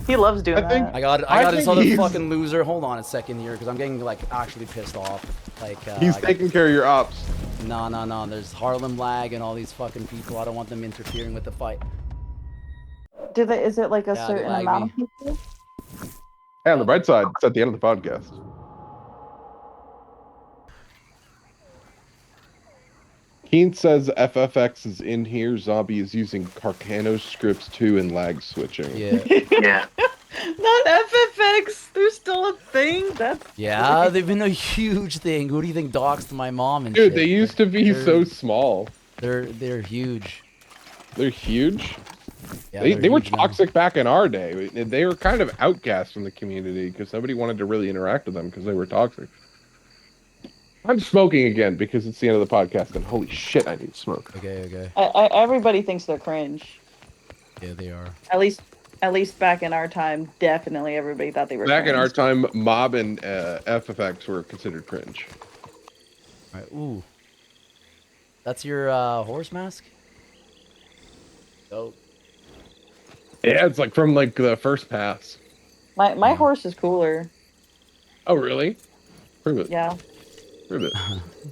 He loves doing that. I got this think other he's- fucking loser. Hold on a second here, because I'm getting like actually pissed off. Like He's taking care of your ops. No. There's Harlem lag and all these fucking people. I don't want them interfering with the fight. Is it like a Yeah, certain lag amount me. of people? Hey, on the bright side, it's at the end of the podcast. Keen says FFX is in here. Zombie is using Carcano scripts too and lag switching. Yeah. Not FFX. There's still a thing. That's Yeah, they've been a huge thing. Who do you think doxed my mom and Dude, shit? they used to be so small. They're huge. They're huge. Yeah, They they're were huge now. toxic back in our day. They were kind of outcast from the community because nobody wanted to really interact with them because they were toxic. I'm smoking again because it's the end of the podcast and holy shit, I need to smoke. Okay. Everybody thinks they're cringe. Yeah, they are. At least back in our time, definitely everybody thought they were Back in our cringe. time, Mob and FFX were considered cringe. All right. Ooh. That's your horse mask? Oh. Yeah, it's like from like the first pass. My horse is cooler. Oh, really? Prove it. Yeah. Prove it.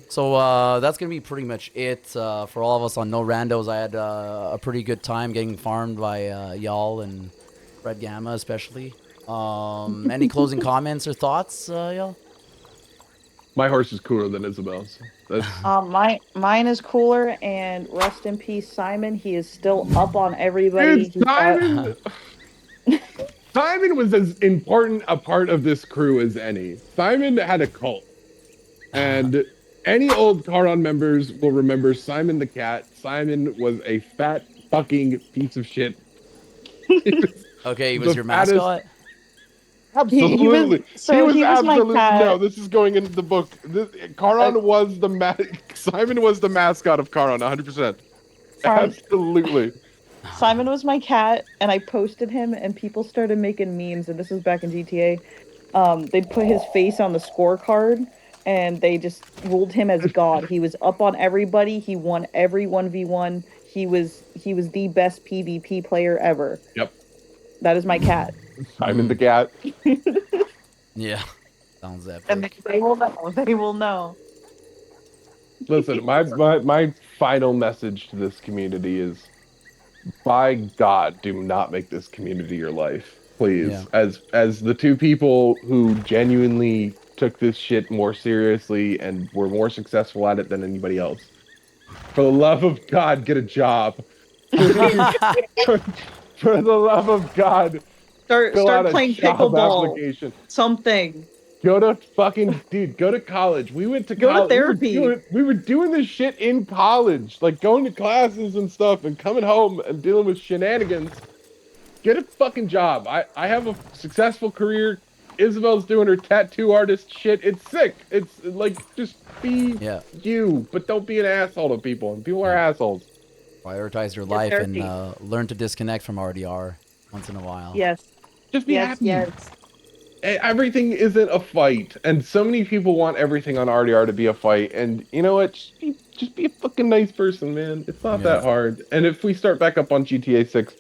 So that's gonna be pretty much it for all of us on No Randos. I had a pretty good time getting farmed by y'all and Red Gamma especially. Any closing comments or thoughts, y'all? My horse is cooler than Isabel's. That's Mine is cooler, and rest in peace, Simon. He is still up on everybody. Dude, Simon. Simon was as important a part of this crew as any. Simon had a cult. And any old Charon members will remember Simon the cat. Simon was a fat fucking piece of shit. Okay, he The was your fattest- mascot? Absolutely. He was my absolutely cat. no. This is going into the book. Charon was the Simon was the mascot of Charon, 100%. Absolutely. Simon was my cat, and I posted him, and people started making memes. And this was back in GTA. They'd put his face on the scorecard, and they just ruled him as God. He was up on everybody. He won every 1v1. He was the best PvP player ever. Yep. That is my cat. Simon the cat. Yeah. Sounds epic. and they will know. They will know. Listen, my final message to this community is, by God, do not make this community your life, please. Yeah. As the two people who genuinely took this shit more seriously and were more successful at it than anybody else. For the love of God, get a job. For the love of God, fill Start out playing a job pickleball. application. Something. Go to fucking go to college. We went to Go to college. therapy. We were doing this shit in college, like going to classes and stuff, and coming home and dealing with shenanigans. Get a fucking job. I have a successful career. Isabel's doing her tattoo artist shit. It's sick. It's like just be you, but don't be an asshole to people. And people are assholes. Prioritize your life and therapy. learn to disconnect from RDR once in a while. Yes. Just be Yes. happy. Yes. Everything isn't a fight, and so many people want everything on RDR to be a fight. And you know what? Just be a fucking nice person, man. It's not that hard. And if we start back up on GTA 6,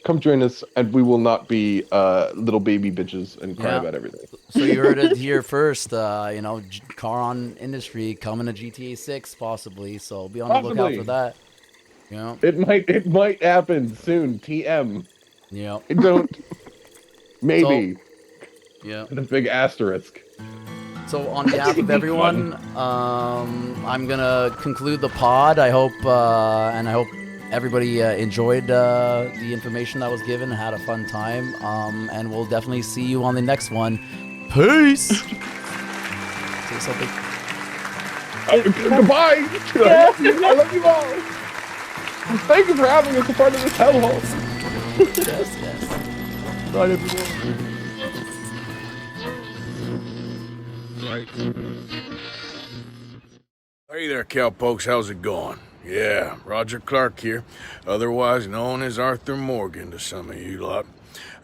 come join us, and we will not be little baby bitches and cry about everything. So you heard it here first. You know, Charon Industry coming to GTA 6 possibly. So be on the lookout for that. You know, it might happen soon. TM. Yeah. Don't. Maybe. Yeah. With a big asterisk. So on behalf of everyone, I'm gonna conclude the pod. I hope everybody enjoyed the information that was given, had a fun time, and we'll definitely see you on the next one. Peace. Say something. Goodbye. I love you all. Thank you for having us a part of this hellhole. Yes. Bye, everyone. Right. Hey there, cowpokes. How's it going? Yeah, Roger Clark here, otherwise known as Arthur Morgan to some of you lot.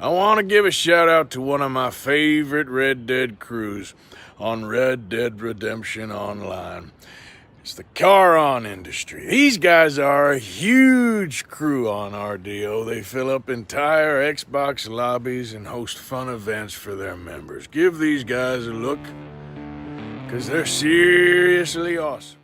I want to give a shout out to one of my favorite Red Dead crews on Red Dead Redemption Online. It's the Charon Industry. These guys are a huge crew on RDO. They fill up entire Xbox lobbies and host fun events for their members. Give these guys a look, because they're seriously awesome.